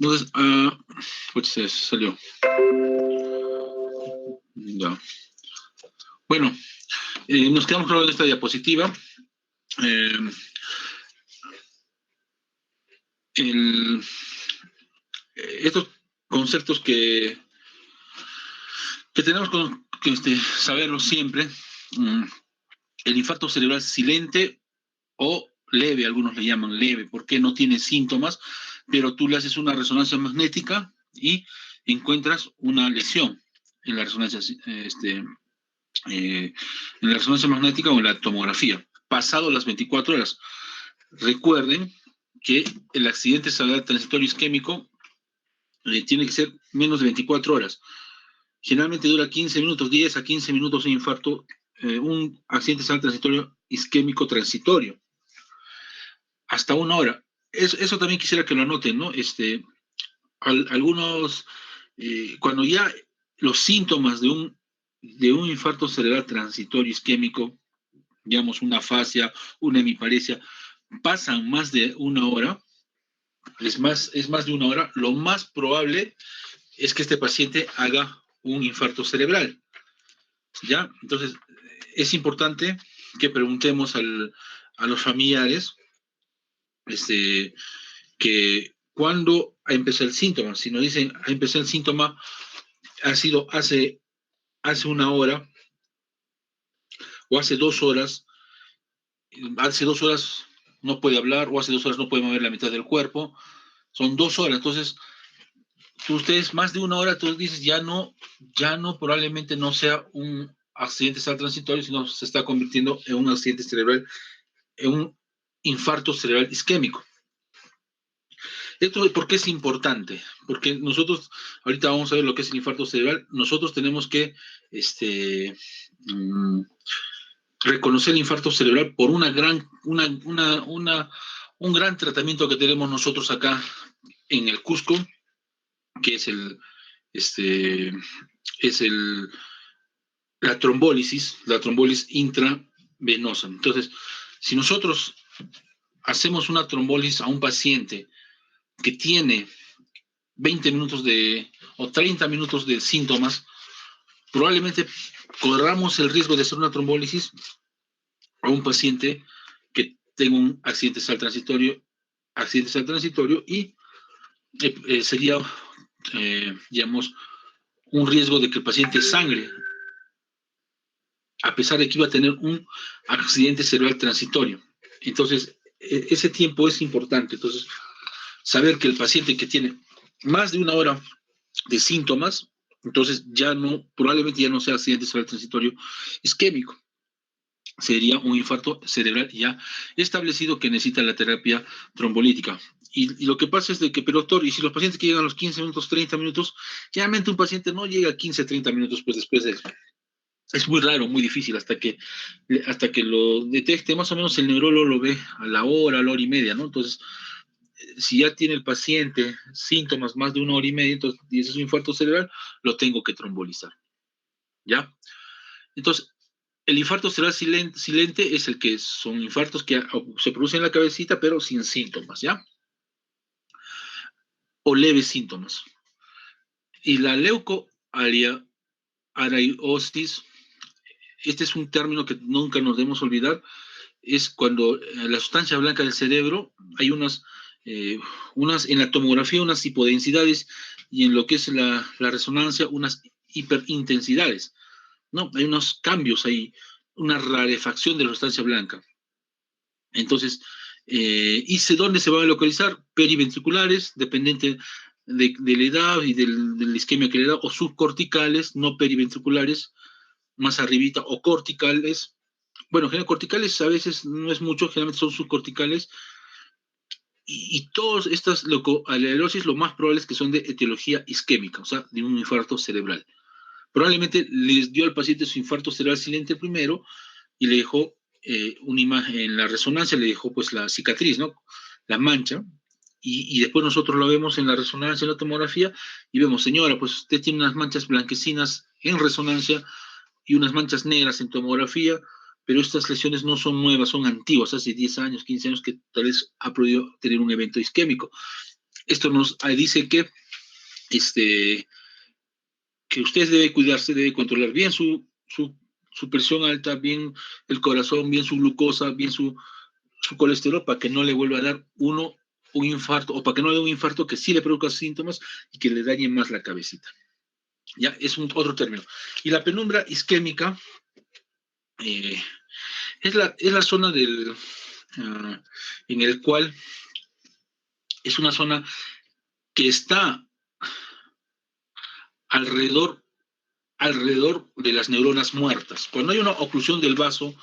Entonces, pues se salió. Ya. Bueno, nos quedamos con esta diapositiva. Eh, el, estos conceptos que tenemos que saberlos siempre. El infarto cerebral silente o leve, algunos le llaman leve, porque no tiene síntomas, pero tú le haces una resonancia magnética y encuentras una lesión en la resonancia, en la resonancia magnética o en la tomografía. Pasado las 24 horas. Recuerden que el accidente cerebral transitorio isquémico tiene que ser menos de 24 horas. Generalmente dura 15 minutos, 10 a 15 minutos un infarto, un accidente cerebral transitorio isquémico transitorio. Hasta una hora. Eso también quisiera que lo anoten, ¿no? Algunos, cuando ya los síntomas de un infarto cerebral transitorio isquémico, digamos una afasia, una hemiparesia, pasan más de una hora, es más de una hora, lo más probable es que este paciente haga un infarto cerebral, ¿ya? Entonces, es importante que preguntemos a los familiares que cuando empezó el síntoma. Si nos dicen, empezó el síntoma, ha sido hace una hora o hace 2 horas, hace 2 horas no puede hablar o hace 2 horas no puede mover la mitad del cuerpo, son 2 horas. Entonces, ustedes más de una hora, tú dices, ya no, probablemente no sea un accidente cerebral transitorio, sino se está convirtiendo en un accidente cerebral, en un infarto cerebral isquémico. ¿Esto por qué es importante? Porque nosotros, ahorita vamos a ver lo que es el infarto cerebral, nosotros tenemos que reconocer el infarto cerebral por un gran tratamiento que tenemos nosotros acá en el Cusco, que es la trombólisis intravenosa. Entonces, si nosotros hacemos una trombólisis a un paciente que tiene 20 minutos o 30 minutos de síntomas, probablemente corramos el riesgo de hacer una trombólisis a un paciente que tenga un accidente cerebral transitorio y sería, digamos, un riesgo de que el paciente sangre, a pesar de que iba a tener un accidente cerebral transitorio. Entonces, ese tiempo es importante. Entonces, saber que el paciente que tiene más de una hora de síntomas, entonces probablemente ya no sea accidente cerebral transitorio isquémico, sería un infarto cerebral ya establecido que necesita la terapia trombolítica. Y lo que pasa es de que, pero doctor, y si los pacientes que llegan a los 15 minutos, 30 minutos, generalmente un paciente no llega a 15, 30 minutos pues después de eso. Es muy raro, muy difícil, hasta que lo detecte, más o menos el neurólogo lo ve a la hora y media, ¿no? Entonces, si ya tiene el paciente síntomas más de una hora y media, entonces, y ese es un infarto cerebral, lo tengo que trombolizar, ¿ya? Entonces, el infarto cerebral silente es el que son infartos que se producen en la cabecita, pero sin síntomas, ¿ya? O leves síntomas. Y la leucoariosis, este es un término que nunca nos debemos olvidar, es cuando la sustancia blanca del cerebro, hay unas en la tomografía, unas hipodensidades, y en lo que es la resonancia, unas hiperintensidades, ¿no? Hay unos cambios ahí, una rarefacción de la sustancia blanca. Entonces, ¿y dónde se van a localizar? Periventriculares, dependiente de la edad y del isquemia que le da, o subcorticales, no periventriculares, más arribita, o corticales. Bueno, corticales a veces no es mucho, generalmente son subcorticales. Y todas estas leucoalelosis lo más probable es que son de etiología isquémica, o sea, de un infarto cerebral. Probablemente les dio al paciente su infarto cerebral silente primero y le dejó una imagen, en la resonancia le dejó pues la cicatriz, ¿no? La mancha, y después nosotros lo vemos en la resonancia, en la tomografía, y vemos, señora, pues usted tiene unas manchas blanquecinas en resonancia y unas manchas negras en tomografía, pero estas lesiones no son nuevas, son antiguas, hace 10 años, 15 años que tal vez ha podido tener un evento isquémico. esto nos dice que usted debe cuidarse, debe controlar bien su presión alta, bien el corazón, bien su glucosa, bien su colesterol, para que no le vuelva a dar un infarto, o para que no le dé un infarto que sí le produzca síntomas y que le dañe más la cabecita. Ya, es otro término. Y la penumbra isquémica eh, es la zona en el cual es una zona que está alrededor, alrededor de las neuronas muertas. Cuando hay una oclusión del vaso,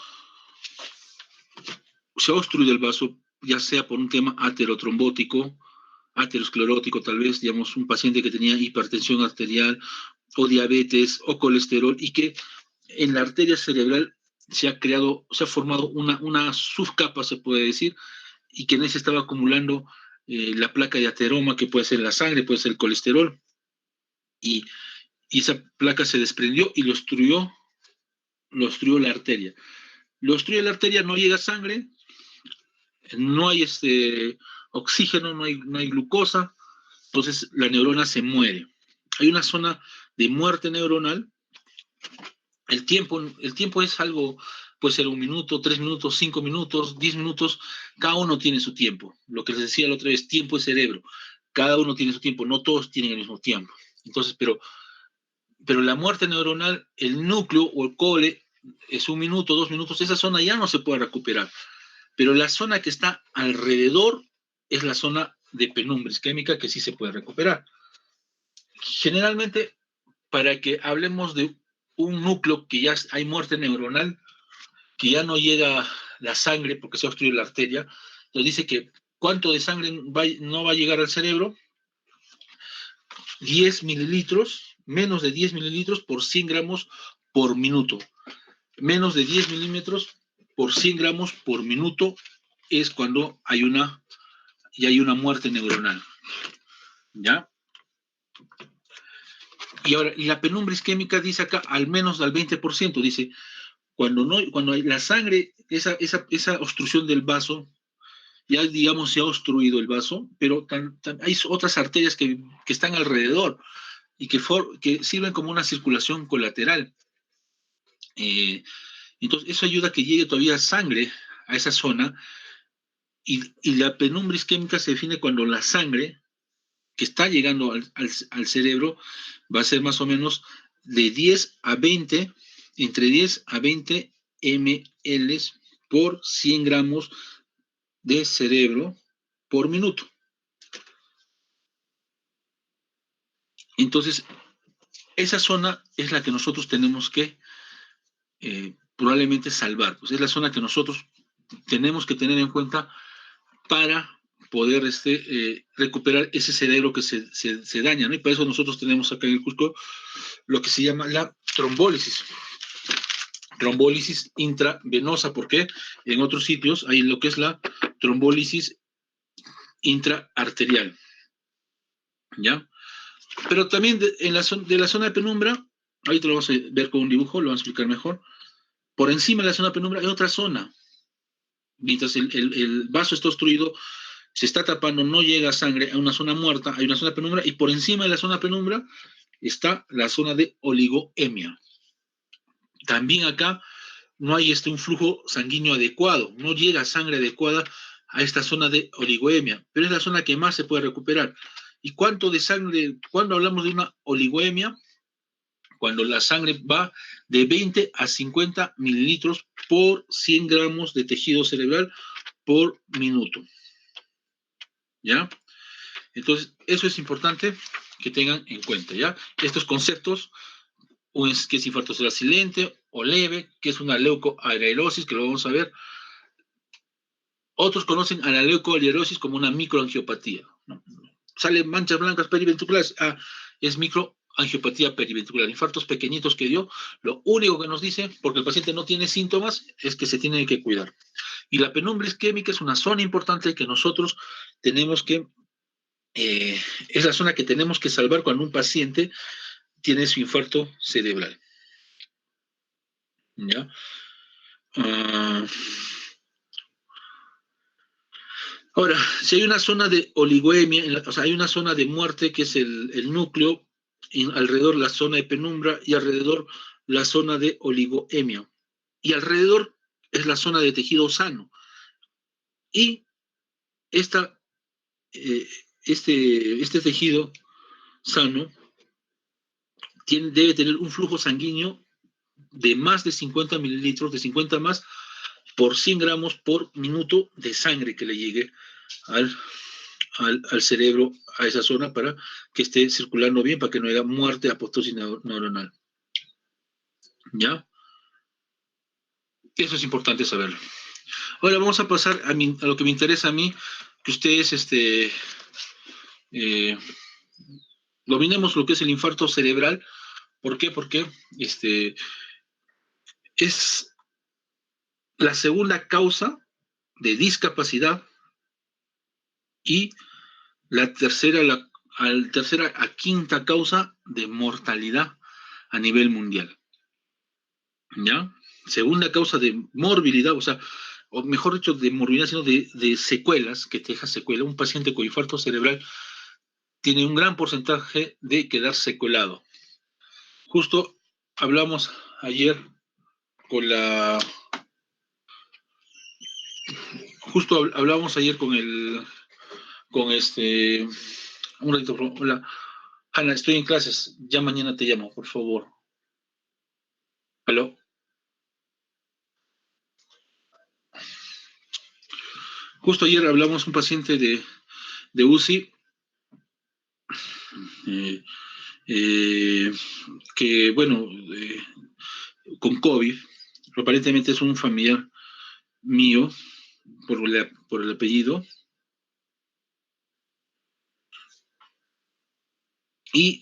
se obstruye el vaso, ya sea por un tema aterotrombótico, aterosclerótico, tal vez, digamos, un paciente que tenía hipertensión arterial o diabetes o colesterol, y que en la arteria cerebral se ha formado una subcapa, se puede decir, y que en ese estaba acumulando la placa de ateroma, que puede ser la sangre, puede ser el colesterol, y, y esa placa se desprendió y lo obstruyó la arteria. Lo obstruye la arteria, no llega sangre, no hay oxígeno, no hay glucosa, entonces la neurona se muere. Hay una zona de muerte neuronal. El tiempo es algo, puede ser 1 minuto, 3 minutos, 5 minutos, 10 minutos, cada uno tiene su tiempo. Lo que les decía la otra vez, tiempo es cerebro. Cada uno tiene su tiempo, no todos tienen el mismo tiempo. Entonces, pero la muerte neuronal, el núcleo o el core, es 1 minuto, 2 minutos, esa zona ya no se puede recuperar. Pero la zona que está alrededor es la zona de penumbra isquémica que sí se puede recuperar. Generalmente, para que hablemos de un núcleo que ya hay muerte neuronal, que ya no llega la sangre porque se obstruye la arteria, entonces dice que cuánto de sangre no va a llegar al cerebro, 10 mililitros, menos de 10 mililitros por 100 gramos por minuto. Menos de 10 milímetros por 100 gramos por minuto es cuando hay una muerte neuronal. ¿Ya? Y ahora, y la penumbra isquémica dice acá al menos al 20%, dice, cuando hay la sangre, esa obstrucción del vaso, ya digamos se ha obstruido el vaso, pero hay otras arterias que están alrededor y que sirven como una circulación colateral. Entonces, eso ayuda a que llegue todavía sangre a esa zona, y la penumbra isquémica se define cuando la sangre que está llegando al cerebro va a ser más o menos de 10 a 20, entre 10 a 20 ml por 100 gramos de cerebro por minuto. Entonces, esa zona es la que nosotros tenemos que probablemente salvar. Pues es la zona que nosotros tenemos que tener en cuenta para poder recuperar ese cerebro que se daña, ¿no? Y para eso nosotros tenemos acá en el Cusco lo que se llama la trombólisis. Trombólisis intravenosa, porque en otros sitios hay lo que es la trombólisis intraarterial. ¿Ya? Pero también de la zona de penumbra, ahorita lo vamos a ver con un dibujo, lo vamos a explicar mejor. Por encima de la zona de penumbra hay otra zona. Mientras el vaso está obstruido, se está tapando, no llega sangre a una zona muerta, hay una zona de penumbra, y por encima de la zona de penumbra está la zona de oligoemia. También acá no hay un flujo sanguíneo adecuado, no llega sangre adecuada a esta zona de oligoemia, pero es la zona que más se puede recuperar. ¿Y cuánto de sangre? Cuando hablamos de una oligoemia, cuando la sangre va de 20 a 50 mililitros por 100 gramos de tejido cerebral por minuto. ¿Ya? Entonces, eso es importante que tengan en cuenta, ¿ya? Estos conceptos, que es infarto cerebral silente o leve, que es una leucoalierosis, que lo vamos a ver. Otros conocen a la leucoalierosis como una microangiopatía, ¿no? Salen manchas blancas periventriculares, es microangiopatía periventricular, infartos pequeñitos que dio. Lo único que nos dice, porque el paciente no tiene síntomas, es que se tiene que cuidar. Y la penumbra isquémica es una zona importante que nosotros tenemos que, es la zona que tenemos que salvar cuando un paciente tiene su infarto cerebral. ¿Ya? Ahora, si hay una zona de oligoemia, o sea, hay una zona de muerte que es el núcleo, y alrededor la zona de penumbra y alrededor la zona de oligoemia. Y alrededor es la zona de tejido sano. Y esta, eh, este tejido sano debe tener un flujo sanguíneo de más de 50 mililitros, de 50 más, por 100 gramos por minuto de sangre que le llegue al, al cerebro, a esa zona, para que esté circulando bien, para que no haya muerte, apoptosis neuronal. ¿Ya? Eso es importante saberlo. Ahora vamos a pasar a lo que me interesa a mí, que ustedes eh, dominemos lo que es el infarto cerebral. ¿Por qué? Porque es la segunda causa de discapacidad y tercera a quinta causa de mortalidad a nivel mundial. ¿Ya? Segunda causa de morbilidad, o sea, o mejor dicho, de morbilidad, sino de secuelas, que te deja secuela. Un paciente con infarto cerebral tiene un gran porcentaje de quedar secuelado. Justo hablamos ayer con la... Justo hablamos ayer con el... Con un ratito, hola. Ana, estoy en clases, ya mañana te llamo, por favor. ¿Aló? Justo ayer hablamos un paciente de UCI eh, eh, que, bueno, con COVID, aparentemente es un familiar mío por el apellido, y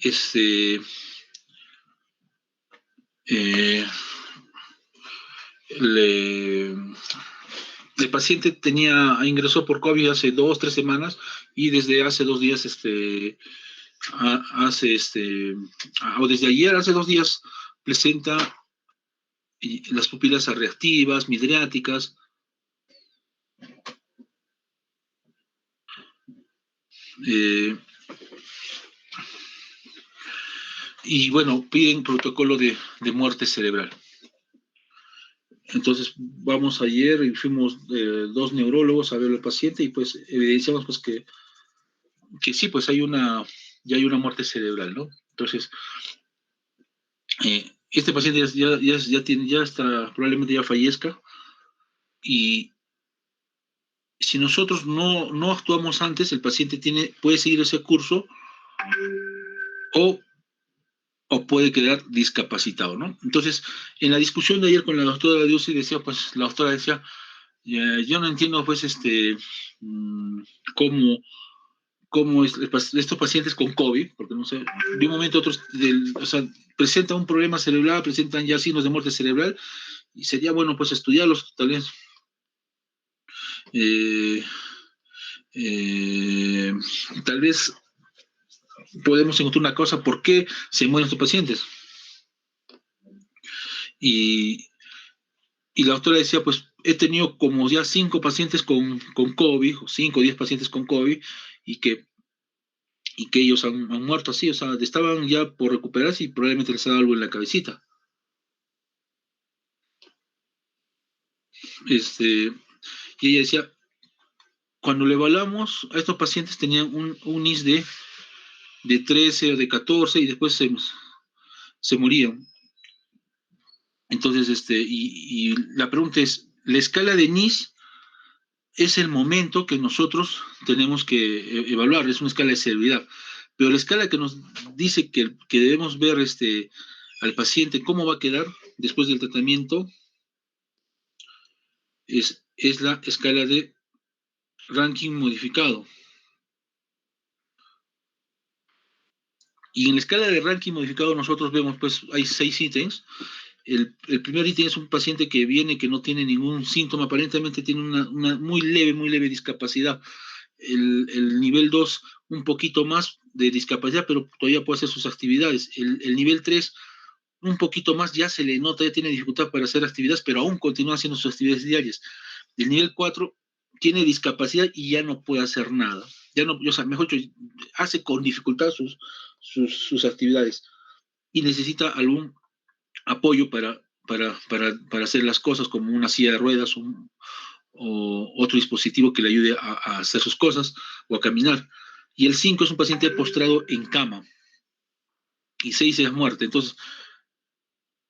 eh, le, el paciente ingresó por COVID hace 2, 3 semanas, y desde hace 2 días, o desde ayer, hace 2 días, presenta las pupilas reactivas, midriáticas. Y bueno, piden protocolo de muerte cerebral. Entonces vamos ayer y fuimos 2 neurólogos a ver al paciente, y pues evidenciamos pues que sí, pues ya hay una muerte cerebral, ¿no? Entonces, este paciente ya está, probablemente ya fallezca, y si nosotros no actuamos antes, el paciente puede seguir ese curso, o puede quedar discapacitado, ¿no? Entonces, en la discusión de ayer con la doctora Diusi, la doctora decía, yo no entiendo, pues, mm, cómo, estos pacientes con COVID, porque no sé, de un momento a otro, o sea, presentan un problema cerebral, presentan ya signos de muerte cerebral, y sería bueno, pues, estudiarlos, eh, eh, tal vez podemos encontrar una causa por qué se mueren estos pacientes. Y, la doctora decía, pues he tenido como ya 5 pacientes con COVID, o 5 o 10 pacientes con COVID, y que ellos han muerto así, o sea, estaban ya por recuperarse y probablemente les ha dado algo en la cabecita. Y ella decía, cuando le evaluamos a estos pacientes tenían un IS de 13 o de 14, y después se morían. Entonces, y la pregunta es, la escala de NIS es el momento que nosotros tenemos que evaluar, es una escala de severidad, pero la escala que nos dice que debemos ver al paciente cómo va a quedar después del tratamiento es la escala de ranking modificado. Y en la escala de ranking modificado nosotros vemos, pues, hay 6 ítems. El primer ítem es un paciente que viene, que no tiene ningún síntoma, aparentemente tiene una muy leve discapacidad. El nivel 2, un poquito más de discapacidad, pero todavía puede hacer sus actividades. El nivel 3, un poquito más, ya se le nota, ya tiene dificultad para hacer actividades, pero aún continúa haciendo sus actividades diarias. El nivel 4, tiene discapacidad y ya no puede hacer nada. Ya no, o sea, mejor dicho, hace con dificultad sus actividades y necesita algún apoyo para hacer las cosas, como una silla de ruedas o otro dispositivo que le ayude a hacer sus cosas o a caminar. Y el 5 es un paciente postrado en cama y 6 es muerte. Entonces,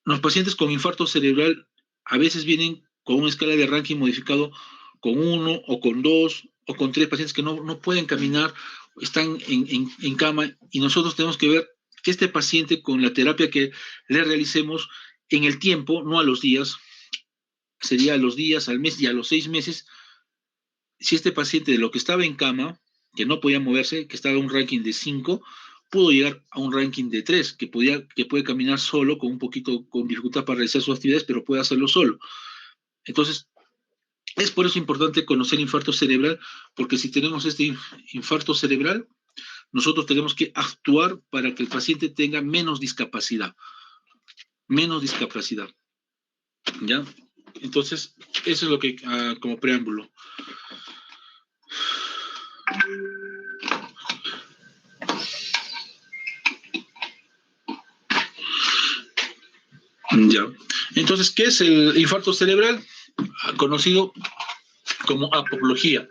los pacientes con infarto cerebral a veces vienen con una escala de ranking modificado con 1 o con 2 o con 3 pacientes que no pueden caminar, están en cama y nosotros tenemos que ver que este paciente con la terapia que le realicemos en el tiempo, no a los días, sería a los días, al mes y a los 6 meses, si este paciente de lo que estaba en cama, que no podía moverse, que estaba en un ranking de 5, pudo llegar a un ranking de 3, que puede caminar solo, con un poquito, con dificultad para realizar sus actividades, pero puede hacerlo solo. Entonces, es por eso importante conocer infarto cerebral, porque si tenemos este infarto cerebral, nosotros tenemos que actuar para que el paciente tenga menos discapacidad, ¿ya? Entonces, eso es lo que, como preámbulo. Ya. Entonces, ¿qué es el infarto cerebral? Conocido como apoplejía.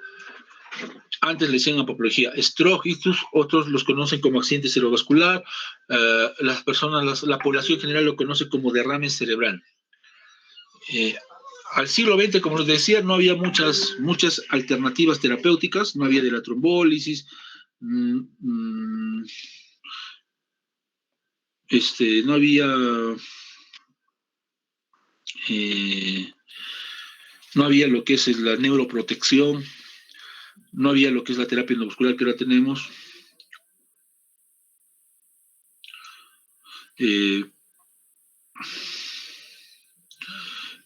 Antes le decían apoplejía. Stroke, otros los conocen como accidente cerebrovascular. Las personas, la población en general lo conoce como derrame cerebral. Al siglo XX, como les decía, no había muchas alternativas terapéuticas, no había de la trombólisis, no había no había lo que es la neuroprotección, no había lo que es la terapia endovascular que ahora tenemos.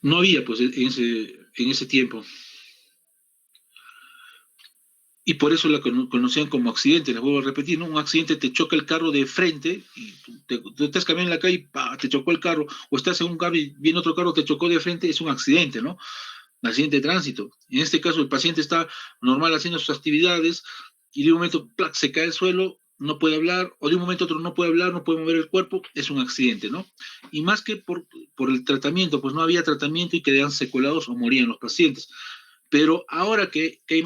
No había, pues, en ese tiempo. Y por eso la conocían como accidente, les vuelvo a repetir, ¿no? Un accidente, te choca el carro de frente, y tú estás caminando en la calle y te chocó el carro, o estás en un carro y viene otro carro, te chocó de frente, es un accidente, ¿no? Un accidente de tránsito. En este caso, el paciente está normal haciendo sus actividades y de un momento ¡plac!, se cae al suelo, no puede hablar, o de un momento a otro no puede hablar, no puede mover el cuerpo, es un accidente, ¿no? Y más que por el tratamiento, pues no había tratamiento y quedaban secuelados o morían los pacientes. Pero ahora que hay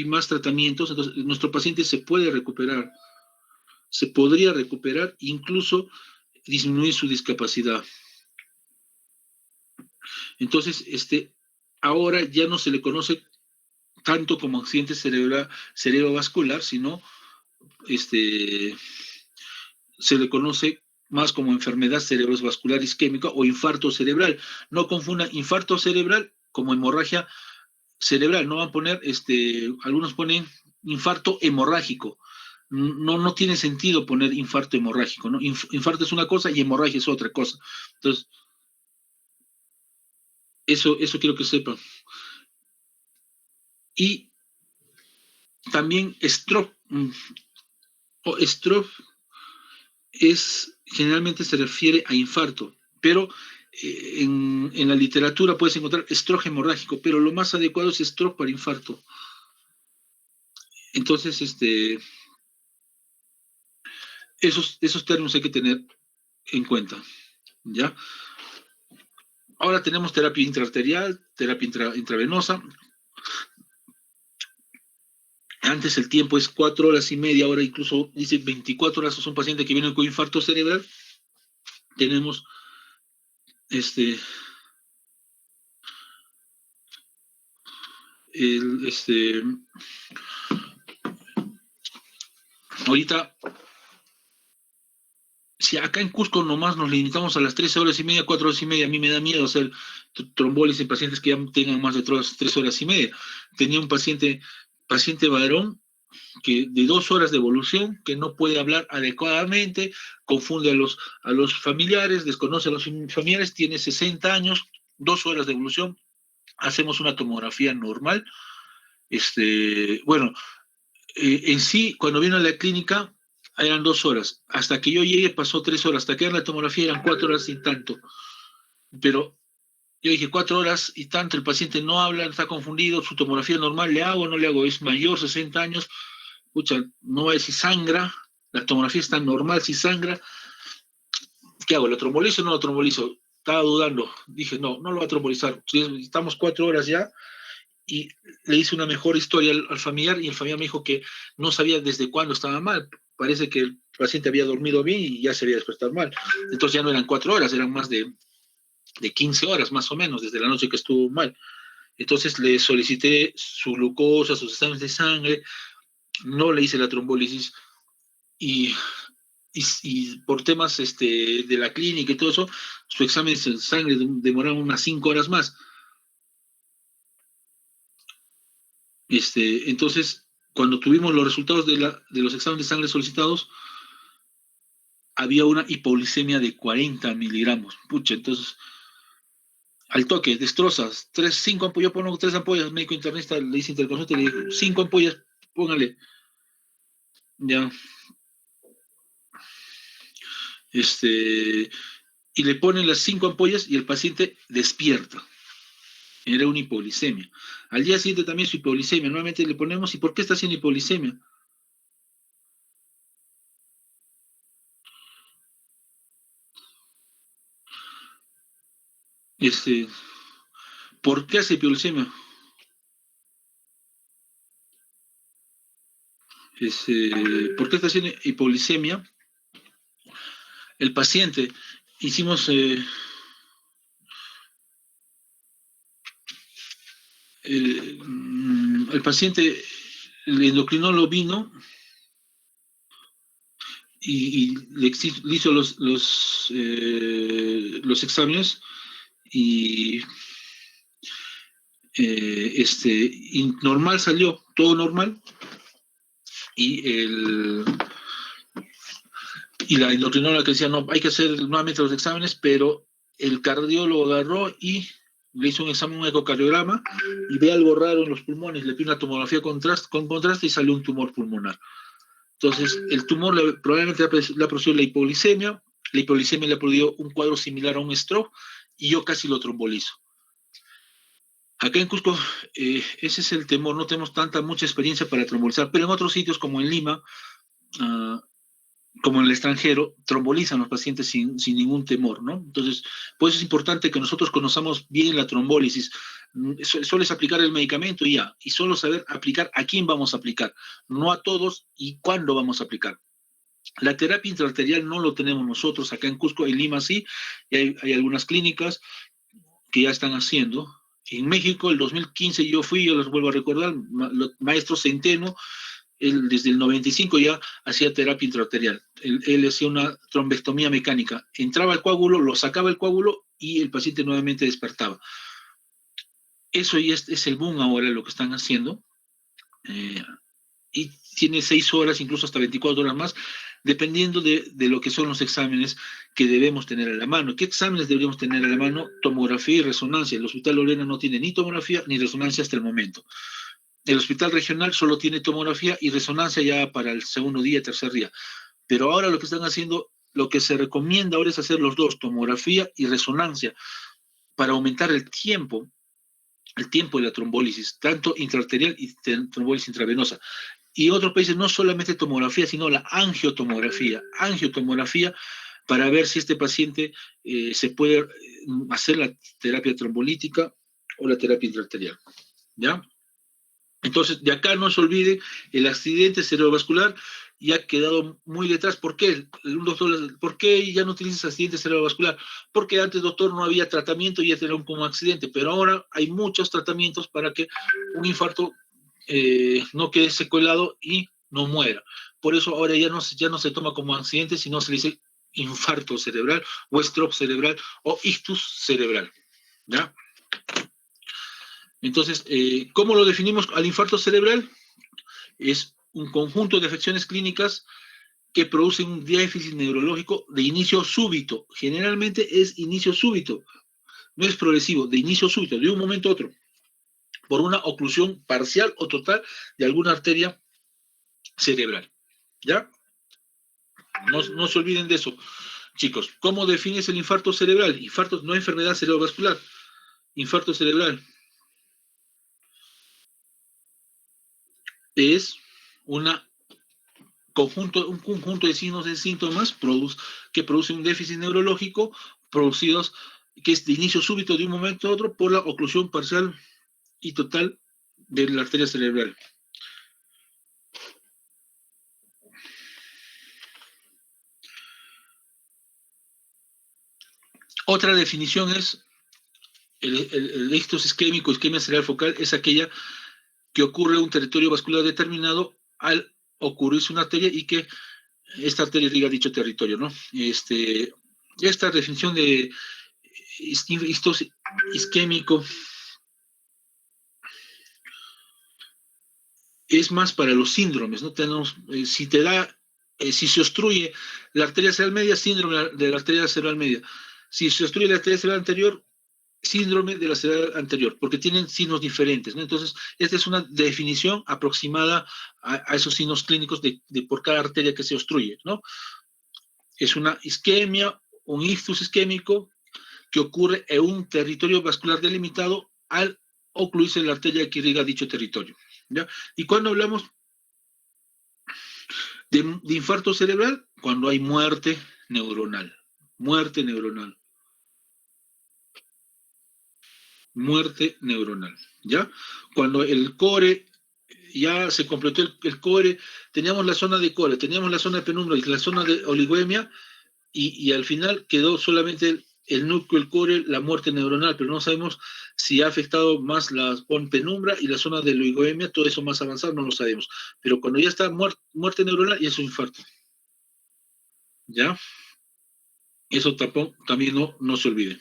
más tratamientos, entonces nuestro paciente se puede recuperar, se podría recuperar, incluso disminuir su discapacidad. Entonces, ahora ya no se le conoce tanto como accidente cerebrovascular, sino se le conoce más como enfermedad cerebrovascular isquémica o infarto cerebral. No confunda infarto cerebral como hemorragia cerebral. No van a poner, algunos ponen infarto hemorrágico. No tiene sentido poner infarto hemorrágico, ¿no? Infarto es una cosa y hemorragia es otra cosa. Entonces, eso quiero que sepan. Y también stroke. Stroke generalmente se refiere a infarto, pero en la literatura puedes encontrar stroke hemorrágico, pero lo más adecuado es stroke para infarto. Entonces, esos términos hay que tener en cuenta, ¿ya? Ahora tenemos terapia intraarterial, terapia intravenosa. Antes el tiempo es 4 horas y media, ahora incluso dice 24 horas. Es un paciente que viene con infarto cerebral. Tenemos ahorita, si acá en Cusco nomás nos limitamos a las 13 horas y media, 4 horas y media, a mí me da miedo hacer trombólisis en pacientes que ya tengan más de 3 horas y media. Tenía un paciente varón de 2 horas de evolución, que no puede hablar adecuadamente, confunde a los familiares, desconoce a los familiares, tiene 60 años, 2 horas de evolución, hacemos una tomografía normal. Bueno, en sí, cuando vino a la clínica, eran 2 horas. Hasta que yo llegué pasó 3 horas. Hasta que en la tomografía eran 4 horas y tanto. Pero Yo dije 4 horas y tanto, el paciente no habla, está confundido, su tomografía normal, ¿le hago o no le hago? Es mayor, 60 años, pucha, no va a ver si sangra, la tomografía está normal, si sangra, ¿qué hago? ¿Lo trombolizo o no lo trombolizo? Estaba dudando, dije, no, no lo va a trombolizar. Estamos 4 horas ya, y le hice una mejor historia al familiar, y el familiar me dijo que no sabía desde cuándo estaba mal. Parece que el paciente había dormido bien y ya se había despertado mal. Entonces ya no eran 4 horas, eran más de 15 horas más o menos, desde la noche que estuvo mal. Entonces le solicité su glucosa, sus exámenes de sangre, no le hice la trombólisis, y, y por temas de la clínica y todo eso, su examen de sangre demoraron unas 5 horas más. Entonces, cuando tuvimos los resultados de los exámenes de sangre solicitados, había una hipoglicemia de 40 miligramos. Pucha, entonces, al toque, destrozas, 5 ampollas, yo pongo 3 ampollas, el médico internista le dice interconsulta y le dijo, 5 ampollas, póngale, ya, y le ponen las 5 ampollas y el paciente despierta. Era una hipoglicemia. Al día siguiente también su hipoglicemia, nuevamente le ponemos, ¿y por qué está haciendo hipoglicemia? Este, ¿Por qué hace hipoglicemia? ¿Por qué está haciendo hipoglicemia? El paciente, hicimos, el paciente, el endocrinólogo vino y le hizo los exámenes, y normal salió, todo normal, y la endocrinóloga que decía, no, hay que hacer nuevamente los exámenes, pero el cardiólogo agarró y le hizo un examen, un ecocardiograma, y ve algo raro en los pulmones, le pidió una tomografía con contraste y salió un tumor pulmonar. Entonces, el tumor probablemente le ha producido la hipoglicemia le ha producido un cuadro similar a un stroke, y yo casi lo trombolizo. Acá en Cusco, ese es el temor, no tenemos mucha experiencia para trombolizar, pero en otros sitios como en Lima, uh, como en el extranjero, trombolizan los pacientes sin ningún temor, ¿no? Entonces, pues es importante que nosotros conozcamos bien la trombólisis. Solo es aplicar el medicamento y ya, y solo saber aplicar a quién vamos a aplicar, no a todos, y cuándo vamos a aplicar. La terapia intraarterial no lo tenemos nosotros acá en Cusco, en Lima sí, y hay algunas clínicas que ya están haciendo. En México, el 2015 yo fui, yo les vuelvo a recordar, maestro Centeno, él desde el 95 ya hacía terapia intraarterial. Él hacía una trombectomía mecánica. Entraba el coágulo, lo sacaba el coágulo y el paciente nuevamente despertaba. Eso ya es el boom ahora, lo que están haciendo. Y tiene 6 horas, incluso hasta 24 horas más, dependiendo de lo que son los exámenes que debemos tener a la mano. ¿Qué exámenes deberíamos tener a la mano? Tomografía y resonancia. El Hospital Lorena no tiene ni tomografía ni resonancia hasta el momento. El hospital regional solo tiene tomografía y resonancia ya para el segundo día, tercer día. Pero ahora lo que están haciendo, lo que se recomienda ahora es hacer los dos, tomografía y resonancia, para aumentar el tiempo de la trombólisis, tanto intraarterial y trombólisis intravenosa. Y en otros países no solamente tomografía, sino la angiotomografía, para ver si este paciente se puede hacer la terapia trombolítica o la terapia intraarterial. ¿Ya? Entonces, de acá no se olvide, el accidente cerebrovascular ya ha quedado muy detrás. ¿Por qué? Un doctor, ¿por qué ya no utilizas accidente cerebrovascular? Porque antes, doctor, no había tratamiento y ya era como accidente, pero ahora hay muchos tratamientos para que un infarto no quede secuelado y no muera. Por eso ahora ya no se toma como accidente, sino se le dice infarto cerebral o stroke cerebral o ictus cerebral. ¿Ya? Entonces, ¿cómo lo definimos al infarto cerebral? Es un conjunto de afecciones clínicas que producen un déficit neurológico de inicio súbito. Generalmente es inicio súbito, no es progresivo, de inicio súbito, de un momento a otro, por una oclusión parcial o total de alguna arteria cerebral. ¿Ya? No se olviden de eso, chicos. ¿Cómo defines el infarto cerebral? Infarto no enfermedad cerebrovascular. Infarto cerebral es una un conjunto de signos y síntomas que producen un déficit neurológico producidos que es de inicio súbito de un momento a otro por la oclusión parcial y total de la arteria cerebral. Otra definición es el ictus isquémico, isquemia cerebral focal, es aquella que ocurre en un territorio vascular determinado al ocurrirse una arteria y que esta arteria irriga dicho territorio, ¿no? Esta definición de ictus isquémico es más para los síndromes, ¿no? Tenemos, si se obstruye la arteria cerebral media, síndrome de la arteria cerebral media. Si se obstruye la arteria cerebral anterior, síndrome de la cerebral anterior, porque tienen signos diferentes, ¿no? Entonces, esta es una definición aproximada a esos signos clínicos de por cada arteria que se obstruye, ¿no? Es una isquemia, un ictus isquémico que ocurre en un territorio vascular delimitado al ocluirse la arteria que irriga dicho territorio, ¿ya? Y cuando hablamos de infarto cerebral, cuando hay muerte neuronal, muerte neuronal, muerte neuronal, ¿ya? Cuando el core ya se completó el core, teníamos la zona de core, teníamos la zona de penumbra y la zona de oligoemia, y al final quedó solamente el núcleo, el core, la muerte neuronal, pero no sabemos si ha afectado más la penumbra y la zona de oligoemia, todo eso más avanzado no lo sabemos. Pero cuando ya está muerte neuronal, ya es un infarto, ¿ya? Eso también no se olvide.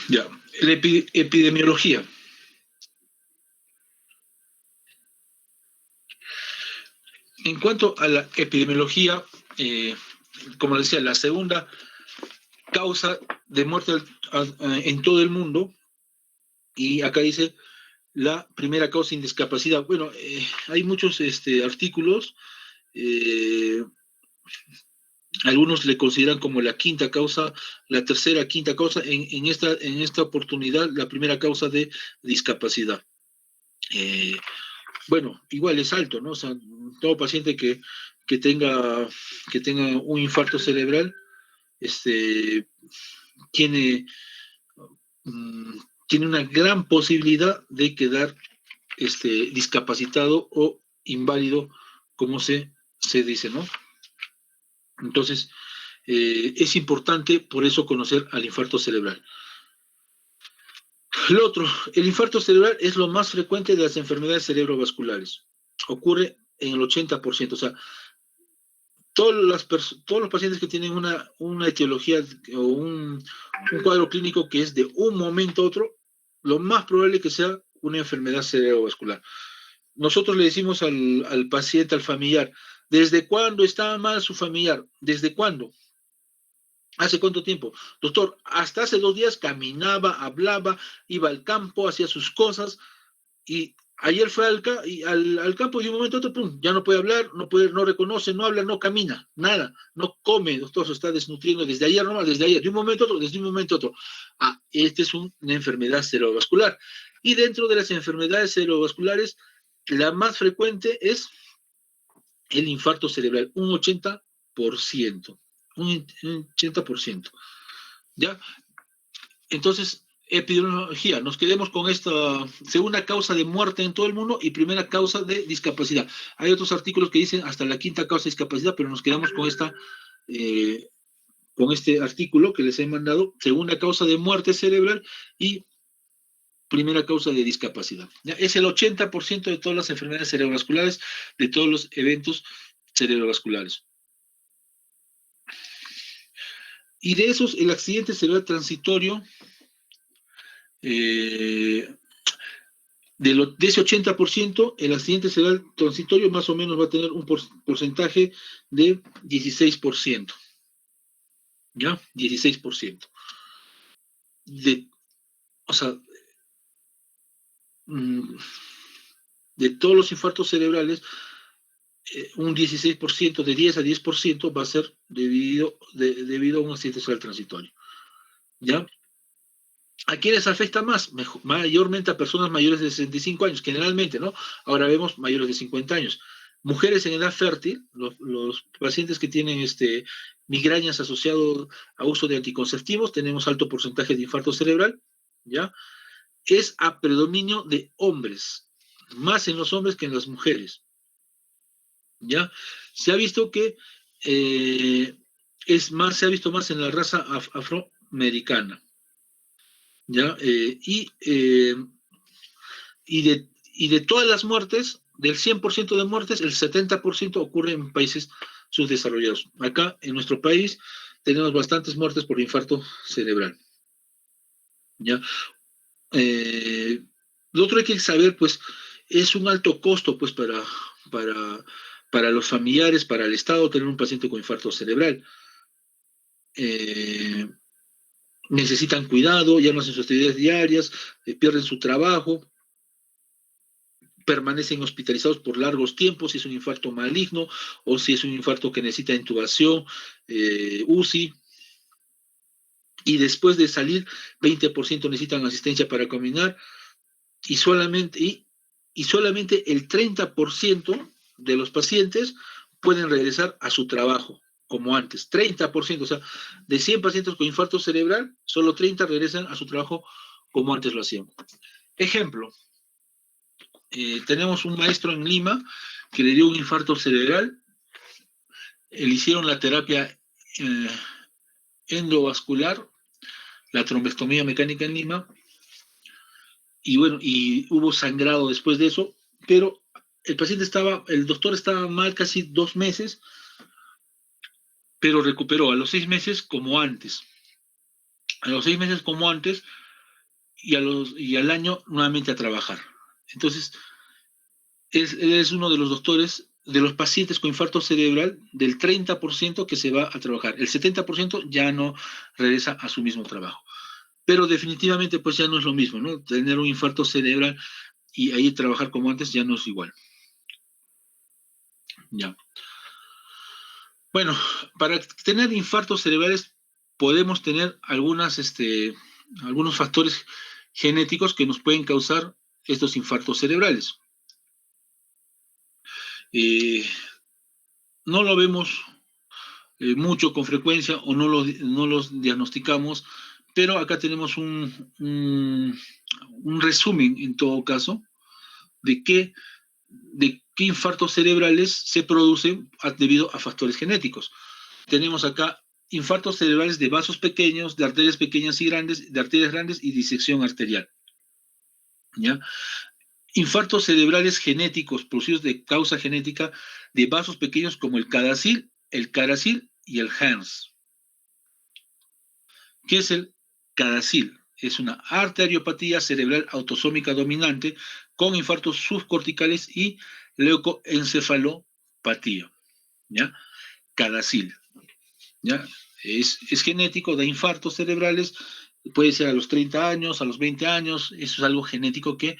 Ya, la epidemiología. En cuanto a la epidemiología, como decía, la segunda causa de muerte en todo el mundo, y acá dice la primera causa en discapacidad. Bueno, hay muchos artículos, eh, algunos le consideran como la quinta causa, la tercera, quinta causa, en esta oportunidad, la primera causa de discapacidad. Bueno, igual es alto, ¿no? O sea, todo paciente que tenga, que tenga un infarto cerebral, tiene, mm, tiene una gran posibilidad de quedar discapacitado o inválido, como se dice, ¿no? Entonces, es importante por eso conocer al infarto cerebral. Lo otro, el infarto cerebral es lo más frecuente de las enfermedades cerebrovasculares. Ocurre en el 80%, o sea, todos los pacientes que tienen una etiología o un cuadro clínico que es de un momento a otro, lo más probable es que sea una enfermedad cerebrovascular. Nosotros le decimos al paciente, al familiar, ¿desde cuándo estaba mal su familiar? ¿Desde cuándo? ¿Hace cuánto tiempo? Doctor, hasta hace 2 días caminaba, hablaba, iba al campo, hacía sus cosas, y ayer fue al campo y de un momento a otro, pum, ya no puede hablar, no reconoce, no habla, no camina, nada, no come, doctor, se está desnutriendo desde ayer nomás, desde ayer, de un momento a otro, desde un momento a otro. Esta es una enfermedad cerebrovascular. Y dentro de las enfermedades cerebrovasculares, la más frecuente es el infarto cerebral, un 80%, un 80%. ¿Ya? Entonces, epidemiología, nos quedemos con esta segunda causa de muerte en todo el mundo y primera causa de discapacidad. Hay otros artículos que dicen hasta la quinta causa de discapacidad, pero nos quedamos con este artículo que les he mandado, segunda causa de muerte cerebral y primera causa de discapacidad. ¿Ya? Es el 80% de todas las enfermedades cerebrovasculares, de todos los eventos cerebrovasculares. Y de esos, el accidente cerebral transitorio, de ese 80%, el accidente cerebral transitorio más o menos va a tener un porcentaje de 16%. ¿Ya? 16%. O sea, de todos los infartos cerebrales, un 16%, de 10 a 10% va a ser debido a un accidente cerebral transitorio. ¿Ya? ¿A quiénes afecta más? Mayormente a personas mayores de 65 años, generalmente, ¿no? Ahora vemos mayores de 50 años. Mujeres en edad fértil, los pacientes que tienen migrañas asociadas a uso de anticonceptivos, tenemos alto porcentaje de infarto cerebral, ¿ya? Es a predominio de hombres, más en los hombres que en las mujeres, ¿ya? Se ha visto que se ha visto más en la raza afroamericana, ¿ya? Y de todas las muertes, del 100% de muertes, el 70% ocurre en países subdesarrollados. Acá, en nuestro país, tenemos bastantes muertes por infarto cerebral, ¿ya? Lo otro hay que saber, pues, es un alto costo, pues, para, para los familiares, para el Estado, tener un paciente con infarto cerebral. Necesitan cuidado, ya no hacen sus actividades diarias, pierden su trabajo, permanecen hospitalizados por largos tiempos, si es un infarto maligno o si es un infarto que necesita intubación, UCI, y después de salir, 20% necesitan asistencia para caminar, y solamente el 30% de los pacientes pueden regresar a su trabajo, como antes. 30%, o sea, de 100 pacientes con infarto cerebral, solo 30 regresan a su trabajo como antes lo hacían. Ejemplo, tenemos un maestro en Lima que le dio un infarto cerebral, le hicieron la terapia endovascular, la trombectomía mecánica en Lima, y bueno, y hubo sangrado después de eso, pero el doctor estaba mal casi 2 meses, pero recuperó a los 6 meses como antes. A los 6 meses como antes, y al año nuevamente a trabajar. Entonces, él es uno de los doctores, de los pacientes con infarto cerebral, del 30% que se va a trabajar. El 70% ya no regresa a su mismo trabajo. Pero definitivamente pues ya no es lo mismo, ¿no? Tener un infarto cerebral y ahí trabajar como antes ya no es igual. Ya. Bueno, para tener infartos cerebrales podemos tener algunos factores genéticos que nos pueden causar estos infartos cerebrales. No lo vemos mucho con frecuencia o no los diagnosticamos, pero acá tenemos un resumen, en todo caso, de qué infartos cerebrales se producen debido a factores genéticos. Tenemos acá infartos cerebrales de vasos pequeños, de arterias pequeñas y grandes, de arterias grandes y disección arterial. ¿Ya? Infartos cerebrales genéticos producidos de causa genética de vasos pequeños como el CADASIL y el HERNS. ¿Qué es el CADASIL? Es una arteriopatía cerebral autosómica dominante con infartos subcorticales y leucoencefalopatía. ¿Ya? CADASIL. ¿Ya? Es genético, da infartos cerebrales, puede ser a los 30 años, a los 20 años, eso es algo genético que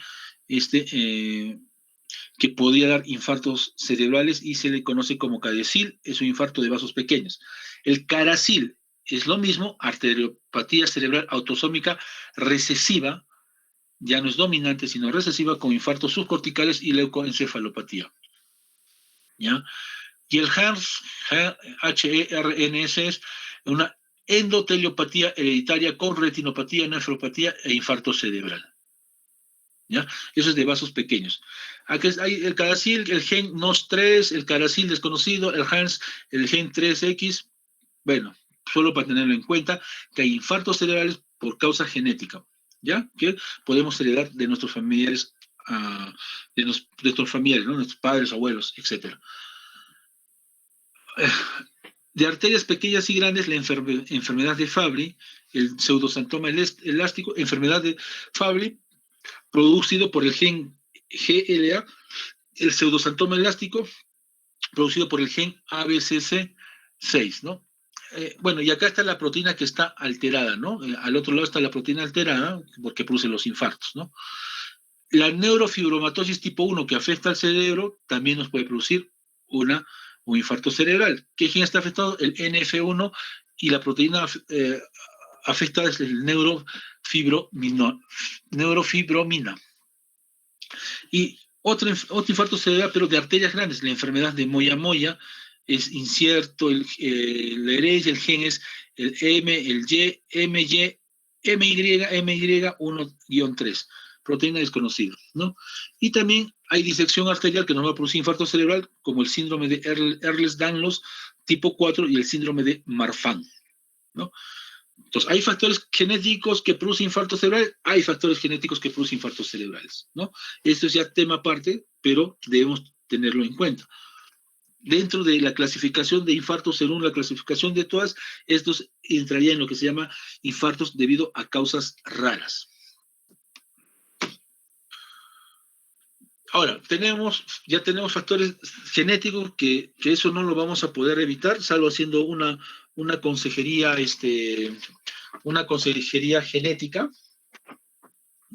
podría dar infartos cerebrales y se le conoce como CADASIL, es un infarto de vasos pequeños. El CARASIL es lo mismo, arteriopatía cerebral autosómica recesiva, ya no es dominante, sino recesiva, con infartos subcorticales y leucoencefalopatía. ¿Ya? Y el HERNS es una endoteliopatía hereditaria con retinopatía, nefropatía e infarto cerebral. ¿Ya? Eso es de vasos pequeños. Aquí hay el CADASIL, el gen NOS3, el CADASIL desconocido, el HERNS, el gen 3X. Bueno, solo para tenerlo en cuenta, que hay infartos cerebrales por causa genética, ¿ya? Que podemos heredar de nuestros familiares, de nuestros familiares, ¿no? Nuestros padres, abuelos, etc. De arterias pequeñas y grandes, la enfermedad de Fabry, el pseudosantoma elástico, enfermedad de Fabry, producido por el gen GLA, el pseudosantoma elástico, producido por el gen ABCC6, ¿no? Bueno, y acá está la proteína que está alterada, ¿no? Al otro lado está la proteína alterada, porque produce los infartos, ¿no? La neurofibromatosis tipo 1 que afecta al cerebro también nos puede producir un infarto cerebral. ¿Qué gen está afectado? El NF1, y la proteína afectada es el neurofibromina. Y otro infarto cerebral, pero de arterias grandes, la enfermedad de Moya-Moya, es incierto, la herencia, el gen es el MY1-3, proteína desconocida, ¿no? Y también hay disección arterial que nos va a producir infarto cerebral, como el síndrome de Ehlers-Danlos tipo 4 y el síndrome de Marfan, ¿no? Entonces, hay factores genéticos que producen infarto cerebral, hay factores genéticos que producen infartos cerebrales, ¿no? Esto es ya tema aparte, pero debemos tenerlo en cuenta. Dentro de la clasificación de infartos, según la clasificación de todas, estos entrarían en lo que se llama infartos debido a causas raras. Ahora, ya tenemos factores genéticos que eso no lo vamos a poder evitar, salvo haciendo una consejería, una consejería genética.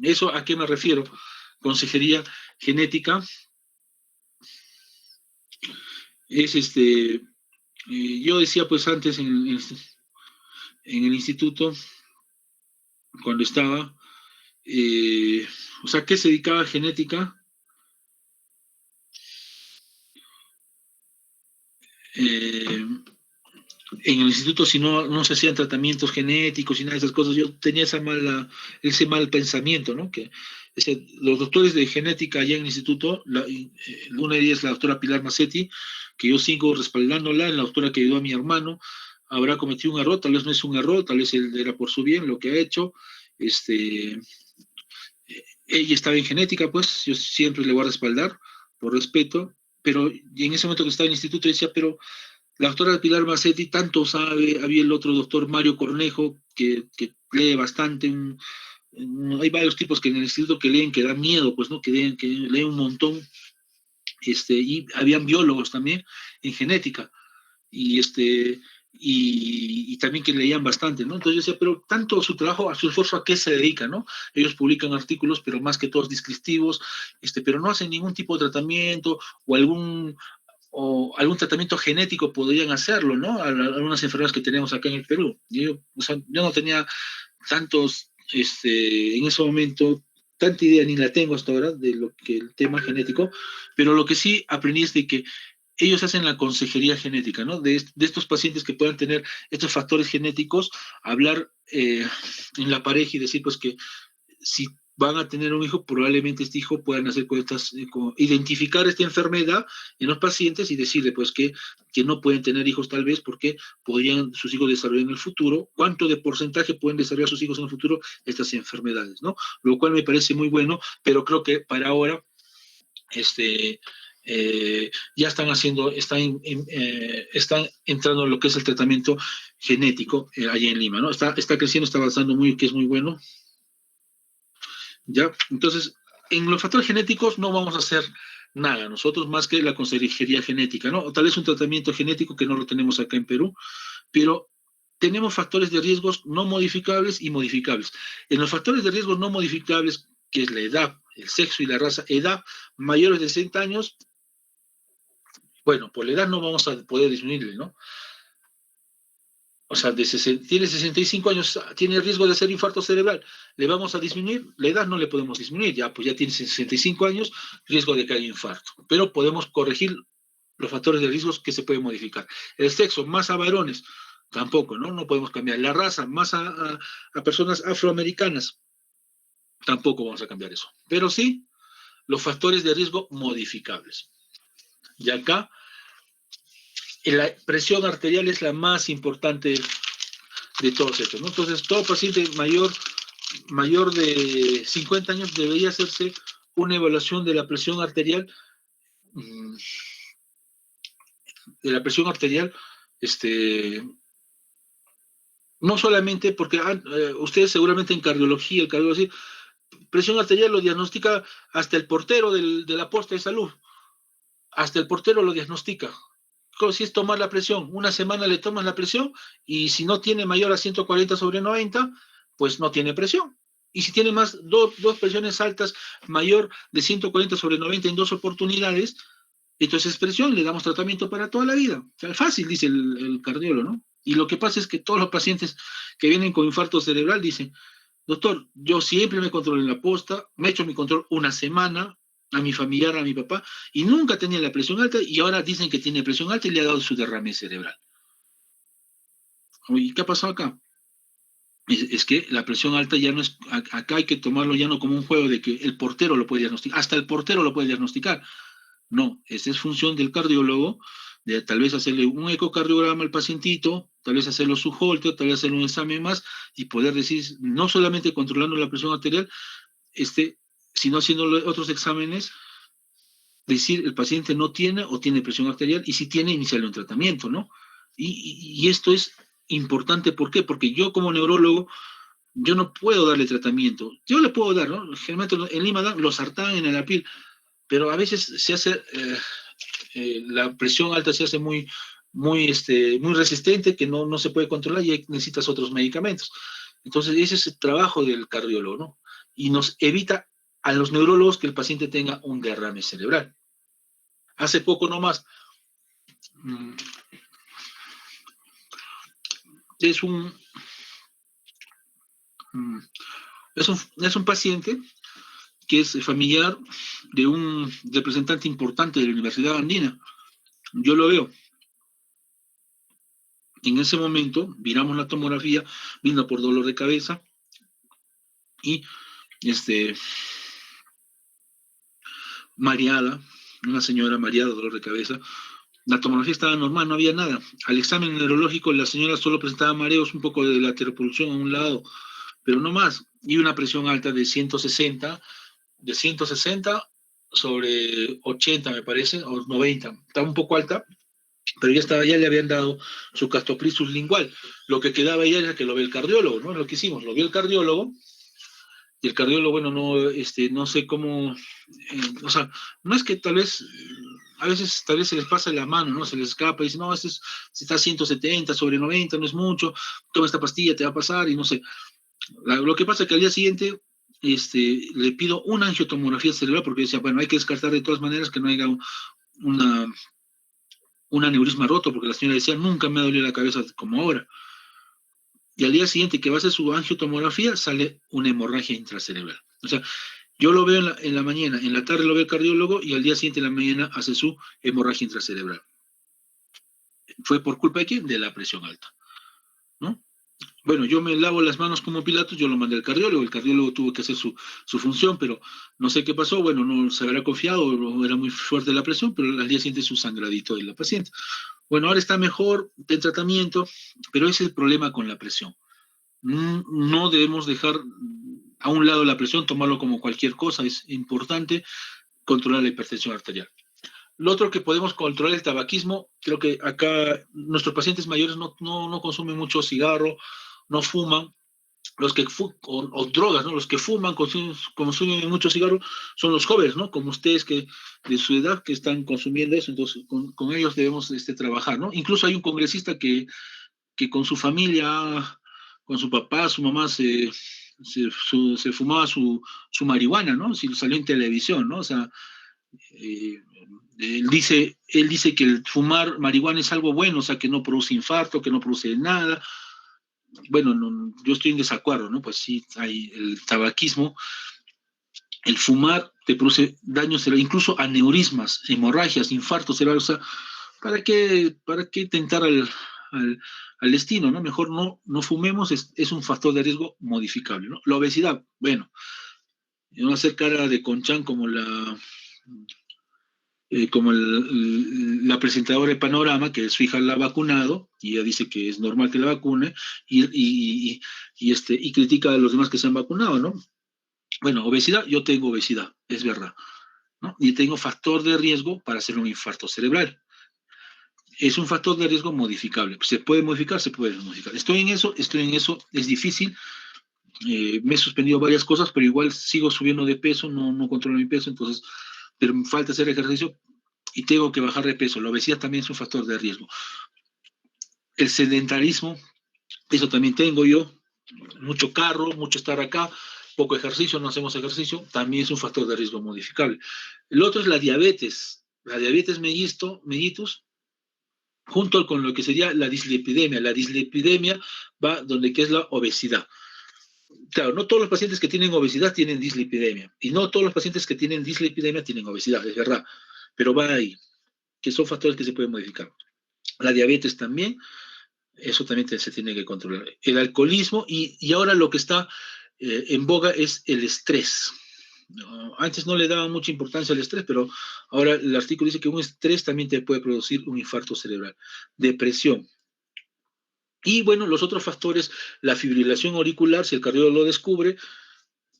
¿Eso a qué me refiero? Consejería genética es yo decía pues antes en el instituto, cuando estaba, o sea, ¿qué se dedicaba a genética? En el instituto, si no se hacían tratamientos genéticos y nada de esas cosas, yo tenía ese mal pensamiento, ¿no? Que los doctores de genética allá en el instituto, una de ellas es la doctora Pilar Macetti, que yo sigo respaldándola, la doctora que ayudó a mi hermano, habrá cometido un error, tal vez no es un error, tal vez él era por su bien lo que ha hecho, ella estaba en genética, pues yo siempre le voy a respaldar, por respeto, pero en ese momento que estaba en el instituto decía, pero la doctora Pilar Macetti tanto sabe, había el otro doctor Mario Cornejo, que lee bastante, hay varios tipos que en el instituto que leen, que da miedo, pues, ¿no? Que leen un montón, y habían biólogos también en genética, y y también que leían bastante, ¿no? Entonces yo decía, pero tanto su trabajo, a su esfuerzo, ¿a qué se dedica, no? Ellos publican artículos, pero más que todos descriptivos, pero no hacen ningún tipo de tratamiento o algún tratamiento genético podrían hacerlo, ¿no? Algunas enfermedades que tenemos acá en el Perú. Yo no tenía tantos, en ese momento, tanta idea, ni la tengo hasta ahora, de lo que el tema genético, pero lo que sí aprendí es de que ellos hacen la consejería genética, ¿no? De estos pacientes que puedan tener estos factores genéticos, hablar en la pareja y decir, pues, que si van a tener un hijo, probablemente este hijo puedan hacer identificar esta enfermedad en los pacientes y decirle, pues, que no pueden tener hijos tal vez porque podrían sus hijos desarrollar en el futuro, cuánto de porcentaje pueden desarrollar sus hijos en el futuro estas enfermedades, ¿no? Lo cual me parece muy bueno, pero creo que para ahora, ya están están entrando en lo que es el tratamiento genético allá en Lima, ¿no? Está creciendo, está avanzando que es muy bueno. ¿Ya? Entonces, en los factores genéticos no vamos a hacer nada, nosotros más que la consejería genética, ¿no? O tal vez un tratamiento genético que no lo tenemos acá en Perú, pero tenemos factores de riesgos no modificables y modificables. En los factores de riesgos no modificables, que es la edad, el sexo y la raza, edad mayores de 60 años, bueno, por la edad no vamos a poder disminuirle, ¿no? O sea, tiene 65 años, tiene riesgo de hacer infarto cerebral, ¿le vamos a disminuir? La edad no le podemos disminuir, ya, pues ya tiene 65 años, riesgo de que haya infarto. Pero podemos corregir los factores de riesgos que se pueden modificar. El sexo, más a varones, tampoco, ¿no? No podemos cambiar. La raza, más a personas afroamericanas, tampoco vamos a cambiar eso. Pero sí, los factores de riesgo modificables. Y acá, la presión arterial es la más importante de todos estos, ¿no? Entonces, todo paciente mayor de 50 años debería hacerse una evaluación de la presión arterial, no solamente porque ustedes seguramente en cardiología, el cardiólogo, presión arterial lo diagnostica hasta el portero de la posta de salud, hasta el portero lo diagnostica. Si es tomar la presión, una semana le tomas la presión y si no tiene mayor a 140/90, pues no tiene presión. Y si tiene dos presiones altas mayor de 140/90 en 2 oportunidades, Entonces es presión, le damos tratamiento para toda la vida. O sea, fácil, dice el cardiólogo, ¿no? Y lo que pasa es que todos los pacientes que vienen con infarto cerebral dicen, doctor, yo siempre me controlo en la posta, me he hecho mi control una semana, a mi familiar, a mi papá, y nunca tenía la presión alta, y ahora dicen que tiene presión alta y le ha dado su derrame cerebral. ¿Y qué ha pasado acá? Es que la presión alta ya no es, acá hay que tomarlo ya no como un juego de que el portero lo puede diagnosticar, hasta el portero lo puede diagnosticar. No, esa es función del cardiólogo, de tal vez hacerle un ecocardiograma al pacientito, tal vez hacerlo su Holter, tal vez hacerle un examen más y poder decir, no solamente controlando la presión arterial, sino haciendo otros exámenes, decir el paciente no tiene o tiene presión arterial y si tiene, iniciarle un tratamiento, ¿no? Y esto es importante, ¿por qué? Porque yo como neurólogo, yo no puedo darle tratamiento. Yo le puedo dar, ¿no? Generalmente en Lima dan los sartán en el apil, pero a veces se hace, la presión alta se hace muy resistente, que no se puede controlar y necesitas otros medicamentos. Entonces, ese es el trabajo del cardiólogo, ¿no? Y nos evita a los neurólogos que el paciente tenga un derrame cerebral. Hace poco nomás, mm, es un, mm, es un paciente que es familiar de un representante importante de la Universidad Andina. Yo lo veo. En ese momento, miramos la tomografía, vino por dolor de cabeza y este, mareada, una señora mareada, dolor de cabeza. La tomografía estaba normal, no había nada. Al examen neurológico, la señora solo presentaba mareos, un poco de lateropulsión a un lado, pero no más. Y una presión alta de 160 sobre 80, me parece, o 90. Estaba un poco alta, pero ya le habían dado su castoplisus lingual. Lo que quedaba ya era que lo ve el cardiólogo, ¿no? Lo que hicimos, lo vio el cardiólogo, y el cardiólogo, bueno, no sé cómo, o sea, no es que tal vez, a veces tal vez se les pasa la mano, ¿no? Se les escapa y dicen, no, si está 170 sobre 90, no es mucho, toma esta pastilla, te va a pasar, y no sé. Lo que pasa es que al día siguiente le pido una angiotomografía cerebral porque decía, bueno, hay que descartar de todas maneras que no haya una, un aneurisma roto, porque la señora decía, nunca me ha dolido la cabeza como ahora. Y al día siguiente que va a hacer su angiotomografía, sale una hemorragia intracerebral. O sea, yo lo veo en la mañana, en la tarde lo ve el cardiólogo y al día siguiente en la mañana hace su hemorragia intracerebral. ¿Fue por culpa de quién? De la presión alta, ¿no? Bueno, yo me lavo las manos como Pilatos, yo lo mandé al cardiólogo, el cardiólogo tuvo que hacer su función, pero no sé qué pasó, bueno, no se habrá confiado, o era muy fuerte la presión, pero al día siguiente su sangradito de la paciente. Bueno, ahora está mejor, de tratamiento, pero ese es el problema con la presión. No debemos dejar a un lado la presión, tomarlo como cualquier cosa, es importante controlar la hipertensión arterial. Lo otro que podemos controlar el tabaquismo, creo que acá nuestros pacientes mayores no consumen mucho cigarro, no fuman, o drogas, ¿no? Los que fuman, consumen mucho cigarro, son los jóvenes, ¿no? Como ustedes que de su edad que están consumiendo eso, entonces con ellos debemos trabajar, ¿no? Incluso hay un congresista que con su familia, con su papá, su mamá, se fumaba su marihuana, ¿no? Si salió en televisión, ¿no? O sea, eh, él dice que el fumar marihuana es algo bueno, o sea, que no produce infarto, que no produce nada. Bueno, yo estoy en desacuerdo, ¿no? Pues sí, hay el tabaquismo, el fumar te produce daños, incluso aneurismas, hemorragias, infartos cerebrales, o sea, ¿para qué tentar al, al destino, ¿no? Mejor no fumemos, es un factor de riesgo modificable, ¿no? La obesidad, bueno, no hacer cara de conchán como la presentadora de Panorama, que su hija la ha vacunado, y ella dice que es normal que la vacune, y critica a los demás que se han vacunado, ¿no? Bueno, obesidad, yo tengo obesidad, es verdad, ¿no? Y tengo factor de riesgo para hacer un infarto cerebral. Es un factor de riesgo modificable. ¿Se puede modificar? Se puede modificar. Estoy en eso, es difícil. Me he suspendido varias cosas, pero igual sigo subiendo de peso, no controlo mi peso, entonces, pero me falta hacer ejercicio y tengo que bajar de peso. La obesidad también es un factor de riesgo. El sedentarismo, eso también tengo yo, mucho carro, mucho estar acá, poco ejercicio, no hacemos ejercicio, también es un factor de riesgo modificable. El otro es la diabetes. la diabetes mellitus, junto con lo que sería la dislipidemia. La dislipidemia va donde que es la obesidad. Claro, no todos los pacientes que tienen obesidad tienen dislipidemia, y no todos los pacientes que tienen dislipidemia tienen obesidad, es verdad, pero va ahí, que son factores que se pueden modificar. La diabetes también, eso también se tiene que controlar. El alcoholismo, y ahora lo que está en boga es el estrés. No, antes no le daba mucha importancia al estrés, pero ahora el artículo dice que un estrés también te puede producir un infarto cerebral. Depresión. Y bueno, los otros factores, la fibrilación auricular, si el cardiólogo lo descubre,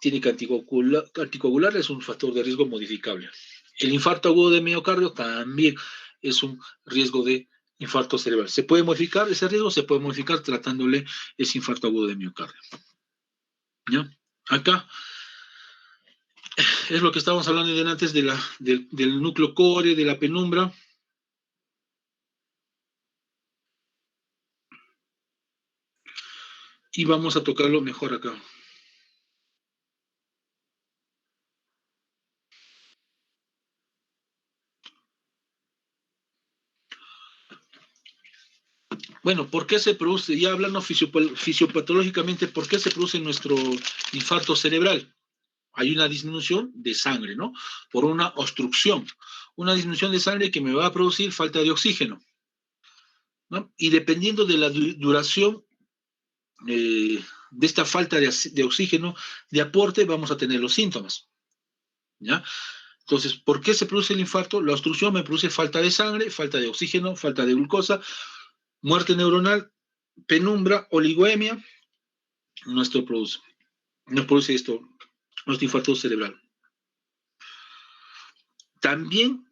tiene que anticoagular, es un factor de riesgo modificable. El infarto agudo de miocardio también es un riesgo de infarto cerebral. ¿Se puede modificar ese riesgo? Se puede modificar tratándole ese infarto agudo de miocardio. ¿Ya? Acá es lo que estábamos hablando antes del núcleo core, de la penumbra. Y vamos a tocarlo mejor acá. Bueno, ¿por qué se produce? Ya hablando fisiopatológicamente, ¿por qué se produce nuestro infarto cerebral? Hay una disminución de sangre, ¿no? Por una obstrucción. Una disminución de sangre que me va a producir falta de oxígeno, ¿no? Y dependiendo de la duración de esta falta de oxígeno, de aporte, vamos a tener los síntomas, ¿ya? Entonces, ¿por qué se produce el infarto? La obstrucción me produce falta de sangre, falta de oxígeno, falta de glucosa, muerte neuronal, penumbra, oligoemia, nuestro produce, nos produce esto, nuestro infarto cerebral. También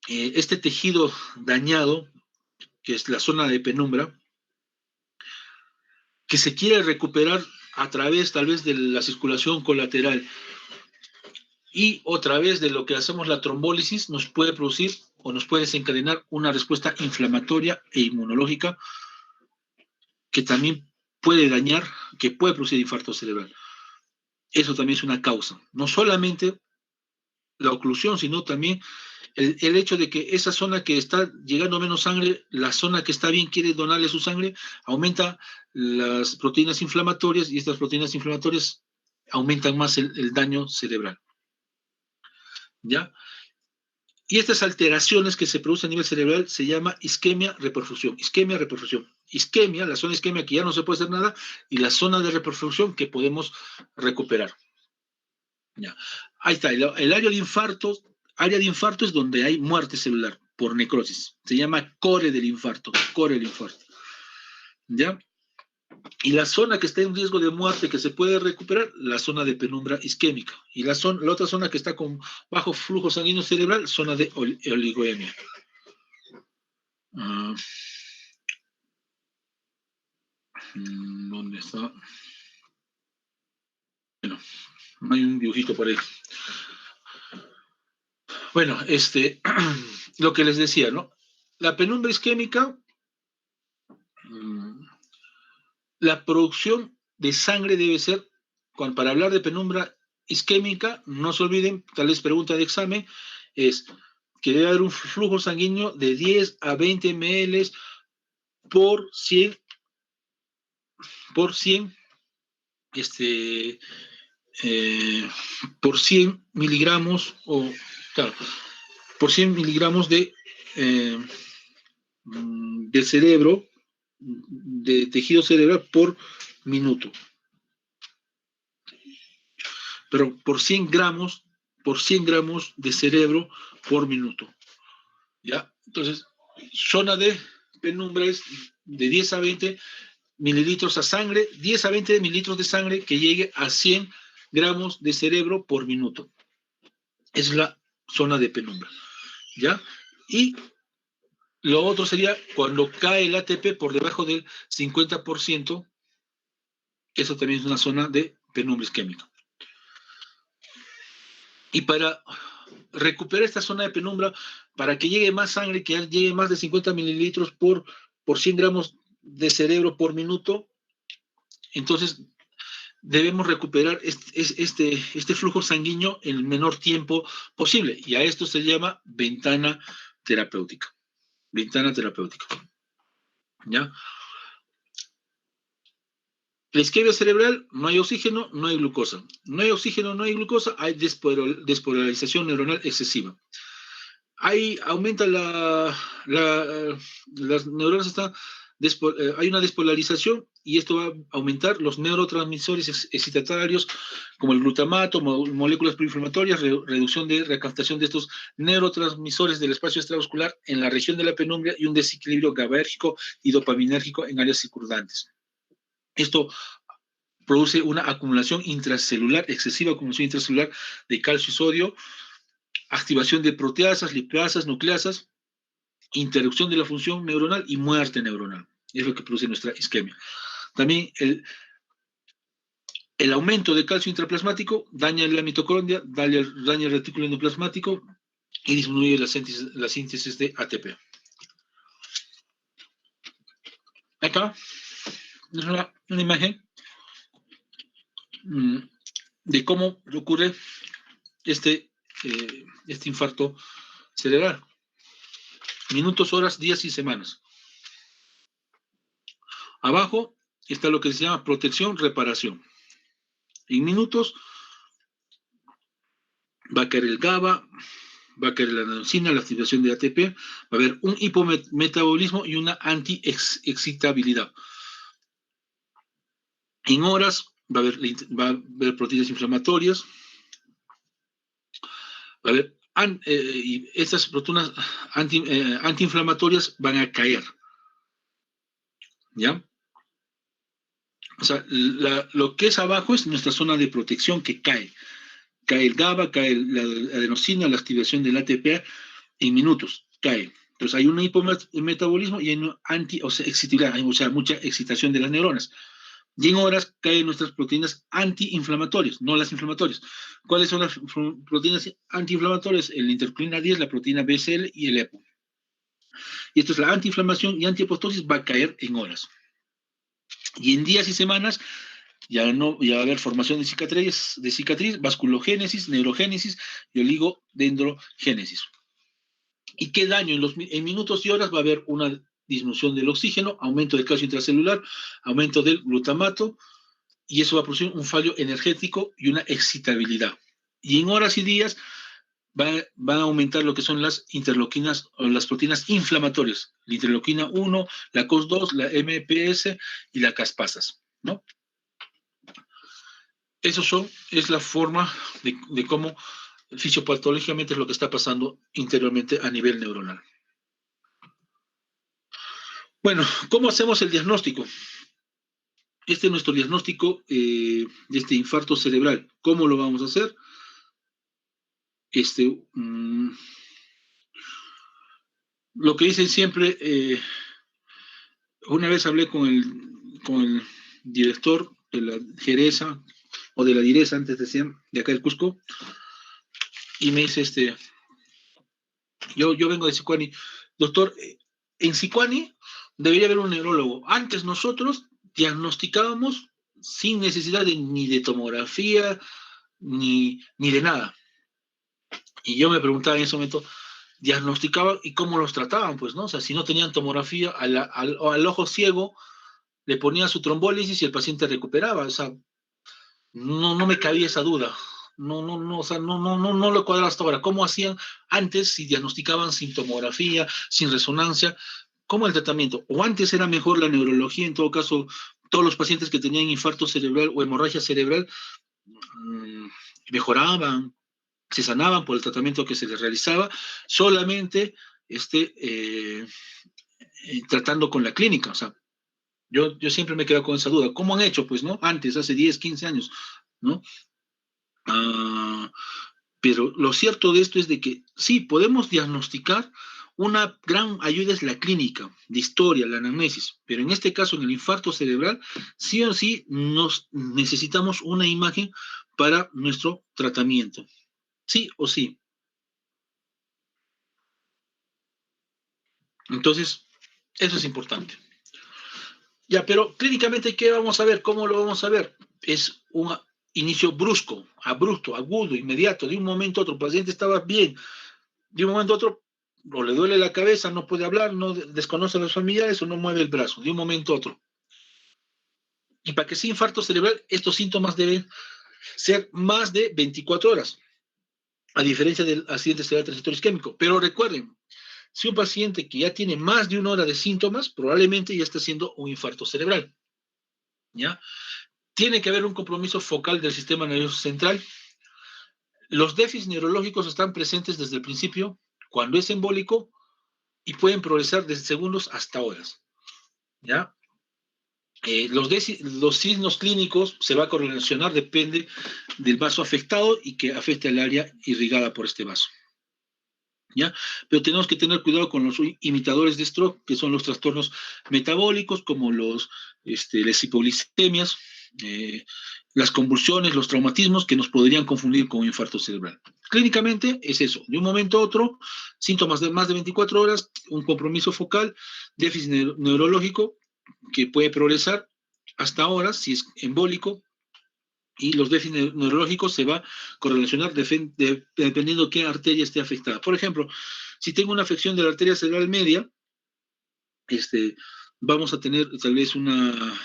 este tejido dañado, que es la zona de penumbra, que se quiere recuperar a través tal vez de la circulación colateral y otra vez de lo que hacemos la trombólisis, nos puede producir o nos puede desencadenar una respuesta inflamatoria e inmunológica que también puede dañar, que puede producir infarto cerebral. Eso también es una causa. No solamente la oclusión, sino también el hecho de que esa zona que está llegando menos sangre, la zona que está bien quiere donarle su sangre, aumenta las proteínas inflamatorias y estas proteínas inflamatorias aumentan más el daño cerebral. ¿Ya? Y estas alteraciones que se producen a nivel cerebral se llama isquemia-reperfusión. Isquemia-reperfusión. Isquemia, la zona isquemia que ya no se puede hacer nada, y la zona de reperfusión que podemos recuperar. ¿Ya? Ahí está, el área de infarto es donde hay muerte celular por necrosis. Se llama core del infarto, core del infarto. ¿Ya? Y la zona que está en riesgo de muerte que se puede recuperar, la zona de penumbra isquémica. Y la otra zona que está con bajo flujo sanguíneo cerebral, zona de oligoemia. ¿Dónde está? Bueno, hay un dibujito por ahí. Bueno, lo que les decía, ¿no? La penumbra isquémica, la producción de sangre debe ser, para hablar de penumbra isquémica, no se olviden, tal vez pregunta de examen, es que debe haber un flujo sanguíneo de 10 a 20 ml por 100, por 100, por 100 miligramos, o, claro, por 100 miligramos de cerebro, de tejido cerebral por minuto. Pero por 100 gramos de cerebro por minuto. ¿Ya? Entonces, zona de penumbra es de 10 a 20 mililitros a sangre, 10 a 20 mililitros de sangre que llegue a 100 gramos de cerebro por minuto. Es la zona de penumbra. ¿Ya? Y lo otro sería cuando cae el ATP por debajo del 50%, eso también es una zona de penumbra isquémica. Y para recuperar esta zona de penumbra, para que llegue más sangre, que llegue más de 50 mililitros por 100 gramos de cerebro por minuto, entonces debemos recuperar este flujo sanguíneo en el menor tiempo posible. Y a esto se llama ventana terapéutica. Ventana terapéutica. ¿Ya? La isquemia cerebral, no hay oxígeno, no hay glucosa. No hay oxígeno, no hay glucosa, hay despolarización neuronal excesiva. Ahí aumenta las neuronas están, hay una despolarización y esto va a aumentar los neurotransmisores excitatarios como el glutamato, moléculas proinflamatorias, reducción de recaptación de estos neurotransmisores del espacio extravascular en la región de la penumbra y un desequilibrio GABAérgico y dopaminérgico en áreas circundantes. Esto produce una acumulación intracelular, excesiva acumulación intracelular de calcio y sodio, activación de proteasas, lipasas, nucleasas, interrupción de la función neuronal y muerte neuronal. Es lo que produce nuestra isquemia. También el aumento de calcio intraplasmático daña la mitocondria, daña el retículo endoplasmático y disminuye la síntesis de ATP. Acá es una imagen de cómo ocurre este infarto cerebral. Minutos, horas, días y semanas. Abajo está lo que se llama protección, reparación. En minutos va a caer el GABA, va a caer la adenosina, la activación de ATP, va a haber un hipometabolismo y una anti-excitabilidad. En horas va a haber proteínas inflamatorias, va a haber y estas proteínas antiinflamatorias van a caer. ¿Ya? O sea, lo que es abajo es nuestra zona de protección que cae. Cae el GABA, cae la adenosina, la activación del ATP en minutos, cae. Entonces hay un hipometabolismo y hay una excitabilidad, o sea, mucha excitación de las neuronas. Y en horas caen nuestras proteínas antiinflamatorias, no las inflamatorias. ¿Cuáles son las proteínas antiinflamatorias? El interleucina 10, la proteína BCL y el EPO. Y esto es la antiinflamación y antiapoptosis, va a caer en horas. Y en días y semanas ya va a haber formación de cicatriz, vasculogénesis, neurogénesis y oligodendrogénesis. ¿Y qué daño? En minutos y horas va a haber una disminución del oxígeno, aumento del calcio intracelular, aumento del glutamato, y eso va a producir un fallo energético y una excitabilidad. Y en horas y días van a aumentar lo que son las interleuquinas o las proteínas inflamatorias, la interleuquina 1, la COX-2, la MPS y la caspasas, ¿no? Es la forma de cómo fisiopatológicamente es lo que está pasando interiormente a nivel neuronal. Bueno, ¿cómo hacemos el diagnóstico? Este es nuestro diagnóstico de este infarto cerebral. ¿Cómo lo vamos a hacer? Lo que dicen siempre, una vez hablé con el director de la Geresa, o de la Diresa, antes decían, de acá del Cusco, y me dice, yo vengo de Sicuani, doctor, en Sicuani debería haber un neurólogo. Antes nosotros diagnosticábamos sin necesidad ni de tomografía, ni de nada. Y yo me preguntaba en ese momento, diagnosticaban y cómo los trataban, pues, ¿no? O sea, si no tenían tomografía, al ojo ciego le ponían su trombólisis y el paciente recuperaba. O sea, no me cabía esa duda. O sea, no lo cuadra hasta ahora. ¿Cómo hacían antes si diagnosticaban sin tomografía, sin resonancia? ¿Cómo el tratamiento? O antes era mejor la neurología, en todo caso, todos los pacientes que tenían infarto cerebral o hemorragia cerebral mejoraban, se sanaban por el tratamiento que se les realizaba, solamente tratando con la clínica. O sea, yo siempre me quedo con esa duda. ¿Cómo han hecho? Pues, ¿no? Antes, hace 10, 15 años, ¿no? Pero lo cierto de esto es de que sí, podemos diagnosticar. Una gran ayuda es la clínica, de historia, la anamnesis, pero en este caso, en el infarto cerebral, sí o sí necesitamos una imagen para nuestro tratamiento. Sí o sí. Entonces, eso es importante. Ya, pero clínicamente, ¿qué vamos a ver? ¿Cómo lo vamos a ver? es un inicio brusco, abrupto, agudo, inmediato, de un momento a otro. El paciente estaba bien, de un momento a otro, o le duele la cabeza, no puede hablar, no desconoce a los familiares o no mueve el brazo, de un momento a otro. Y para que sea infarto cerebral, estos síntomas deben ser más de 24 horas, a diferencia del accidente cerebral transitorio isquémico. Pero recuerden, si un paciente que ya tiene más de una hora de síntomas, probablemente ya está haciendo un infarto cerebral. ¿Ya? Tiene que haber un compromiso focal del sistema nervioso central. Los déficits neurológicos están presentes desde el principio, cuando es embólico, y pueden progresar desde segundos hasta horas. ¿Ya? Los signos clínicos se va a correlacionar, depende del vaso afectado y que afecte al área irrigada por este vaso. ¿Ya? Pero tenemos que tener cuidado con los imitadores de stroke, que son los trastornos metabólicos, como las hipoglicemias, las convulsiones, los traumatismos, que nos podrían confundir con un infarto cerebral. Clínicamente es eso, de un momento a otro, síntomas de más de 24 horas, un compromiso focal, déficit neurológico, que puede progresar hasta horas, si es embólico, y los déficits neurológicos se va a correlacionar dependiendo de qué arteria esté afectada. Por ejemplo, si tengo una afección de la arteria cerebral media, vamos a tener tal vez una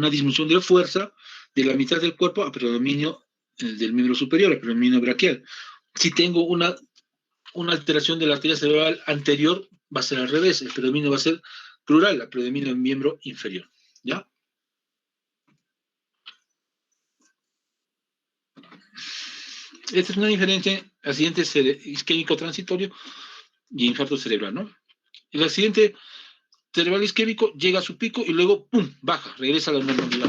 disminución de fuerza de la mitad del cuerpo a predominio del miembro superior, a predominio braquial. Si tengo una alteración de la arteria cerebral anterior, va a ser al revés, el predominio va a ser plural, a predominio del miembro inferior. ¿Ya? Esta es una diferencia entre accidente isquémico transitorio y infarto cerebral, ¿no? El accidente cerebral isquémico llega a su pico y luego, ¡pum!, baja, regresa a la normalidad.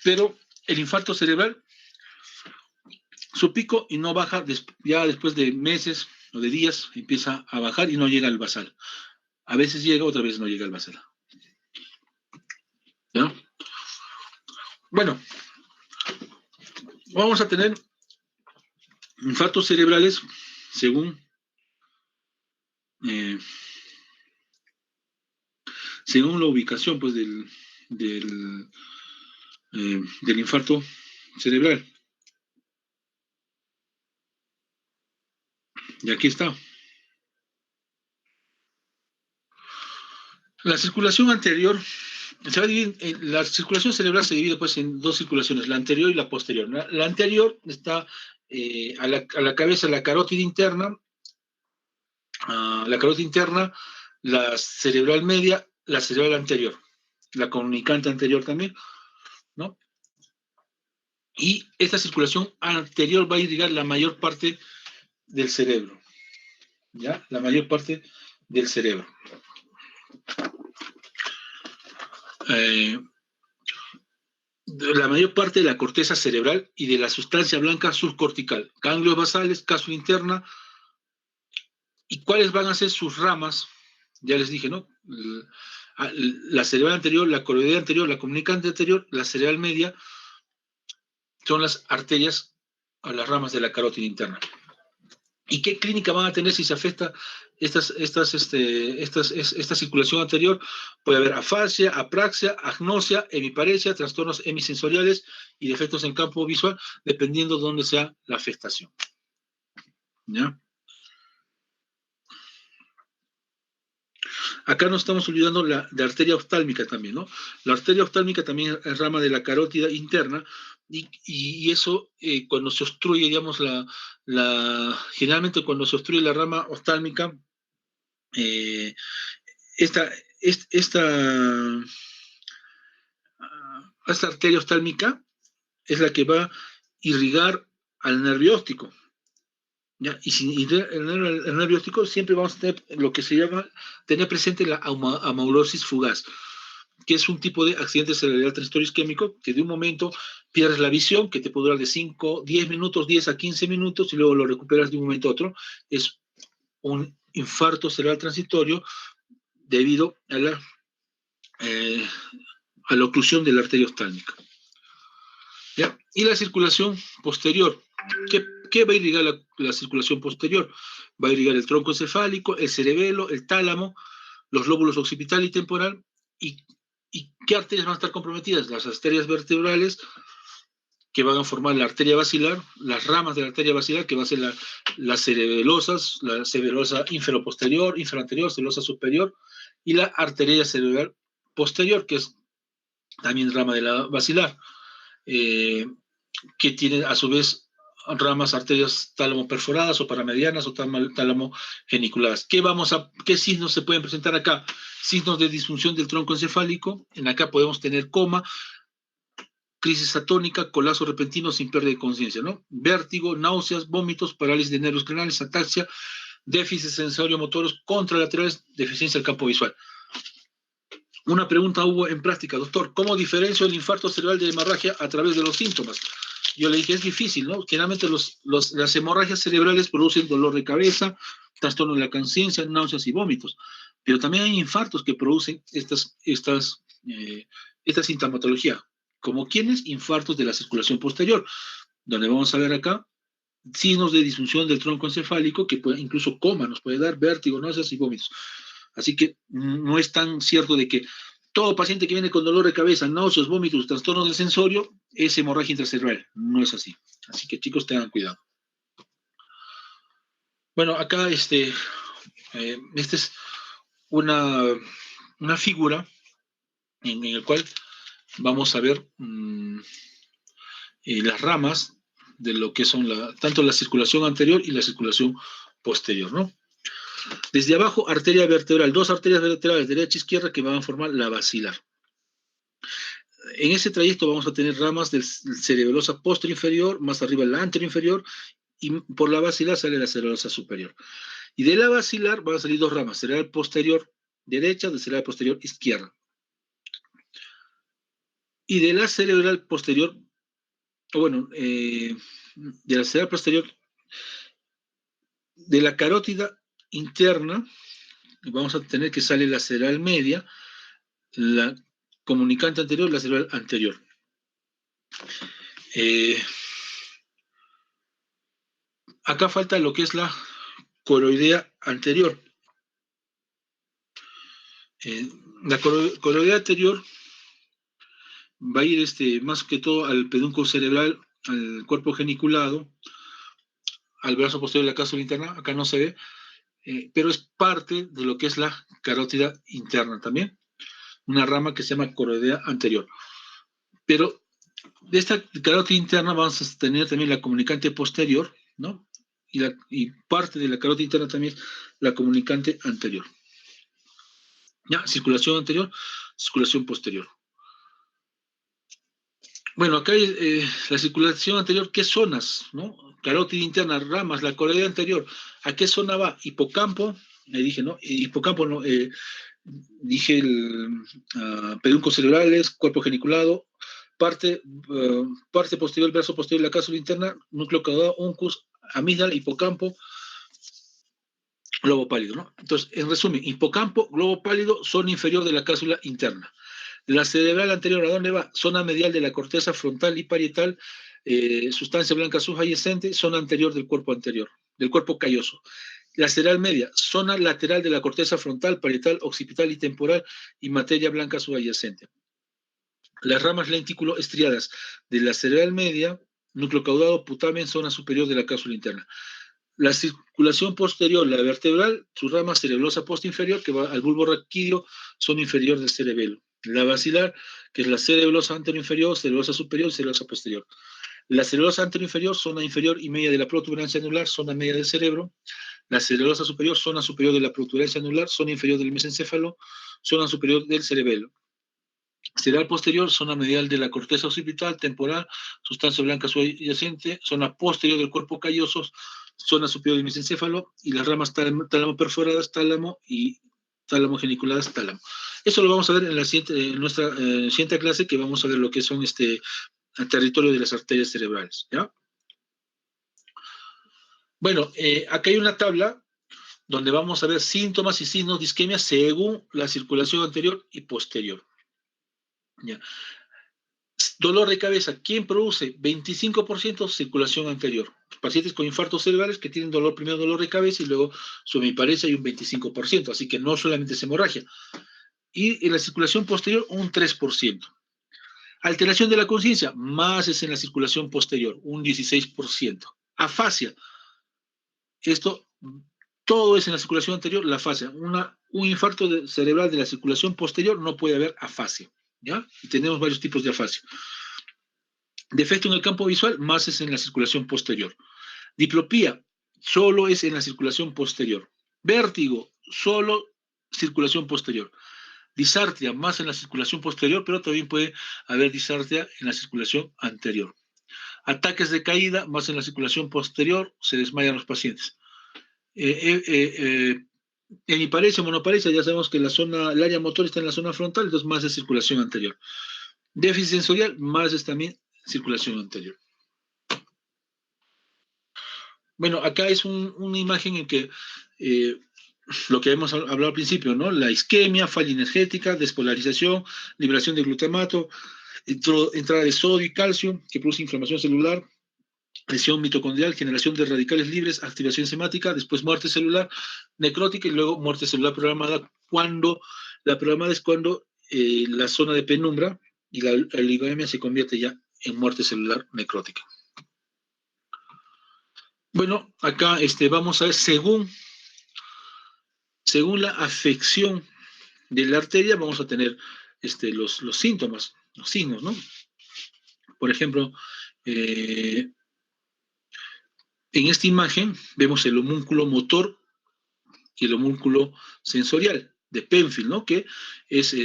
Pero el infarto cerebral, su pico y no baja, ya después de meses o de días, empieza a bajar y no llega al basal. A veces llega, otra vez no llega al basal. ¿Ya? Bueno, vamos a tener infartos cerebrales según la ubicación pues, del infarto cerebral. Y aquí está. La circulación anterior, la circulación cerebral se divide pues en dos circulaciones, la anterior y la posterior. La anterior está a la cabeza, la carótida interna, la cerebral media, la cerebral anterior, la comunicante anterior también, ¿no? Y esta circulación anterior va a irrigar la mayor parte del cerebro, ¿ya? La mayor parte del cerebro. La mayor parte de la corteza cerebral y de la sustancia blanca subcortical, ganglios basales, cápsula interna. ¿Y cuáles van a ser sus ramas? Ya les dije, ¿no? La cerebral anterior, la coroidea anterior, la comunicante anterior, la cerebral media, son las arterias o las ramas de la carótida interna. ¿Y qué clínica van a tener si se afecta esta circulación anterior? Puede haber afasia, apraxia, agnosia, hemiparesia, trastornos hemisensoriales y defectos en campo visual, dependiendo de dónde sea la afectación. ¿Ya? Acá nos estamos olvidando de arteria oftálmica también, ¿no? La arteria oftálmica también es rama de la carótida interna y eso cuando se obstruye, digamos, generalmente cuando se obstruye la rama oftálmica, esta, esta arteria oftálmica es la que va a irrigar al nervio óptico. ¿Ya? Y sin el nervio óptico siempre vamos a tener lo que se llama tener presente la amaurosis fugaz, que es un tipo de accidente cerebral transitorio isquémico que de un momento pierdes la visión, que te puede durar de 5, 10 minutos, 10 a 15 minutos y luego lo recuperas de un momento a otro. Es un infarto cerebral transitorio debido a la oclusión de la arteria oftálmica. ¿Ya? Y la circulación posterior. ¿Qué ¿qué va a irrigar la circulación posterior? Va a irrigar el tronco encefálico, el cerebelo, el tálamo, los lóbulos occipital y temporal. ¿Y qué arterias van a estar comprometidas? Las arterias vertebrales, que van a formar la arteria basilar, las ramas de la arteria basilar, que va a ser las cerebelosas, la cerebelosa inferoposterior, inferoanterior, cerebelosa superior, y la arteria cerebral posterior, que es también rama de la basilar, que tiene a su vez ramas, arterias tálamo perforadas o paramedianas o tálamo geniculadas. ¿Qué signos se pueden presentar acá? Signos de disfunción del tronco encefálico. En acá podemos tener coma, crisis atónica, colapso repentino sin pérdida de conciencia, ¿no? Vértigo, náuseas, vómitos, parálisis de nervios craneales, ataxia, déficit sensorio-motoros contralaterales, deficiencia del campo visual. Una pregunta hubo en práctica, doctor, ¿cómo diferencio el infarto cerebral de hemorragia a través de los síntomas? Yo le dije, es difícil, ¿no? Generalmente las hemorragias cerebrales producen dolor de cabeza, trastorno de la conciencia, náuseas y vómitos, pero también hay infartos que producen esta sintomatología, como quienes infartos de la circulación posterior, donde vamos a ver acá signos de disfunción del tronco encefálico, que incluso coma nos puede dar, vértigo, náuseas y vómitos. Así que no es tan cierto de que todo paciente que viene con dolor de cabeza, náuseas, vómitos, trastornos del sensorio, es hemorragia intracerebral. No es así. Así que chicos, tengan cuidado. Bueno, acá esta es una figura en la cual vamos a ver las ramas de lo que son tanto la circulación anterior y la circulación posterior, ¿no? Desde abajo, arteria vertebral, dos arterias vertebrales, derecha e izquierda, que van a formar la basilar. En ese trayecto vamos a tener ramas del cerebelosa posterior inferior, más arriba la anterior inferior, y por la basilar sale la cerebelosa superior. Y de la basilar van a salir dos ramas, cerebral posterior derecha, de cerebral posterior izquierda. Y de la cerebral posterior, de la cerebral posterior, de la carótida interna, vamos a tener que sale la cerebral media, la comunicante anterior, la cerebral anterior. Acá falta lo que es la coroidea anterior. La coroidea anterior va a ir más que todo al pedúnculo cerebral, al cuerpo geniculado, al brazo posterior de la cápsula interna, acá no se ve, pero es parte de lo que es la carótida interna también, una rama que se llama coroidea anterior. Pero de esta carótida interna vamos a tener también la comunicante posterior, ¿no? Y parte de la carótida interna también la comunicante anterior. Ya, circulación anterior, circulación posterior. Bueno, acá hay la circulación anterior, ¿qué zonas? ¿No? Carótida interna, ramas, la coroidea anterior. ¿A qué zona va? Hipocampo, me dije, ¿no? Hipocampo, ¿no? Dije pedúnculos cerebrales, cuerpo geniculado, parte posterior, brazo posterior de la cápsula interna, núcleo caudado, uncus, amígdala, hipocampo, globo pálido, ¿no? Entonces, en resumen, hipocampo, globo pálido, zona inferior de la cápsula interna. La cerebral anterior, ¿a dónde va? Zona medial de la corteza frontal y parietal, sustancia blanca subyacente, zona anterior del cuerpo anterior, del cuerpo calloso. La cerebral media, zona lateral de la corteza frontal, parietal, occipital y temporal, y materia blanca subyacente. Las ramas lentículo estriadas de la cerebral media, núcleo caudado, putamen, zona superior de la cápsula interna. La circulación posterior, la vertebral, su rama cerebelosa postinferior, que va al bulbo raquídeo, zona inferior del cerebelo. La basilar, que es la cerebelosa anteroinferior, cerebelosa superior, cerebelosa posterior. La cerebelosa anteroinferior, zona inferior y media de la protuberancia anular, zona media del cerebro. La cerebelosa superior, zona superior de la protuberancia anular, zona inferior del mesencéfalo, zona superior del cerebelo. Cerebral posterior, zona medial de la corteza occipital, temporal, sustancia blanca subyacente, zona posterior del cuerpo calloso, zona superior del mesencéfalo, y las ramas tálamo perforadas, tálamo y tálamo geniculadas, tálamo. Eso lo vamos a ver en nuestra siguiente clase, que vamos a ver lo que son el territorio de las arterias cerebrales, ¿ya? Bueno, acá hay una tabla donde vamos a ver síntomas y signos de isquemia según la circulación anterior y posterior. ¿Ya? Dolor de cabeza, ¿quién produce? 25% circulación anterior. Pacientes con infartos cerebrales que tienen dolor, primero dolor de cabeza y luego su hemiparesia hay un 25%, así que no solamente es hemorragia. Y en la circulación posterior, un 3%. Alteración de la conciencia, más es en la circulación posterior, un 16%. Afasia, esto todo es en la circulación anterior, la afasia. Un infarto cerebral de la circulación posterior no puede haber afasia, ¿ya? Y tenemos varios tipos de afasia. Defecto en el campo visual, más es en la circulación posterior. Diplopía, solo es en la circulación posterior. Vértigo, solo circulación posterior. Disartria, más en la circulación posterior, pero también puede haber disartria en la circulación anterior. Ataques de caída, más en la circulación posterior, se desmayan los pacientes. Hemiparesia, monoparesia, ya sabemos que el área motor está en la zona frontal, entonces más es circulación anterior. Déficit sensorial, más es también circulación anterior. Bueno, acá es una imagen en que lo que hemos hablado al principio, ¿no? La isquemia, falla energética, despolarización, liberación de glutamato, entrada de sodio y calcio, que produce inflamación celular, lesión mitocondrial, generación de radicales libres, activación enzimática, después muerte celular necrótica y luego muerte celular programada. La programada es cuando la zona de penumbra y la oligoemia se convierte ya en muerte celular necrótica. Bueno, acá vamos a ver, según la afección de la arteria, vamos a tener los síntomas, los signos, ¿no? Por ejemplo, en esta imagen vemos el homúnculo motor y el homúnculo sensorial de Penfield, ¿no? Que es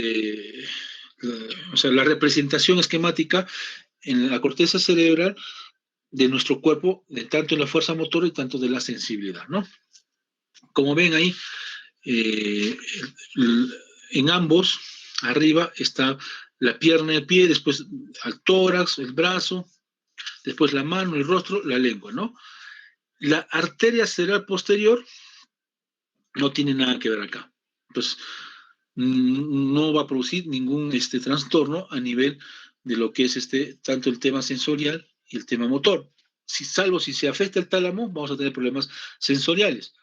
la representación esquemática en la corteza cerebral de nuestro cuerpo, de tanto en la fuerza motora y tanto de la sensibilidad, ¿no? Como ven ahí, en ambos, arriba está la pierna y el pie, después al tórax, el brazo, después la mano, el rostro, la lengua, ¿no? La arteria cerebral posterior no tiene nada que ver acá. Entonces, no va a producir ningún trastorno a nivel de lo que es tanto el tema sensorial y el tema motor. Salvo si se afecta el tálamo, vamos a tener problemas sensoriales.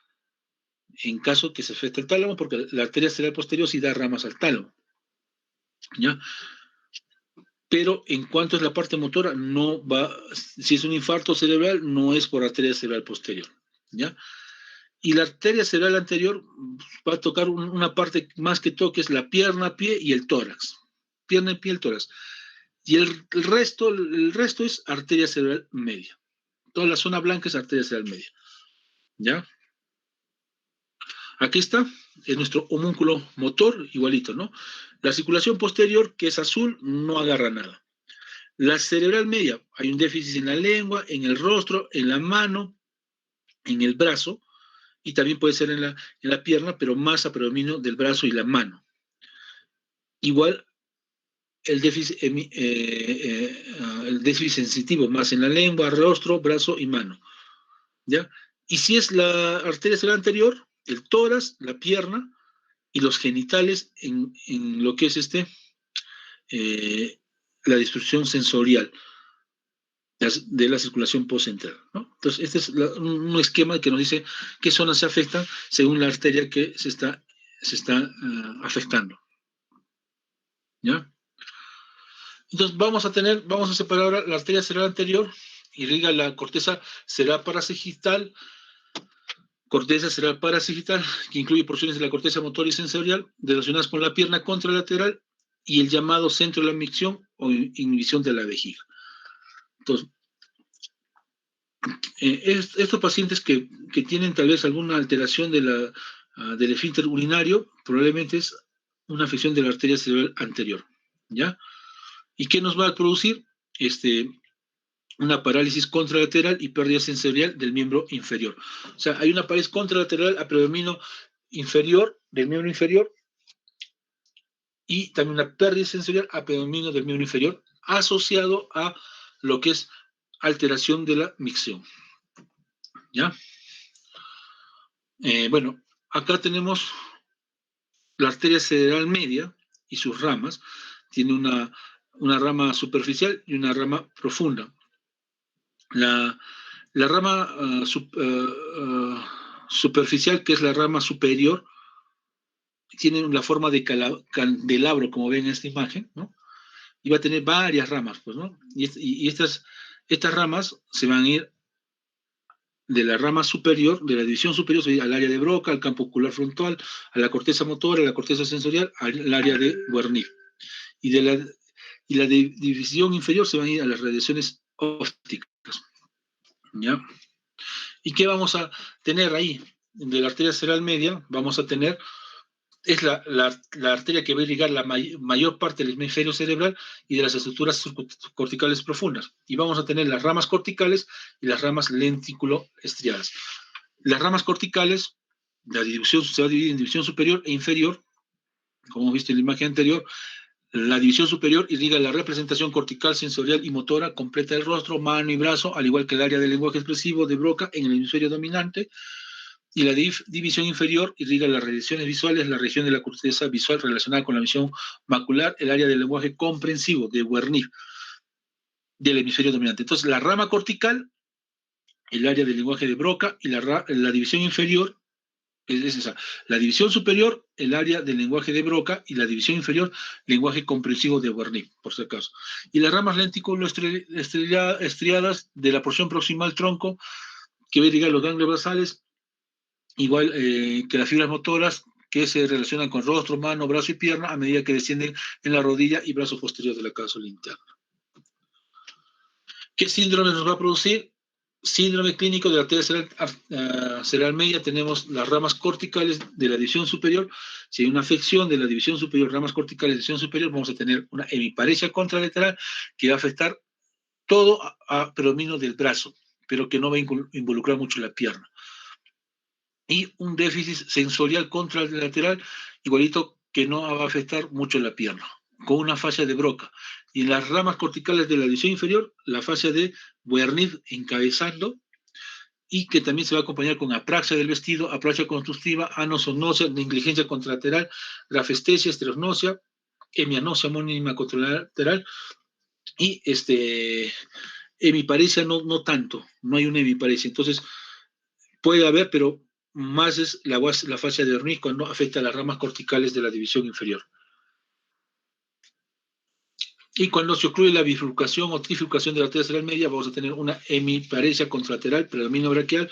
En caso que se afecte el tálamo, porque la arteria cerebral posterior sí da ramas al tálamo, ¿ya? Pero en cuanto es la parte motora, no va, si es un infarto cerebral, no es por arteria cerebral posterior, ¿ya? Y la arteria cerebral anterior va a tocar una parte más que toque, es la pierna, pie y el tórax. Pierna, pie y el tórax. Y el resto es arteria cerebral media. Toda la zona blanca es arteria cerebral media, ¿ya? Aquí está, es nuestro homúnculo motor, igualito, ¿no? La circulación posterior, que es azul, no agarra nada. La cerebral media, hay un déficit en la lengua, en el rostro, en la mano, en el brazo, y también puede ser en la pierna, pero más a predominio del brazo y la mano. Igual el déficit sensitivo, más en la lengua, rostro, brazo y mano, ¿ya? Y si es la arteria cerebral anterior, el tórax, la pierna y los genitales en lo que es la disfunción sensorial de la circulación postcentral, ¿no? Entonces, este es un esquema que nos dice qué zonas se afectan según la arteria que se está afectando, ¿ya? Entonces, vamos a separar ahora la arteria cerebral anterior, irriga la corteza cerebral parasagittal, que incluye porciones de la corteza motora y sensorial relacionadas con la pierna contralateral y el llamado centro de la micción o inhibición de la vejiga. Entonces, estos pacientes que tienen tal vez alguna alteración del esfínter urinario, probablemente es una afección de la arteria cerebral anterior, ¿ya? ¿Y qué nos va a producir? Una parálisis contralateral y pérdida sensorial del miembro inferior. O sea, hay una parálisis contralateral a predominio inferior, del miembro inferior, y también una pérdida sensorial a predominio del miembro inferior, asociado a lo que es alteración de la micción, ¿ya? Bueno, acá tenemos la arteria cerebral media y sus ramas. Tiene una rama superficial y una rama profunda. La rama superficial, que es la rama superior, tiene la forma de candelabro, como ven en esta imagen, ¿no? Y va a tener varias ramas, pues, ¿no? Y estas ramas se van a ir de la rama superior, de la división superior, al área de Broca, al campo ocular frontal, a la corteza motora, a la corteza sensorial, al área de Wernicke. Y la división inferior se van a ir a las radiaciones ópticas, ¿ya? ¿Y qué vamos a tener ahí? De la arteria cerebral media vamos a tener, es la arteria que va a irrigar la mayor parte del hemisferio cerebral y de las estructuras corticales profundas. Y vamos a tener las ramas corticales y las ramas lentículo-estriadas. Las ramas corticales, la división se va a dividir en división superior e inferior, como hemos visto en la imagen anterior. La división superior irriga la representación cortical, sensorial y motora completa del rostro, mano y brazo, al igual que el área del lenguaje expresivo de Broca en el hemisferio dominante. Y la división inferior irriga las regiones visuales, la región de la corteza visual relacionada con la visión macular, el área del lenguaje comprensivo de Wernicke del hemisferio dominante. Entonces, la rama cortical, el área del lenguaje de Broca, y la división inferior, es esa. La división superior, el área del lenguaje de Broca, y la división inferior, lenguaje comprensivo de Wernicke, por si acaso. Y las ramas lentículo-estriadas de la porción proximal tronco, que va a irrigar los ganglios basales, igual que las fibras motoras, que se relacionan con rostro, mano, brazo y pierna, a medida que descienden en la rodilla y brazo posterior de la cápsula interna. ¿Qué síndrome nos va a producir? Síndrome clínico de la arteria cerebral media. Tenemos las ramas corticales de la división superior. Si hay una afección de la división superior, ramas corticales de la división superior, vamos a tener una hemiparesia contralateral que va a afectar todo a predominio del brazo, pero que no va a involucrar mucho la pierna. Y un déficit sensorial contralateral, igualito, que no va a afectar mucho la pierna, con una fascia de Broca. Y en las ramas corticales de la división inferior, la fascia de Wernicke encabezando, y que también se va a acompañar con apraxia del vestido, apraxia constructiva, anosognósia, negligencia contralateral, grafestesia, estereognosia, hemianosia homónima contralateral, y hemiparesia no tanto, no hay una hemiparesia. Entonces, puede haber, pero más es la fascia de Wernicke cuando afecta a las ramas corticales de la división inferior. Y cuando se ocurre la bifurcación o trifurcación de la arteria cerebral media, vamos a tener una hemiparesia contralateral, predominio braquial,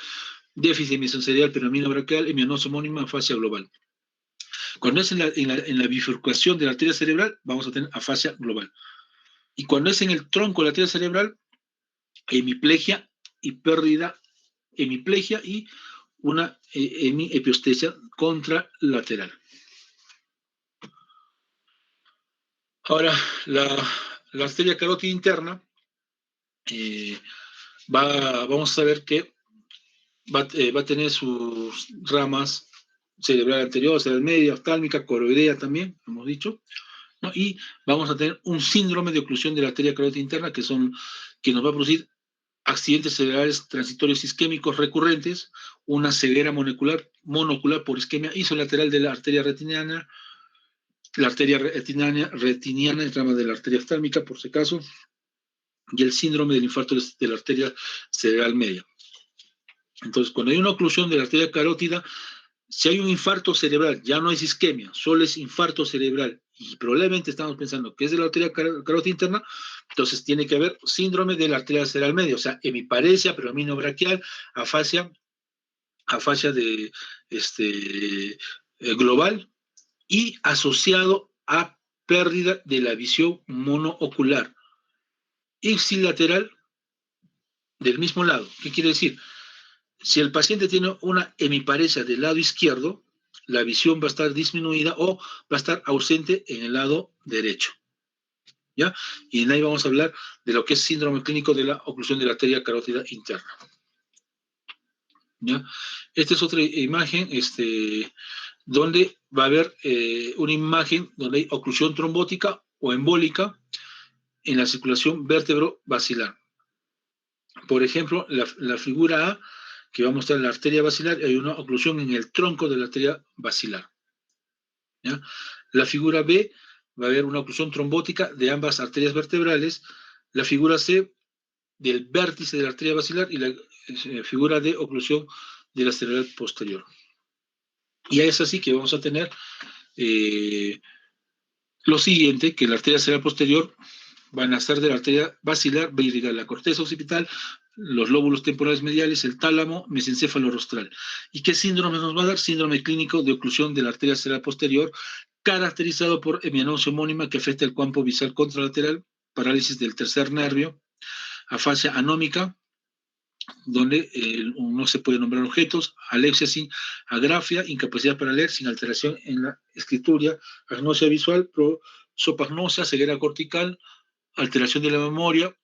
déficit hemisensorial, predominio braquial, hemianosia homónima, fascia global. Cuando es en la bifurcación de la arteria cerebral, vamos a tener afasia global. Y cuando es en el tronco de la arteria cerebral, hemiplegia y pérdida, hemiplegia y una hemiepistesia contralateral. Ahora, la arteria carótida interna, vamos a ver que va a tener sus ramas cerebral anterior, cerebral media, oftálmica, coroidea también, hemos dicho, ¿no? Y vamos a tener un síndrome de oclusión de la arteria carótida interna que nos va a producir accidentes cerebrales transitorios isquémicos recurrentes, una ceguera monocular por isquemia isolateral de la arteria retiniana, la arteria retiniana, el rama de la arteria oftálmica, por si acaso, y el síndrome del infarto de la arteria cerebral media. Entonces, cuando hay una oclusión de la arteria carótida, si hay un infarto cerebral, ya no es isquemia, solo es infarto cerebral, y probablemente estamos pensando que es de la arteria carótida interna, entonces tiene que haber síndrome de la arteria cerebral media, o sea, hemiparesia, predominio braquial, afasia de global, y asociado a pérdida de la visión monoocular, ipsilateral del mismo lado. ¿Qué quiere decir? Si el paciente tiene una hemiparesia del lado izquierdo, la visión va a estar disminuida o va a estar ausente en el lado derecho. ¿Ya? Y en ahí vamos a hablar de lo que es síndrome clínico de la oclusión de la arteria carótida interna. ¿Ya? Esta es otra imagen donde va a haber una imagen donde hay oclusión trombótica o embólica en la circulación vértebro-basilar. Por ejemplo, la figura A, que va a mostrar la arteria basilar, hay una oclusión en el tronco de la arteria basilar. ¿Ya? La figura B va a haber una oclusión trombótica de ambas arterias vertebrales. La figura C del vértice de la arteria basilar y la figura de oclusión de la cerebral posterior. Y es así que vamos a tener lo siguiente, que la arteria cerebral posterior va a nacer de la arteria basilar, va a irrigar la corteza occipital, los lóbulos temporales mediales, el tálamo, mesencéfalo rostral. ¿Y qué síndrome nos va a dar? Síndrome clínico de oclusión de la arteria cerebral posterior, caracterizado por hemianosis homónima que afecta el campo visual contralateral, parálisis del tercer nervio, afasia anómica, donde no se puede nombrar objetos, alexia sin agrafia, incapacidad para leer sin alteración en la escritura, agnosia visual, prosopagnosia, ceguera cortical, alteración de la memoria,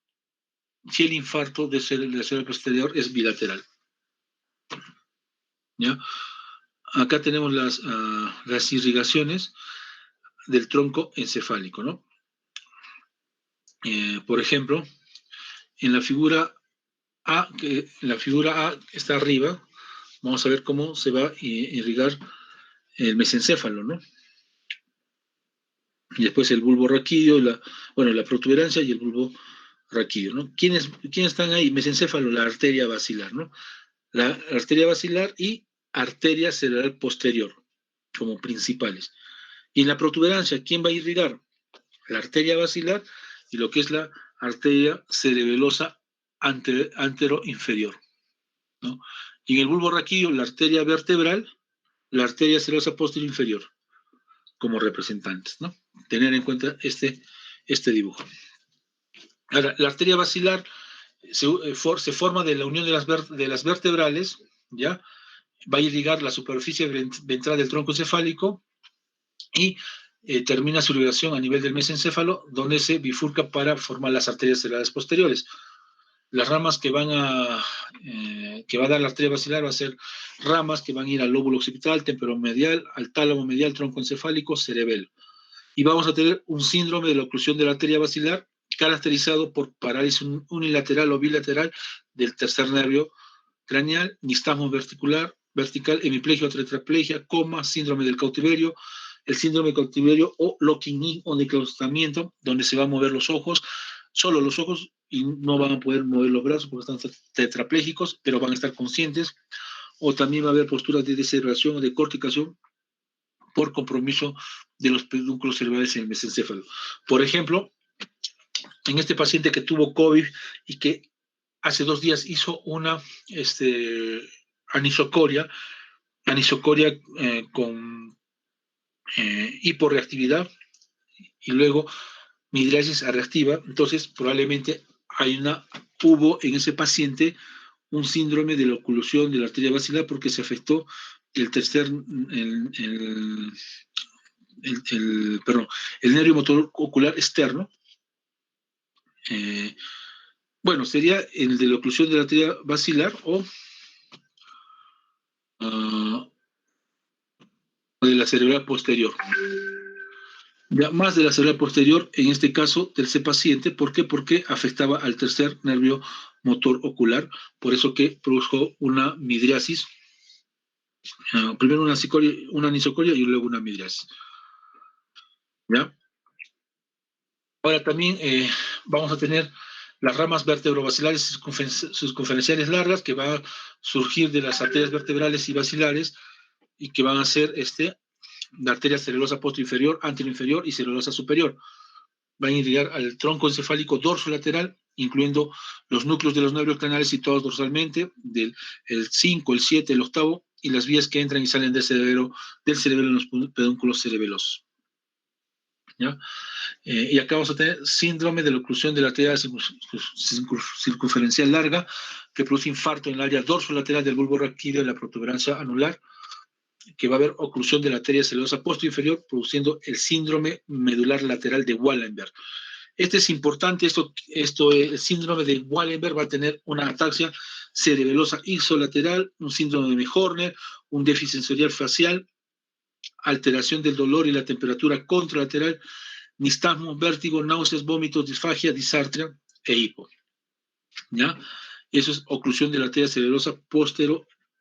si el infarto de la cerebro posterior es bilateral. ¿Ya? Acá tenemos las irrigaciones del tronco encefálico, ¿no? Por ejemplo, en la figura A, que la figura A está arriba, vamos a ver cómo se va a irrigar el mesencéfalo, ¿no? Y después el bulbo raquídeo, la protuberancia y el bulbo raquídeo, ¿no? ¿Quiénes están ahí? Mesencéfalo, la arteria basilar, ¿no? La arteria basilar y arteria cerebral posterior, como principales. Y en la protuberancia, ¿quién va a irrigar? La arteria basilar y lo que es la arteria cerebelosa antero-inferior, ¿no? Y en el bulbo raquídeo, la arteria vertebral, la arteria cerebrosa posterior inferior, como representantes, ¿no? Tener en cuenta este dibujo. Ahora, la arteria basilar se forma de la unión de las vertebrales, ¿ya? Va a irrigar la superficie ventral del tronco encefálico y termina su irrigación a nivel del mesencéfalo, donde se bifurca para formar las arterias cerebrales posteriores. Las ramas que va a dar la arteria basilar va a ser ramas que van a ir al lóbulo occipital, temporomedial, al tálamo medial, tronco encefálico, cerebelo. Y vamos a tener un síndrome de la oclusión de la arteria basilar caracterizado por parálisis unilateral o bilateral del tercer nervio craneal, nistagmo vertical, hemiplegia o tetraplegia, coma, síndrome del cautiverio, el síndrome del cautiverio o locking-in o declaustamiento, donde se van a mover los ojos, solo los ojos, y no van a poder mover los brazos porque están tetraplégicos, pero van a estar conscientes, o también va a haber posturas de descerebración o de corticación por compromiso de los pedúnculos cerebrales en el mesencéfalo. Por ejemplo, en este paciente que tuvo COVID y que hace 2 días hizo una anisocoria con hiporreactividad y luego midriasis reactiva, entonces probablemente hubo en ese paciente un síndrome de la oclusión de la arteria basilar porque se afectó el nervio motor ocular externo. Bueno, sería el de la oclusión de la arteria basilar o de la cerebral posterior. Ya más de la cerebral posterior, en este caso del ese paciente, ¿por qué? Porque afectaba al tercer nervio motor ocular, por eso que produjo una midriasis, primero una anisocoria y luego una midriasis. ¿Ya? Ahora también vamos a tener las ramas vertebrobasilares circunferenciales largas que van a surgir de las arterias vertebrales y basilares y que van a ser la arteria cerebelosa posterior, anteroinferior y cerebelosa superior. Van a irrigar al tronco encefálico dorsolateral, incluyendo los núcleos de los nervios craneales situados dorsalmente, el 5, el 7, el 8, y las vías que entran y salen del cerebelo en los pedúnculos cerebelosos. ¿Ya? Y acá vamos a tener síndrome de la oclusión de la arteria circunferencial larga, que produce infarto en el área dorsolateral del bulbo raquídeo de la protuberancia anular, que va a haber oclusión de la arteria cerebrosa posterior, produciendo el síndrome medular lateral de Wallenberg. Este es importante, el síndrome de Wallenberg va a tener una ataxia cerebelosa ipsolateral, un síndrome de Horner, un déficit sensorial facial, alteración del dolor y la temperatura contralateral, nistagmo, vértigo, náuseas, vómitos, disfagia, disartria e hipo. ¿Ya? Eso es oclusión de la arteria cerebrosa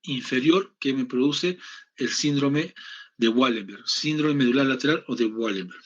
inferior que me produce el síndrome de Wallenberg, síndrome medular lateral o de Wallenberg.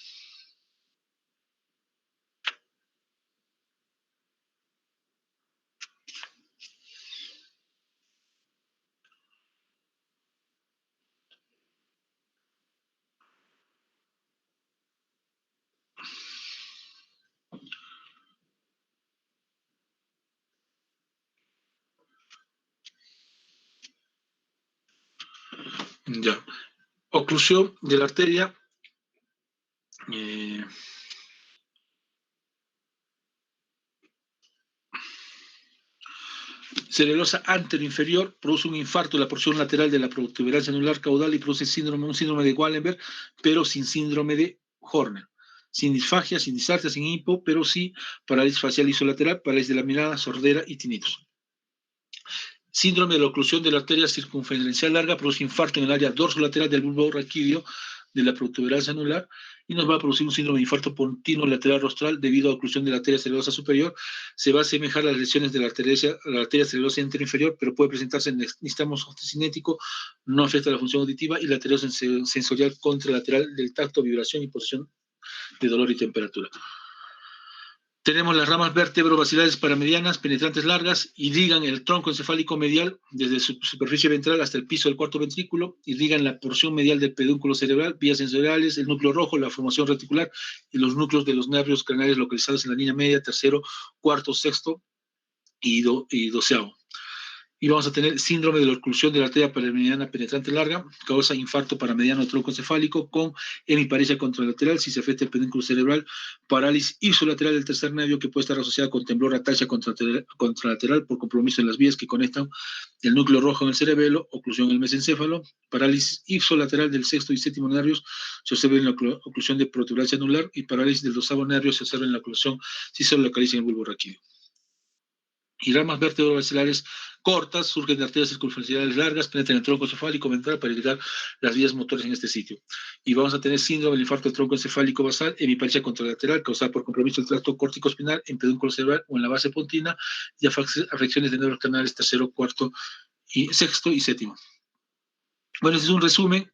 Ya. Oclusión de la arteria. Cerebelosa anteroinferior produce un infarto de la porción lateral de la protuberancia anular caudal y produce un síndrome de Wallenberg, pero sin síndrome de Horner. Sin disfagia, sin disartria, sin hipo, pero sí parálisis facial isolateral, parálisis de la mirada, sordera y tinnitus. Síndrome de la oclusión de la arteria circunferencial larga produce infarto en el área dorsolateral del bulbo raquídeo de la protuberancia anular y nos va a producir un síndrome de infarto continuo lateral rostral debido a oclusión de la arteria cerebelosa superior. Se va a asemejar a las lesiones de la arteria cerebelosa inferior, pero puede presentarse en nistagmo cinético, no afecta la función auditiva y la arteria sensorial contralateral del tacto, vibración y posición de dolor y temperatura. Tenemos las ramas vértebro-basilares paramedianas, penetrantes largas, irrigan el tronco encefálico medial desde su superficie ventral hasta el piso del cuarto ventrículo, irrigan la porción medial del pedúnculo cerebral, vías sensoriales, el núcleo rojo, la formación reticular y los núcleos de los nervios craneales localizados en la línea media, tercero, cuarto, sexto y doceavo. Y vamos a tener síndrome de la oclusión de la arteria paramediana penetrante larga, causa infarto paramediano troncoencefálico con hemiparesia contralateral, si se afecta el pedúnculo cerebral, parálisis ipsolateral del tercer nervio que puede estar asociada con temblor, ataxia contralateral por compromiso en las vías que conectan el núcleo rojo en el cerebelo, oclusión en el mesencéfalo, parálisis ipsolateral del sexto y séptimo nervios, se observa en la oclusión de protuberancia anular y parálisis del doceavo nervio se observa en la oclusión si se localiza en el bulbo raquídeo. Y ramas vértebro-basilares cortas, surgen de arterias circunferenciales largas, penetran el tronco encefálico ventral para irrigar las vías motores en este sitio. Y vamos a tener síndrome del infarto del tronco encefálico basal, hemiparesia contralateral, causada por compromiso del tracto córtico-espinal en pedúnculo cerebral o en la base pontina, y afecciones de nervios canales tercero, cuarto, y sexto y séptimo. Bueno, ese es un resumen.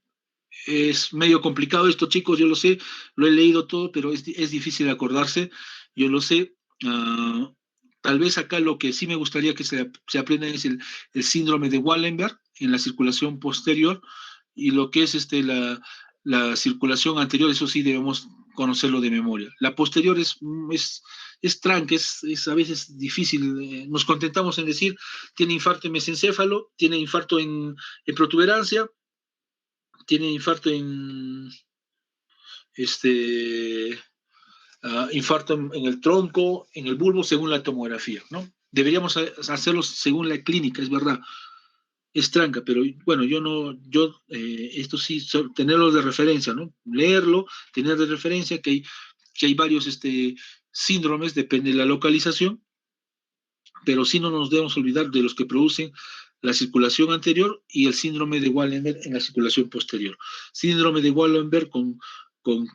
Es medio complicado esto, chicos, yo lo sé, lo he leído todo, pero es difícil acordarse, yo lo sé. Tal vez acá lo que sí me gustaría que se aprenda es el síndrome de Wallenberg en la circulación posterior y lo que es la circulación anterior, eso sí debemos conocerlo de memoria. La posterior es tranque, es a veces difícil. Nos contentamos en decir, tiene infarto en mesencéfalo, tiene infarto en protuberancia, tiene infarto en infarto en el tronco, en el bulbo, según la tomografía, ¿no? Deberíamos hacerlo según la clínica, es verdad. Es tranca, pero bueno, esto sí, tenerlo de referencia, ¿no? Leerlo, tener de referencia que hay varios síndromes, depende de la localización, pero sí no nos debemos olvidar de los que producen la circulación anterior y el síndrome de Wallenberg en la circulación posterior. Síndrome de Wallenberg con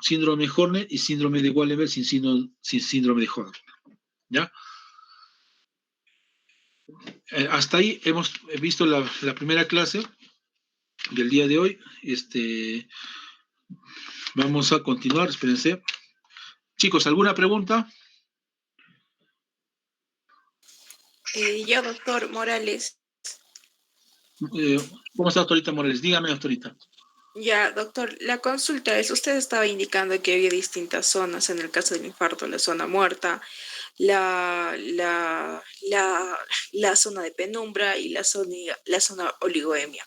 síndrome de Horner y síndrome de Wallenberg sin síndrome de Horner. ¿Ya? Hasta ahí hemos visto la primera clase del día de hoy. Vamos a continuar, espérense. Chicos, ¿alguna pregunta? Yo, doctor Morales. ¿Cómo está, doctorita Morales? Dígame, doctorita. Ya, doctor, la consulta es, usted estaba indicando que había distintas zonas en el caso del infarto, la zona muerta, la zona de penumbra y la zona oligoemia.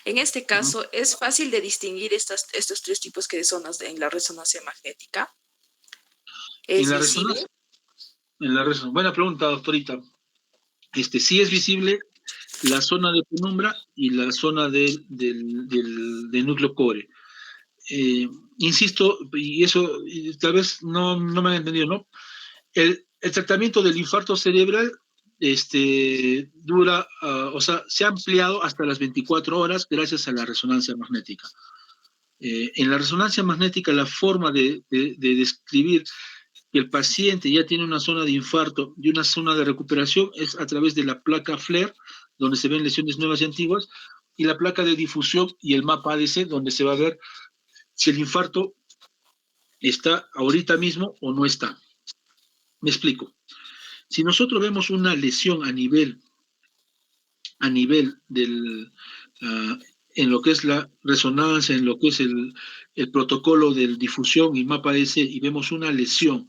En este caso, ¿es fácil de distinguir estos tres tipos de zonas en la resonancia magnética? ¿Es visible? Buena pregunta, doctorita. Sí es visible la zona de penumbra y la zona del núcleo core. Insisto, y eso tal vez no me han entendido, ¿no? El tratamiento del infarto cerebral dura, o sea, se ha ampliado hasta las 24 horas gracias a la resonancia magnética. En la resonancia magnética, la forma de describir que el paciente ya tiene una zona de infarto y una zona de recuperación es a través de la placa FLAIR, donde se ven lesiones nuevas y antiguas, y la placa de difusión y el mapa ADC, donde se va a ver si el infarto está ahorita mismo o no está. Me explico. Si nosotros vemos una lesión a nivel del, en lo que es la resonancia, en lo que es el protocolo de difusión y mapa ADC, y vemos una lesión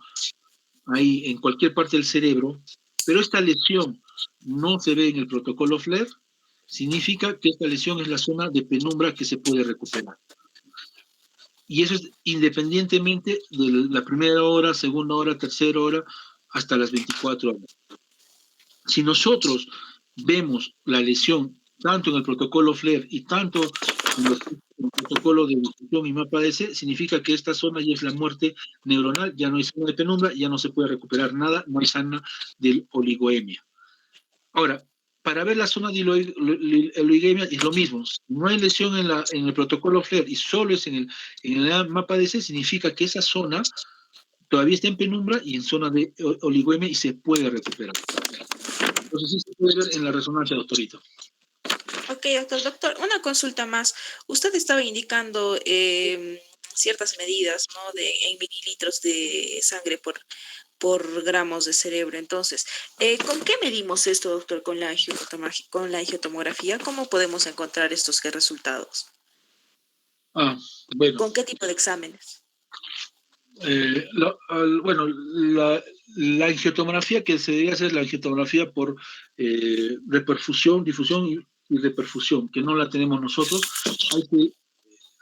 ahí en cualquier parte del cerebro, pero esta lesión no se ve en el protocolo FLAIR, significa que esta lesión es la zona de penumbra que se puede recuperar. Y eso es independientemente de la primera hora, segunda hora, tercera hora, hasta las 24 horas. Si nosotros vemos la lesión tanto en el protocolo FLAIR y tanto en el protocolo de difusión y mapa ADC, significa que esta zona ya es la muerte neuronal, ya no hay zona de penumbra, ya no se puede recuperar nada, no hay zona de oligoemia. Ahora, para ver la zona de oligoemia es lo mismo. Si no hay lesión en el protocolo FLAIR y solo es en el mapa ADC, significa que esa zona todavía está en penumbra y en zona de oligoemia y se puede recuperar. Entonces sí se puede ver en la resonancia, doctorito. Ok, doctor, una consulta más. Usted estaba indicando ciertas medidas, ¿no? En mililitros de sangre por gramos de cerebro. Entonces, ¿con qué medimos esto, doctor? Con la angiotomografía, ¿cómo podemos encontrar estos resultados? Bueno. ¿Con qué tipo de exámenes? Bueno, la angiotomografía que se debe hacer, la angiotomografía por reperfusión, difusión y reperfusión, que no la tenemos nosotros.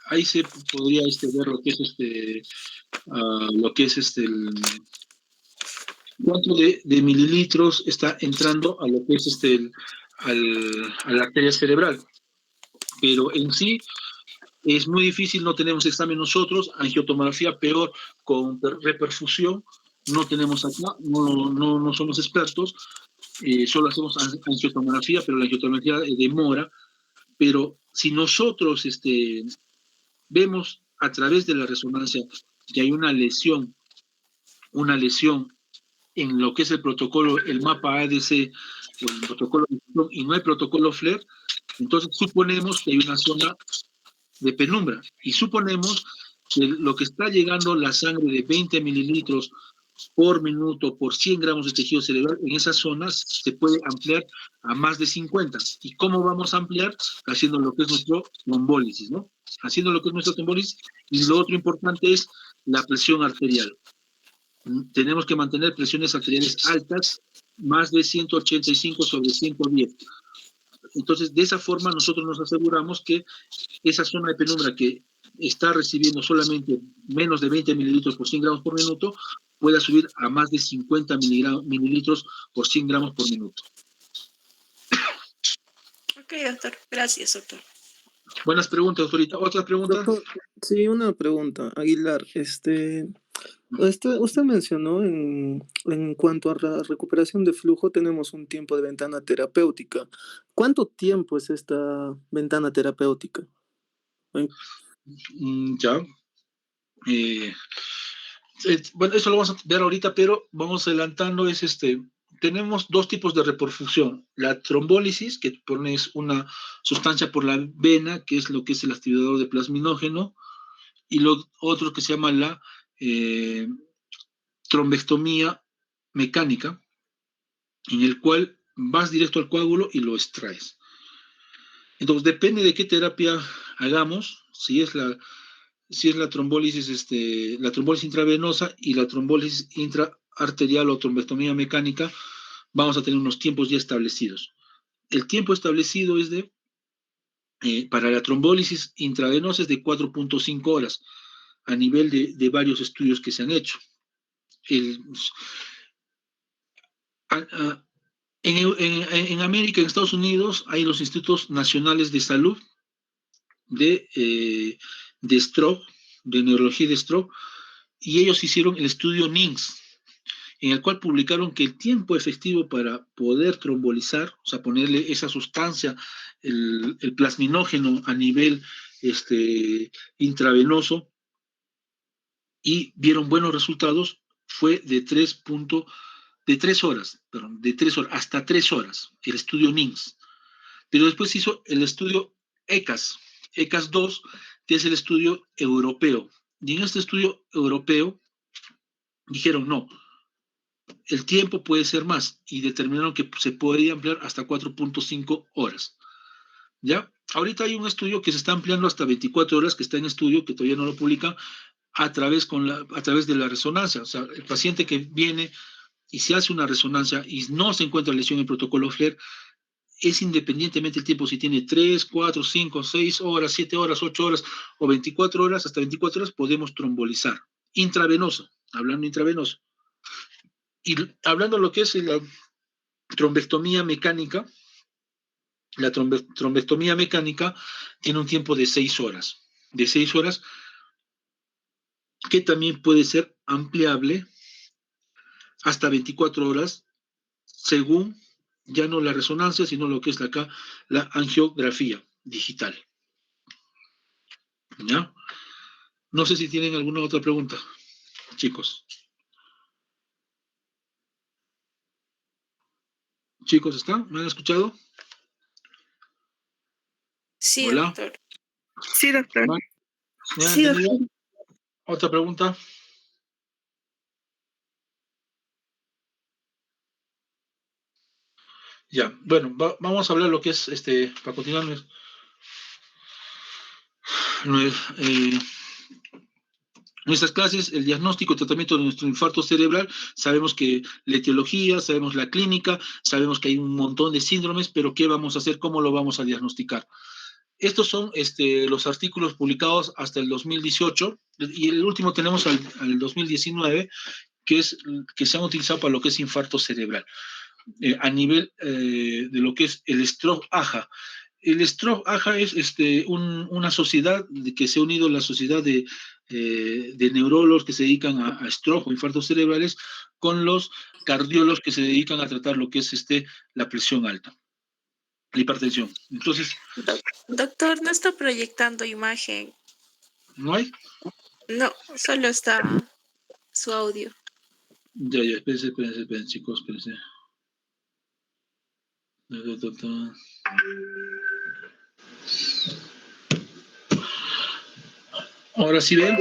Ahí se podría ver lo que es cuánto de mililitros está entrando a lo que es a la arteria cerebral. Pero en sí es muy difícil, no tenemos examen nosotros, angiotomografía peor con reperfusión, no tenemos acá, no somos expertos, solo hacemos angiotomografía, pero la angiotomografía demora. Pero si nosotros vemos a través de la resonancia que hay una lesión en lo que es el protocolo, el mapa ADC, o el protocolo, y no hay protocolo FLAIR, entonces suponemos que hay una zona de penumbra, y suponemos que lo que está llegando la sangre de 20 mililitros por minuto por 100 gramos de tejido cerebral, en esas zonas se puede ampliar a más de 50. ¿Y cómo vamos a ampliar? Haciendo lo que es nuestro trombólisis, ¿no? Haciendo lo que es nuestro trombólisis. Y lo otro importante es la presión arterial. Tenemos que mantener presiones arteriales altas, más de 185 sobre 110. Entonces, de esa forma nosotros nos aseguramos que esa zona de penumbra que está recibiendo solamente menos de 20 mililitros por 100 gramos por minuto pueda subir a más de 50 mililitros por 100 gramos por minuto. Ok, doctor. Gracias, doctor. Buenas preguntas, doctorita. ¿Otra pregunta? Doctor, sí, una pregunta. Aguilar, usted mencionó en cuanto a la recuperación de flujo, tenemos un tiempo de ventana terapéutica. ¿Cuánto tiempo es esta ventana terapéutica? Ya. Bueno, eso lo vamos a ver ahorita, pero vamos adelantando, tenemos dos tipos de reperfusión. La trombólisis, que pones una sustancia por la vena, que es lo que es el activador de plasminógeno, y lo otro que se llama la trombectomía mecánica, en el cual vas directo al coágulo y lo extraes. Entonces, depende de qué terapia hagamos, si es la trombólisis, la trombólisis intravenosa y la trombólisis intraarterial o trombectomía mecánica, vamos a tener unos tiempos ya establecidos. El tiempo establecido es para la trombólisis intravenosa es de 4.5 horas, a nivel de varios estudios que se han hecho. En América, en Estados Unidos, hay los institutos nacionales de salud de stroke, de neurología de stroke, y ellos hicieron el estudio NINGS, en el cual publicaron que el tiempo efectivo para poder trombolizar, o sea, ponerle esa sustancia, el plasminógeno a nivel intravenoso, y vieron buenos resultados, fue de 3 horas, hasta 3 horas, el estudio NINGS. Pero después hizo el estudio ECAS 2, que es el estudio europeo. Y en este estudio europeo dijeron no, el tiempo puede ser más, y determinaron que se podría ampliar hasta 4.5 horas. ¿Ya? Ahorita hay un estudio que se está ampliando hasta 24 horas, que está en estudio, que todavía no lo publican, a través de la resonancia. O sea, el paciente que viene y se hace una resonancia y no se encuentra lesión en el protocolo FLAIR, es independientemente del tiempo, si tiene 3, 4, 5, 6 horas, 7 horas, 8 horas o 24 horas, hasta 24 horas podemos trombolizar. Intravenoso, hablando intravenoso. Y hablando de lo que es la trombectomía mecánica, la trombectomía mecánica tiene un tiempo de 6 horas. De 6 horas, que también puede ser ampliable hasta 24 horas, según ya no la resonancia, sino lo que es acá la angiografía digital. ¿Ya? No sé si tienen alguna otra pregunta, chicos. Chicos, ¿están? ¿Me han escuchado? Sí, Hola. doctor. Sí, doctor. ¿Me han Sí, entendido? doctor. ¿Otra pregunta? Ya, bueno, vamos a hablar lo que es, para continuar eh, nuestras clases, el diagnóstico y tratamiento de nuestro infarto cerebral. Sabemos que la etiología, sabemos la clínica, sabemos que hay un montón de síndromes, pero ¿qué vamos a hacer? ¿Cómo lo vamos a diagnosticar? Estos son los artículos publicados hasta el 2018, y el último tenemos al 2019, que se han utilizado para lo que es infarto cerebral, a nivel de lo que es el STROK-AJA. El STROK-AJA es una sociedad que se ha unido a la sociedad de neurólogos que se dedican a stroke o infartos cerebrales con los cardiólogos que se dedican a tratar lo que es la presión alta, la hipertensión. Entonces, Doctor, no está proyectando imagen. ¿no hay? No, solo está su audio. Ya, espérense, chicos, espérense. Ahora sí ven.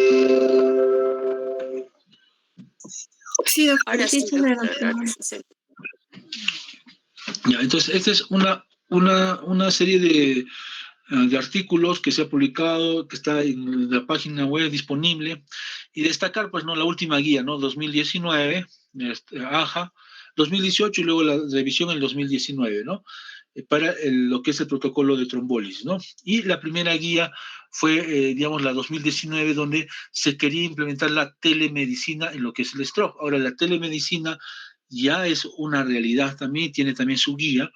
Sí, doctor. Ahora Sí, sí, se ve, doctor, doctor. ahora sí se... Ya, entonces, esta es una serie de artículos que se ha publicado, que está en la página web disponible, y destacar, pues, ¿no? La última guía, ¿no? 2019, AJA, 2018 y luego la revisión en 2019, ¿no? Para lo que es el protocolo de trombólisis, ¿no? Y la primera guía fue, digamos, la 2019, donde se quería implementar la telemedicina en lo que es el stroke. Ahora, la telemedicina ya es una realidad también, tiene también su guía.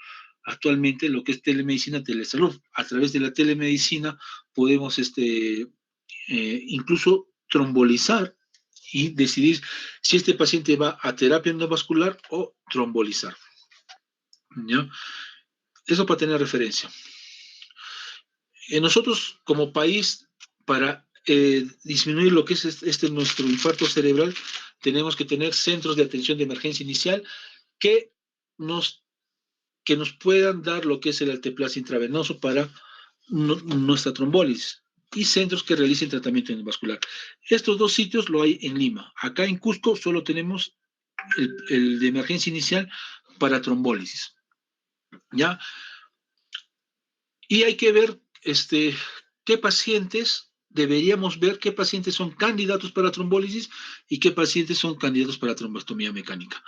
Actualmente lo que es telemedicina, telesalud. A través de la telemedicina podemos incluso trombolizar y decidir si este paciente va a terapia endovascular o trombolizar. ¿Ya? Eso para tener referencia. Nosotros como país, para disminuir lo que es nuestro infarto cerebral, tenemos que tener centros de atención de emergencia inicial que nos puedan dar lo que es el alteplase intravenoso para nuestra trombólisis, y centros que realicen tratamiento endovascular. Estos dos sitios lo hay en Lima. Acá en Cusco solo tenemos el de emergencia inicial para trombólisis. ¿Ya? Y hay que ver qué pacientes deberíamos ver, qué pacientes son candidatos para trombólisis y qué pacientes son candidatos para trombectomía mecánica.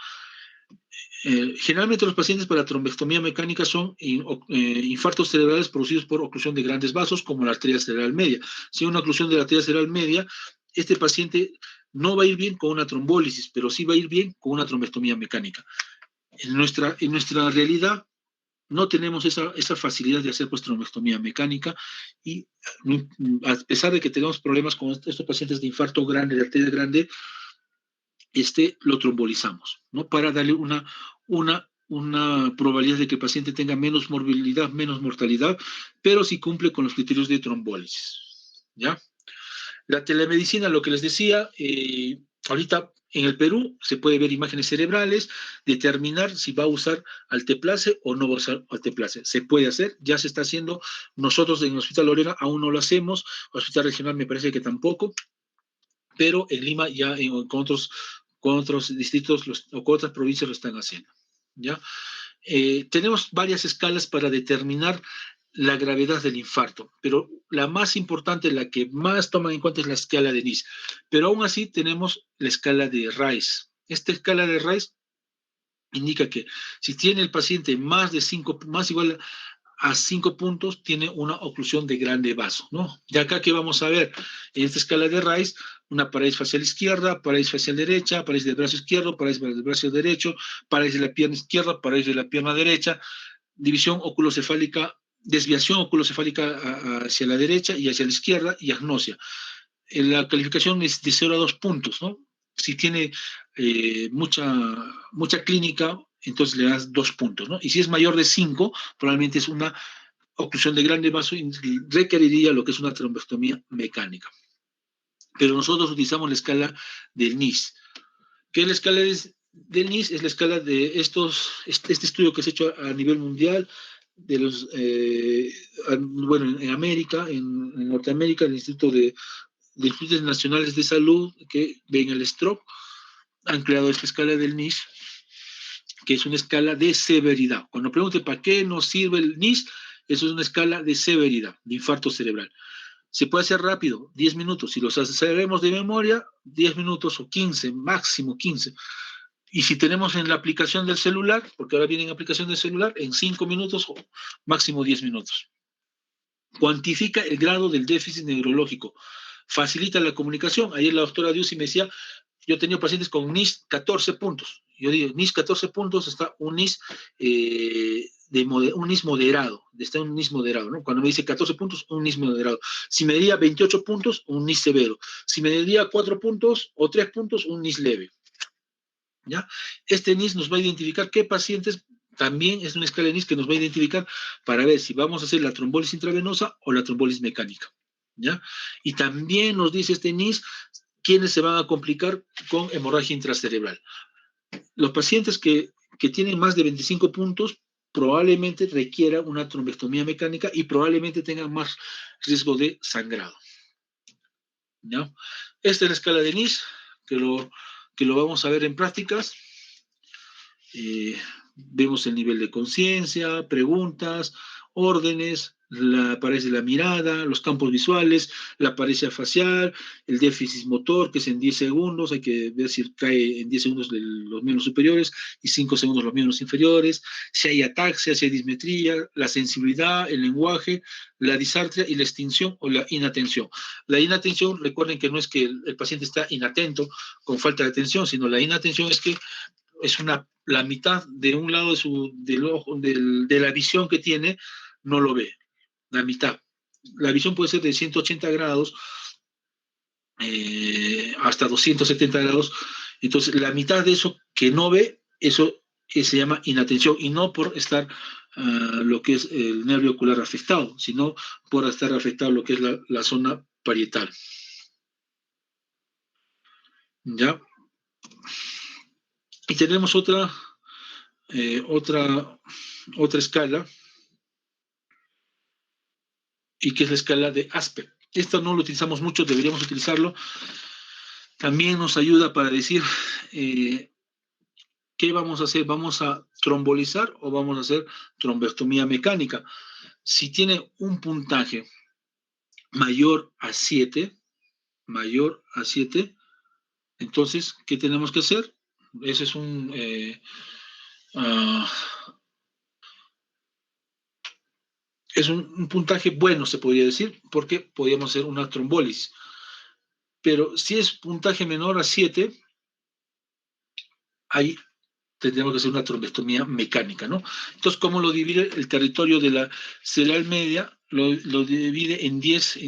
Generalmente los pacientes para trombectomía mecánica son infartos cerebrales producidos por oclusión de grandes vasos, como la arteria cerebral media. Si hay una oclusión de la arteria cerebral media, este paciente no va a ir bien con una trombólisis, pero sí va a ir bien con una trombectomía mecánica. En nuestra realidad no tenemos esa facilidad de hacer pues trombectomía mecánica, y a pesar de que tenemos problemas con estos pacientes de infarto grande, de arteria grande, lo trombolizamos, ¿no? Para darle una probabilidad de que el paciente tenga menos morbilidad, menos mortalidad, pero sí cumple con los criterios de trombólisis, ¿ya? La telemedicina, lo que les decía, ahorita en el Perú se puede ver imágenes cerebrales, determinar si va a usar alteplase o no va a usar alteplase. Se puede hacer, ya se está haciendo. Nosotros en el Hospital Lorena aún no lo hacemos, Hospital Regional me parece que tampoco, pero en Lima ya con otros distritos o con otras provincias lo están haciendo, ¿ya? Tenemos varias escalas para determinar la gravedad del infarto, pero la más importante, la que más toman en cuenta, es la escala de Nice. Pero aún así tenemos la escala de Rice. Esta escala de Rice indica que si tiene el paciente más igual a 5 puntos, tiene una oclusión de grande vaso, ¿no? De acá que vamos a ver, en esta escala de Rice, una parálisis facial izquierda, parálisis facial derecha, parálisis del brazo izquierdo, parálisis del brazo derecho, parálisis de la pierna izquierda, parálisis de la pierna derecha, división oculocefálica, desviación oculocefálica hacia la derecha y hacia la izquierda, y agnosia. La calificación es de 0 a 2 puntos, ¿no? Si tiene mucha clínica, entonces le das 2 puntos, ¿no? Y si es mayor de 5, probablemente es una oclusión de grande vaso y requeriría lo que es una trombectomía mecánica. Pero nosotros utilizamos la escala del NIS. ¿Qué es la escala del NIS? Es la escala de este estudio que se ha hecho a nivel mundial, bueno, en América, en Norteamérica, el Instituto de Institutos Nacionales de Salud que ven el stroke han creado esta escala del NIS, que es una escala de severidad. Cuando pregunte para qué nos sirve el NIS, eso es una escala de severidad, de infarto cerebral. Se puede hacer rápido, 10 minutos. Si los sabemos de memoria, 10 minutos o 15, máximo 15. Y si tenemos en la aplicación del celular, porque ahora viene en aplicación del celular, en 5 minutos o máximo 10 minutos. Cuantifica el grado del déficit neurológico. Facilita la comunicación. Ayer la doctora Diusi me decía, yo he tenido pacientes con NIS 14 puntos. Yo digo, NIS 14 puntos está un NIS, un NIS moderado. Está un NIS moderado, ¿no? Cuando me dice 14 puntos, un NIS moderado. Si me diría 28 puntos, un NIS severo. Si me diría 4 puntos o 3 puntos, un NIS leve. ¿Ya? Este NIS nos va a identificar qué pacientes, también es una escala de NIS que nos va a identificar para ver si vamos a hacer la trombolis intravenosa o la trombolis mecánica. ¿Ya? Y también nos dice este NIS quiénes se van a complicar con hemorragia intracerebral. Los pacientes que tienen más de 25 puntos probablemente requieran una trombectomía mecánica y probablemente tengan más riesgo de sangrado. ¿Ya? Esta es la escala de NIS, que lo vamos a ver en prácticas. Vemos el nivel de conciencia, preguntas, órdenes, la parálisis de la mirada, los campos visuales, la paresia facial, el déficit motor, que es en 10 segundos, hay que ver si cae en 10 segundos los miembros superiores y 5 segundos los miembros inferiores, si hay ataxia, si hay dismetría, la sensibilidad, el lenguaje, la disartria y la extinción o la inatención. La inatención, recuerden que no es que el paciente está inatento con falta de atención, sino la inatención es que es la mitad de un lado del ojo, de la visión que tiene, no lo ve, la mitad. La visión puede ser de 180 grados hasta 270 grados, entonces la mitad de eso que no ve, eso se llama inatención, y no por estar lo que es el nervio ocular afectado, sino por estar afectado lo que es la zona parietal. ¿Ya? Y tenemos otra escala, y que es la escala de Asper. Esta no lo utilizamos mucho, deberíamos utilizarlo. También nos ayuda para decir qué vamos a hacer. ¿Vamos a trombolizar o vamos a hacer trombectomía mecánica? Si tiene un puntaje mayor a 7, entonces, ¿qué tenemos que hacer? Ese es es un puntaje bueno, se podría decir, porque podríamos hacer una trombólisis. Pero si es puntaje menor a 7, ahí tendríamos que hacer una trombectomía mecánica, ¿no? Entonces, ¿cómo lo divide el territorio de la cerebral media? Lo divide en 10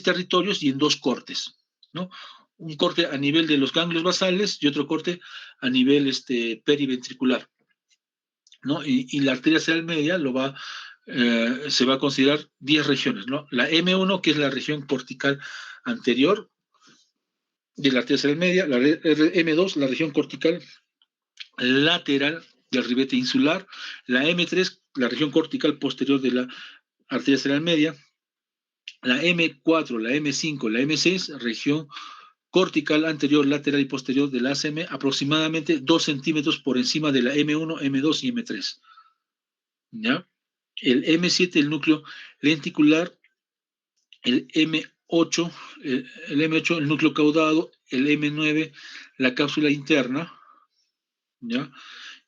territorios y en 2 cortes, ¿no? Un corte a nivel de los ganglios basales y otro corte a nivel periventricular, ¿no? Y la arteria cerebral media se va a considerar 10 regiones, ¿no? La M1, que es la región cortical anterior de la arteria cerebral media, la M2, la región cortical lateral del ribete insular, la M3, la región cortical posterior de la arteria cerebral media, la M4, la M5, la M6, región cortical anterior, lateral y posterior del ACM, aproximadamente 2 centímetros por encima de la M1, M2 y M3. ¿Ya? El M7, el núcleo lenticular, el M8, el núcleo caudado, el M9, la cápsula interna, ¿ya?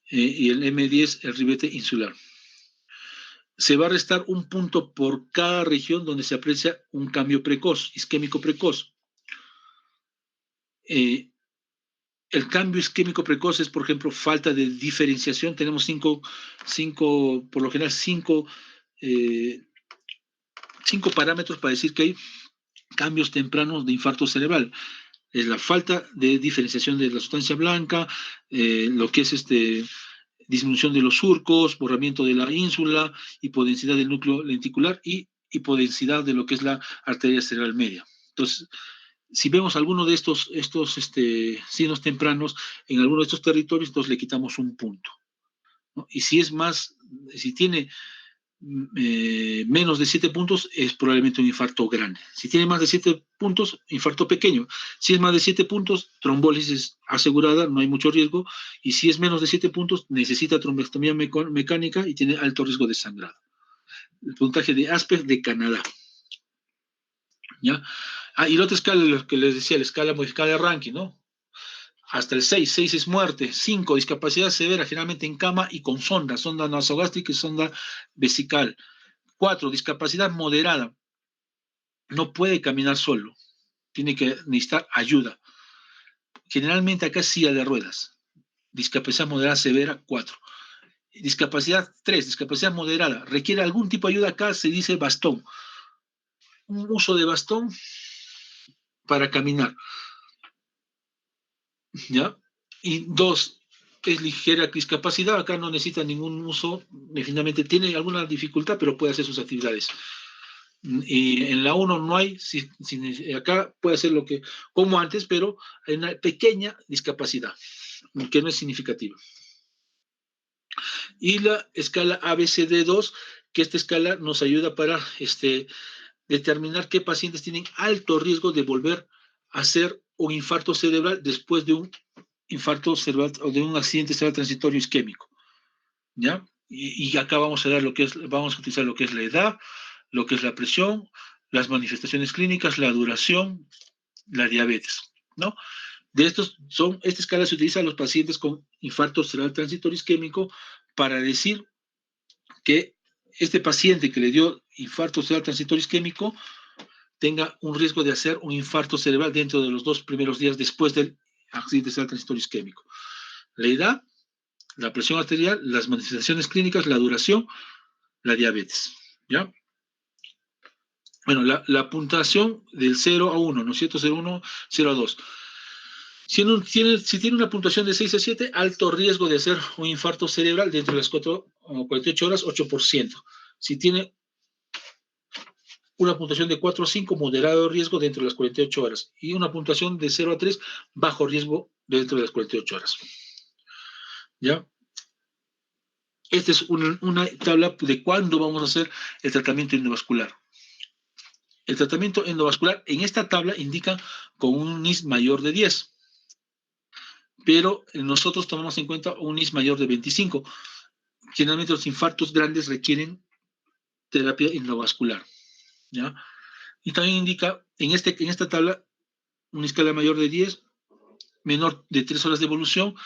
Y el M10, el ribete insular. Se va a restar un punto por cada región donde se aprecia un cambio precoz, isquémico precoz. Eh, el cambio isquémico precoz es, por ejemplo, falta de diferenciación. Tenemos por lo general, eh, cinco parámetros para decir que hay cambios tempranos de infarto cerebral. Es la falta de diferenciación de la sustancia blanca, lo que es disminución de los surcos, borramiento de la ínsula, hipodensidad del núcleo lenticular y hipodensidad de lo que es la arteria cerebral media. Entonces, si vemos alguno de estos signos tempranos en alguno de estos territorios, entonces le quitamos un punto, ¿no? Y si tiene menos de 7 puntos, es probablemente un infarto grande. Si tiene más de 7 puntos, infarto pequeño. Si es más de 7 puntos, trombólisis asegurada, no hay mucho riesgo. Y si es menos de 7 puntos, necesita trombectomía mecánica y tiene alto riesgo de sangrado. El puntaje de Asper de Canadá. ¿Ya? Y la otra escala, lo que les decía, la escala modificada de ranking, ¿no? Hasta el 6, 6 es muerte, 5, discapacidad severa, generalmente en cama y con sonda nasogástrica y sonda vesical. 4, discapacidad moderada, no puede caminar solo, tiene que necesitar ayuda. Generalmente acá es silla de ruedas. Discapacidad moderada severa, 4. Discapacidad 3, discapacidad moderada, requiere algún tipo de ayuda, acá se dice bastón. Un uso de bastón para caminar, ¿ya? Y 2, es ligera discapacidad, acá no necesita ningún uso, definitivamente tiene alguna dificultad, pero puede hacer sus actividades. Y en la 1 no hay, acá puede hacer lo que, como antes, pero hay una pequeña discapacidad, que no es significativa. Y la escala ABCD2, que esta escala nos ayuda para determinar qué pacientes tienen alto riesgo de volver a hacer un infarto cerebral después de un infarto cerebral o de un accidente cerebral transitorio isquémico, ¿ya? Y acá vamos a utilizar lo que es la edad, lo que es la presión, las manifestaciones clínicas, la duración, la diabetes, ¿no? Esta escala se utiliza en los pacientes con infarto cerebral transitorio isquémico para decir que este paciente que le dio infarto cerebral transitorio isquémico tenga un riesgo de hacer un infarto cerebral dentro de los 2 primeros días después del accidente cerebral transitorio isquémico. La edad, la presión arterial, las manifestaciones clínicas, la duración, la diabetes, ¿ya? Bueno, la puntuación del 0 a 1, ¿no es cierto? 0 a 1, 0 a 2. Si tiene una puntuación de 6 a 7, alto riesgo de hacer un infarto cerebral dentro de las 48 horas, 8%. Si tiene una puntuación de 4 a 5, moderado riesgo dentro de las 48 horas. Y una puntuación de 0 a 3, bajo riesgo dentro de las 48 horas. ¿Ya? Esta es una tabla de cuándo vamos a hacer el tratamiento endovascular. El tratamiento endovascular en esta tabla indica con un NIS mayor de 10, pero nosotros tomamos en cuenta un NIS mayor de 25. Generalmente los infartos grandes requieren terapia endovascular, ¿ya? Y también indica en esta tabla una escala mayor de 10, menor de 3 horas de evolución,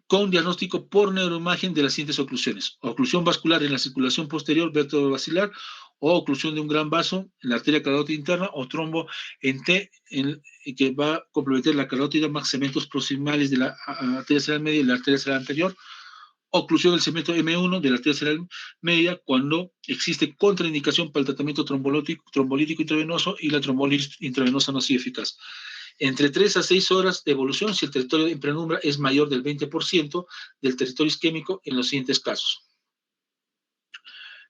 con diagnóstico por neuroimagen de las siguientes oclusiones: oclusión vascular en la circulación posterior vertebrovascular, o oclusión de un gran vaso en la arteria carótida interna, o trombo en T, que va a comprometer la carótida más segmentos proximales de la arteria cerebral media y la arteria cerebral anterior, oclusión del segmento M1 de la arteria cerebral media cuando existe contraindicación para el tratamiento trombolítico intravenoso y la trombólisis intravenosa no ha sido eficaz. Entre 3 a 6 horas de evolución si el territorio en penumbra es mayor del 20% del territorio isquémico en los siguientes casos.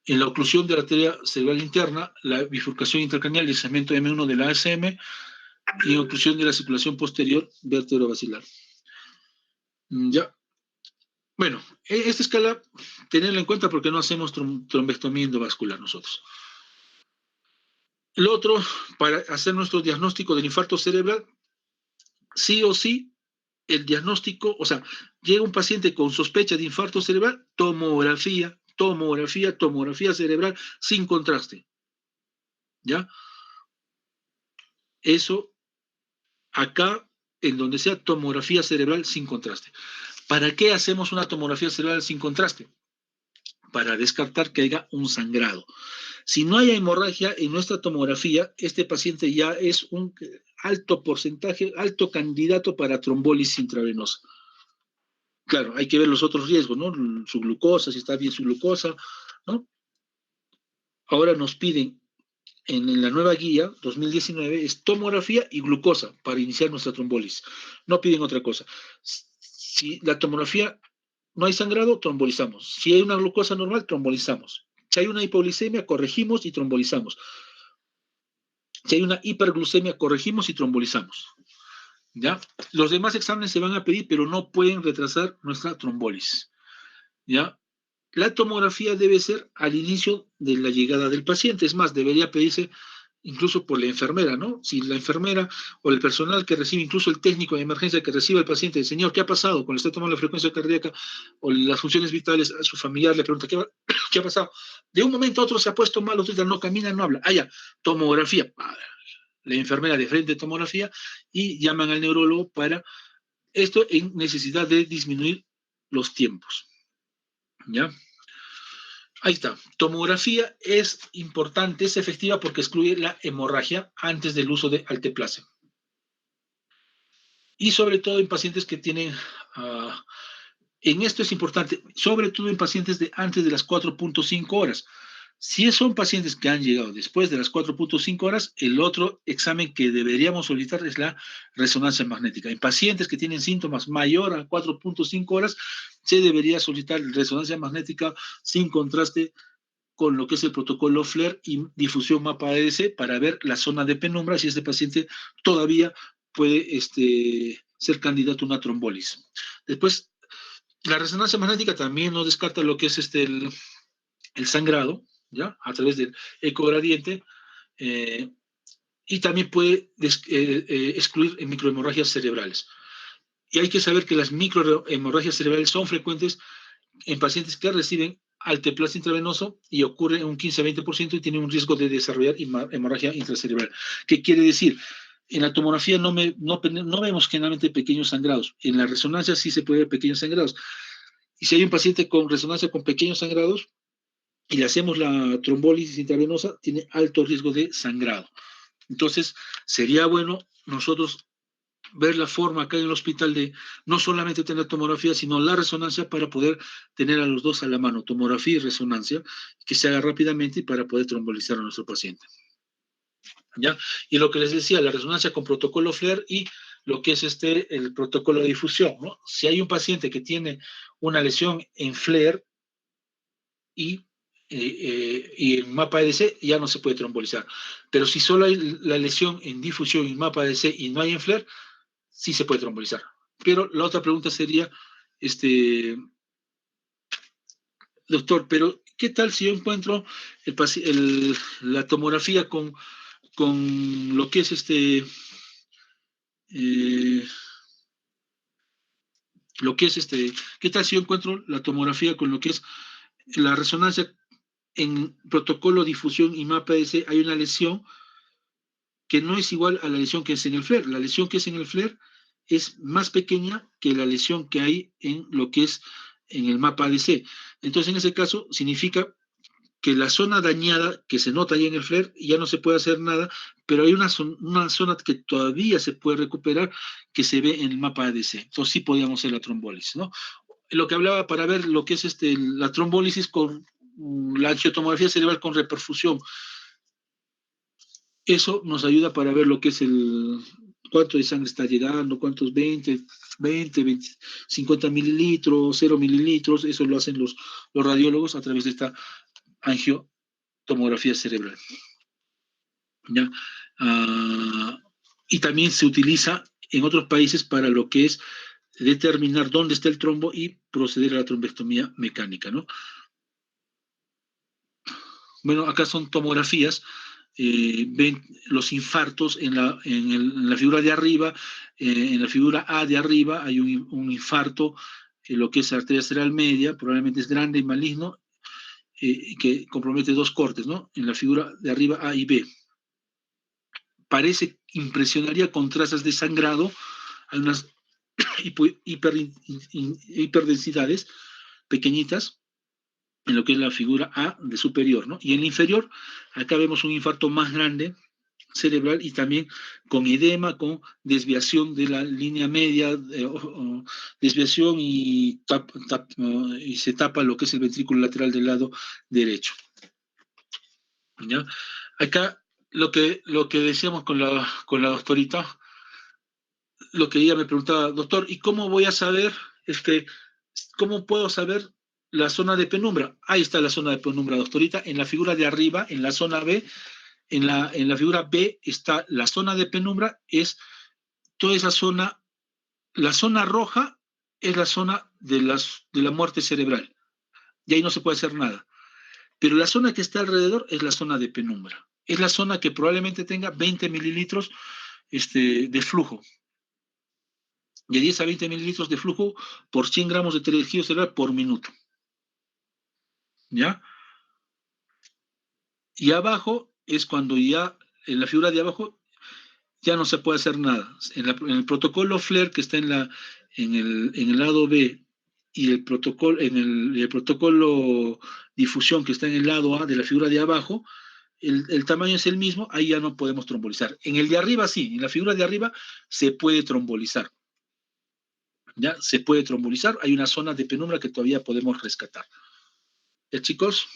En la oclusión de la arteria cerebral interna, la bifurcación intracraneal del segmento M1 de la ASM y oclusión de la circulación posterior vertebrovascular. Ya. Bueno, esta escala, tenerla en cuenta porque no hacemos trombectomía endovascular nosotros. Lo otro, para hacer nuestro diagnóstico del infarto cerebral, sí o sí, el diagnóstico, o sea, llega un paciente con sospecha de infarto cerebral, tomografía cerebral sin contraste, ¿ya? Eso, acá, en donde sea, tomografía cerebral sin contraste. ¿Para qué hacemos una tomografía cerebral sin contraste? Para descartar que haya un sangrado. Si no hay hemorragia en nuestra tomografía, este paciente ya es un alto porcentaje, alto candidato para trombólisis intravenosa. Claro, hay que ver los otros riesgos, ¿no? Su glucosa, si está bien su glucosa, ¿no? Ahora nos piden en la nueva guía 2019 es tomografía y glucosa para iniciar nuestra trombólisis. No piden otra cosa. Si la tomografía no hay sangrado, trombolizamos. Si hay una glucosa normal, trombolizamos. Si hay una hipoglicemia, corregimos y trombolizamos. Si hay una hiperglucemia, corregimos y trombolizamos. ¿Ya? Los demás exámenes se van a pedir, pero no pueden retrasar nuestra trombólisis. ¿Ya? La tomografía debe ser al inicio de la llegada del paciente. Es más, debería pedirse incluso por la enfermera, ¿no? Si la enfermera o el personal que recibe, incluso el técnico de emergencia que recibe al paciente, señor, ¿qué ha pasado? Cuando está tomando la frecuencia cardíaca o las funciones vitales, a su familiar le pregunta, ¿qué ha pasado? De un momento a otro se ha puesto mal, otro no camina, no habla. Ah, ya, tomografía. La enfermera de frente tomografía y llaman al neurólogo para esto en necesidad de disminuir los tiempos. ¿Ya? Ahí está. Tomografía es importante, es efectiva porque excluye la hemorragia antes del uso de alteplase. Y sobre todo en pacientes que tienen, en esto es importante, sobre todo en pacientes de antes de las 4.5 horas. Si son pacientes que han llegado después de las 4.5 horas, el otro examen que deberíamos solicitar es la resonancia magnética. En pacientes que tienen síntomas mayor a 4.5 horas, se debería solicitar resonancia magnética sin contraste con lo que es el protocolo FLAIR y difusión mapa-ADC para ver la zona de penumbra si este paciente todavía puede ser candidato a una trombólisis. Después, la resonancia magnética también nos descarta lo que es el sangrado, ¿ya? A través del ecogradiente, y también puede excluir microhemorragias cerebrales. Y hay que saber que las microhemorragias cerebrales son frecuentes en pacientes que reciben alteplase intravenoso y ocurre en un 15-20% y tiene un riesgo de desarrollar hemorragia intracerebral. ¿Qué quiere decir? En la tomografía no vemos generalmente pequeños sangrados. En la resonancia sí se puede ver pequeños sangrados. Y si hay un paciente con resonancia con pequeños sangrados, y le hacemos la trombólisis intravenosa, tiene alto riesgo de sangrado. Entonces, sería bueno nosotros ver la forma acá en el hospital de no solamente tener tomografía, sino la resonancia para poder tener a los dos a la mano, tomografía y resonancia, que se haga rápidamente y para poder trombolizar a nuestro paciente. ¿Ya? Y lo que les decía, la resonancia con protocolo FLAIR y lo que es el protocolo de difusión, ¿no? Si hay un paciente que tiene una lesión en FLAIR y en mapa ADC ya no se puede trombolizar. Pero si solo hay la lesión en difusión en mapa ADC y no hay en FLAIR, sí se puede trombolizar. Pero la otra pregunta sería, doctor, pero ¿qué tal si yo encuentro la tomografía con lo que es ¿qué tal si yo encuentro la tomografía con lo que es la resonancia en protocolo, difusión y mapa ADC? Hay una lesión que no es igual a la lesión que es en el FLAIR. La lesión que es en el FLAIR es más pequeña que la lesión que hay en lo que es en el mapa ADC. Entonces, en ese caso, significa que la zona dañada que se nota ahí en el FLAIR ya no se puede hacer nada, pero hay una zona que todavía se puede recuperar que se ve en el mapa ADC. Entonces, sí podíamos hacer la trombólisis, ¿no? Lo que hablaba para ver lo que es la trombólisis con la angiotomografía cerebral con reperfusión. Eso nos ayuda para ver lo que es cuánto de sangre está llegando, cuántos 20, 50 mililitros, 0 mililitros, eso lo hacen los radiólogos a través de esta angiotomografía cerebral. ¿Ya? Y también se utiliza en otros países para lo que es determinar dónde está el trombo y proceder a la trombectomía mecánica, ¿no? Bueno, acá son tomografías. Ven los infartos en la figura de arriba, en la figura A de arriba hay un infarto, lo que es arteria cerebral media, probablemente es grande y maligno, que compromete dos cortes, ¿no? En la figura de arriba A y B. Impresionaría con trazas de sangrado, hay unas hiperdensidades pequeñitas en lo que es la figura A de superior, ¿no? Y en la inferior, acá vemos un infarto más grande cerebral y también con edema, con desviación de la línea media, desviación y se tapa lo que es el ventrículo lateral del lado derecho. ¿Ya? Acá lo que decíamos con la doctorita, lo que ella me preguntaba, doctor, ¿y cómo voy a saber, cómo puedo saber la zona de penumbra? Ahí está la zona de penumbra, doctorita, en la figura de arriba, en la zona B, en la figura B está la zona de penumbra, es toda esa zona, la zona roja es la zona de la muerte cerebral, y ahí no se puede hacer nada. Pero la zona que está alrededor es la zona de penumbra. Es la zona que probablemente tenga 20 mililitros de flujo. De 10 a 20 mililitros de flujo por 100 gramos de tejido cerebral por minuto. ¿Ya? Y abajo es cuando ya, en la figura de abajo, ya no se puede hacer nada. En el protocolo FLAIR que está en el lado B y el protocolo difusión que está en el lado A de la figura de abajo, el tamaño es el mismo, ahí ya no podemos trombolizar. En el de arriba sí, en la figura de arriba se puede trombolizar. ¿Ya? Se puede trombolizar, hay una zona de penumbra que todavía podemos rescatar. ¿Ya, chicos?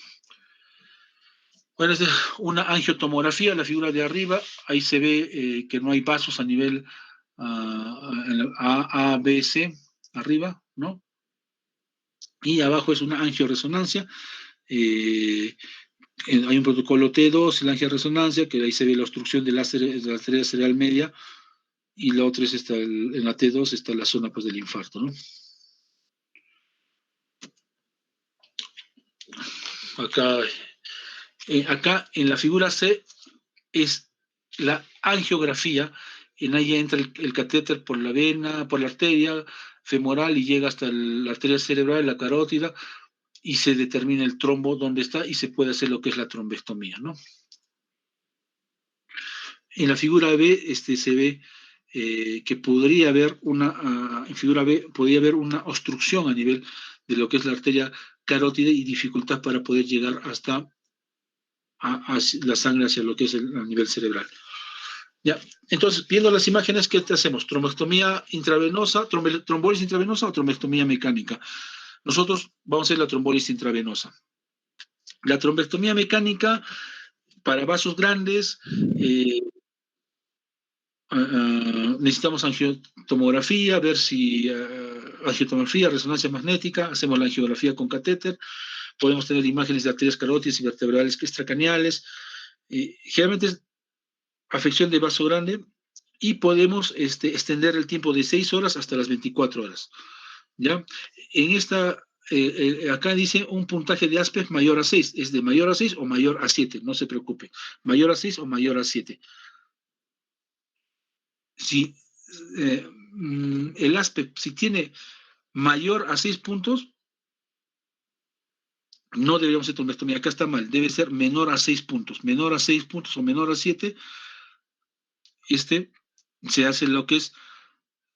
Bueno, es una angiotomografía, la figura de arriba, ahí se ve que no hay vasos a nivel A, B, C, arriba, ¿no? Y abajo es una angioresonancia, hay un protocolo T2, la angioresonancia, que ahí se ve la obstrucción de la arteria cerebral media, y la otra es en la T2 está la zona pues, del infarto, ¿no? Acá en la figura C es la angiografía, en ahí entra el catéter por la vena, por la arteria femoral y llega hasta la arteria cerebral, la carótida, y se determina el trombo dónde está y se puede hacer lo que es la trombectomía, ¿no? En la figura B se ve que podría haber en figura B podría haber una obstrucción a nivel de lo que es la arteria carótida y dificultad para poder llegar hasta la sangre hacia lo que es a nivel cerebral. ¿Ya? Entonces, viendo las imágenes, ¿qué hacemos? ¿Trombectomía intravenosa, trombólisis intravenosa o trombectomía mecánica? Nosotros vamos a hacer la trombólisis intravenosa. La trombectomía mecánica para vasos grandes, necesitamos angiotomografía, ver si angiotomografía, resonancia magnética, hacemos la angiografía con catéter, podemos tener imágenes de arterias carótidas y vertebrales extracaneales, generalmente es afección de vaso grande, y podemos extender el tiempo de 6 horas hasta las 24 horas. ¿Ya? En esta, acá dice un puntaje de ASPES mayor a 6, es de mayor a 6 o mayor a 7, no se preocupe, mayor a 6 o mayor a 7. Si el ASPE, si tiene mayor a 6 puntos, no deberíamos hacer trombectomía, acá está mal, debe ser menor a 6 puntos, menor a 6 puntos o menor a 7, se hace lo que es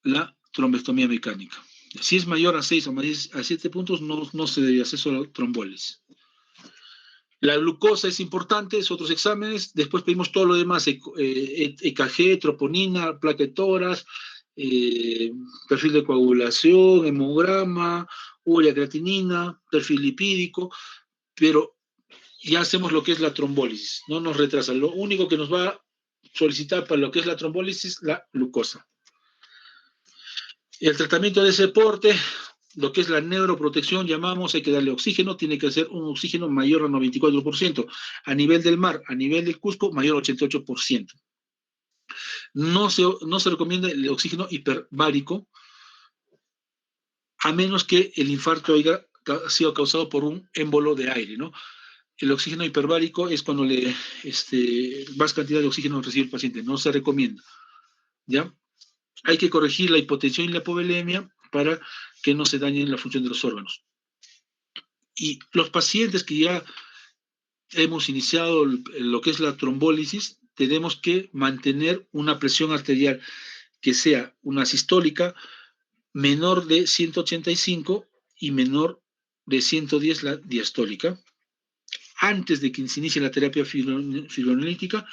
la trombectomía mecánica. Si es mayor a 6 o mayor a 7 puntos, no se debe hacer solo trombólisis. La glucosa es importante, es otros exámenes, después pedimos todo lo demás, EKG, troponina, plaquetoras, perfil de coagulación, hemograma, urea creatinina, perfil lipídico, pero ya hacemos lo que es la trombólisis, no nos retrasa. Lo único que nos va a solicitar para lo que es la trombólisis, la glucosa. El tratamiento de ese porte, lo que es la neuroprotección, llamamos, hay que darle oxígeno, tiene que ser un oxígeno mayor al 94%. A nivel del mar, a nivel del Cusco, mayor al 88%. No se recomienda el oxígeno hiperbárico, a menos que el infarto haya sido causado por un émbolo de aire, ¿no? El oxígeno hiperbárico es cuando más cantidad de oxígeno recibe el paciente, no se recomienda, ¿ya? Hay que corregir la hipotensión y la hipovolemia para que no se dañen la función de los órganos. Y los pacientes que ya hemos iniciado lo que es la trombólisis, tenemos que mantener una presión arterial que sea una sistólica menor de 185 y menor de 110 la diastólica, antes de que se inicie la terapia fibroanalítica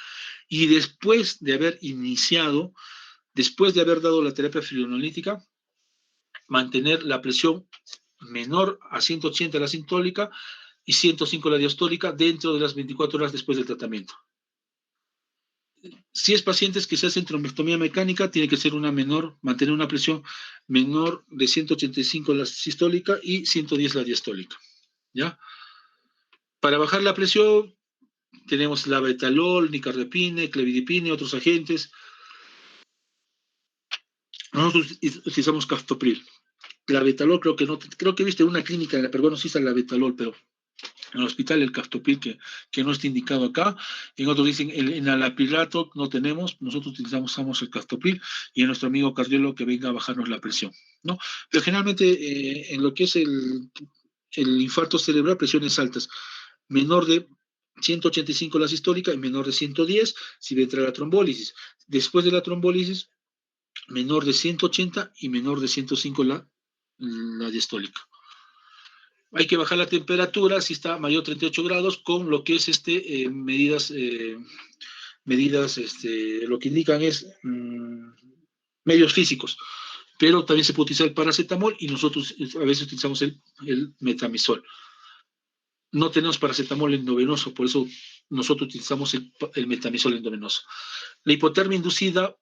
y después de haber iniciado, después de haber dado la terapia fibroanalítica, mantener la presión menor a 180 la sistólica y 105 la diastólica dentro de las 24 horas después del tratamiento. Si es pacientes que se hacen trombectomía mecánica, tiene que ser una menor, mantener una presión menor de 185 la sistólica y 110 la diastólica, ¿ya? Para bajar la presión, tenemos labetalol, nicardipine, clevidipine, otros agentes. Nosotros utilizamos captopril. Labetalol creo que viste una clínica, pero bueno, sí está el labetalol, pero en el hospital el captopril que no está indicado acá. En otros dicen el enalaprilato no tenemos, nosotros utilizamos el captopril y a nuestro amigo cardiólogo que venga a bajarnos la presión, ¿no? Pero generalmente en lo que es el infarto cerebral, presiones altas, menor de 185 la sistólica y menor de 110 si va a entrar la trombólisis. Después de la trombólisis, menor de 180 y menor de 105 la diastólica. Hay que bajar la temperatura si está mayor de 38 grados con lo que es medidas, lo que indican es medios físicos, pero también se puede utilizar el paracetamol y nosotros a veces utilizamos el metamizol. No tenemos paracetamol endovenoso, por eso nosotros utilizamos el metamizol endovenoso. La hipotermia inducida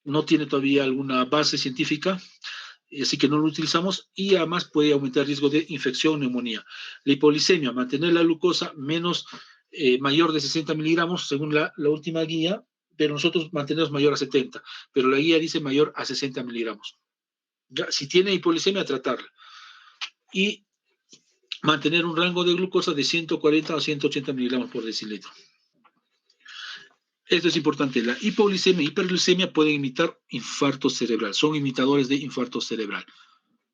no tiene todavía alguna base científica, así que no lo utilizamos y además puede aumentar el riesgo de infección o neumonía. La hipoglicemia, mantener la glucosa mayor de 60 miligramos según la última guía, pero nosotros mantenemos mayor a 70, pero la guía dice mayor a 60 miligramos. Ya, si tiene hipoglicemia, tratarla. Y mantener un rango de glucosa de 140 a 180 miligramos por decilitro. Esto es importante. La hipoglicemia y hiperglicemia pueden imitar infarto cerebral. Son imitadores de infarto cerebral.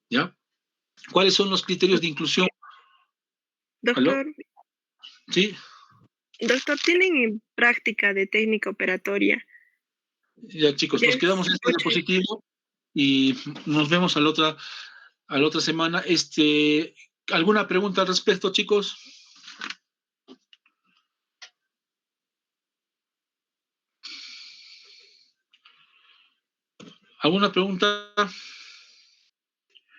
¿Ya? ¿Cuáles son los criterios de inclusión? ¿Aló? Doctor, ¿Sí? doctor, ¿tienen en práctica de técnica operatoria? Ya, chicos, Ya nos quedamos en es este diapositivo y nos vemos a la otra semana. ¿Alguna pregunta al respecto, chicos? ¿Alguna pregunta?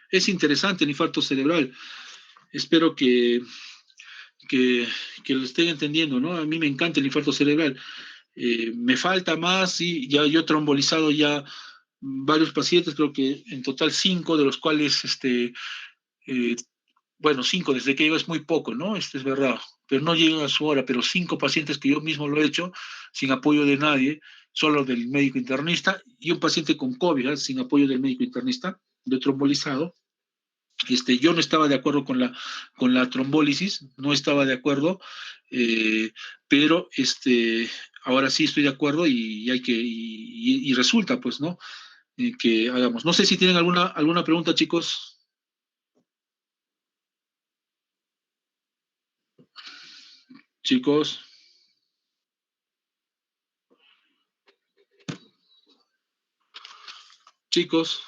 Es interesante el infarto cerebral. Espero que, que lo estén entendiendo, ¿no? A mí me encanta el infarto cerebral. Me falta más, y ya yo he trombolizado ya varios pacientes, creo que en total 5, de los cuales, eh, bueno, 5 desde que llego es muy poco, ¿no? Es verdad, pero no llegan a su hora, pero 5 pacientes que yo mismo lo he hecho, sin apoyo de nadie, solo del médico internista, y un paciente con COVID, ¿eh? Sin apoyo del médico internista, de trombolizado. Yo no estaba de acuerdo con la trombólisis, no estaba de acuerdo, pero ahora sí estoy de acuerdo y resulta, pues, ¿no? Que hagamos. No sé si tienen alguna pregunta, chicos. Chicos, chicos.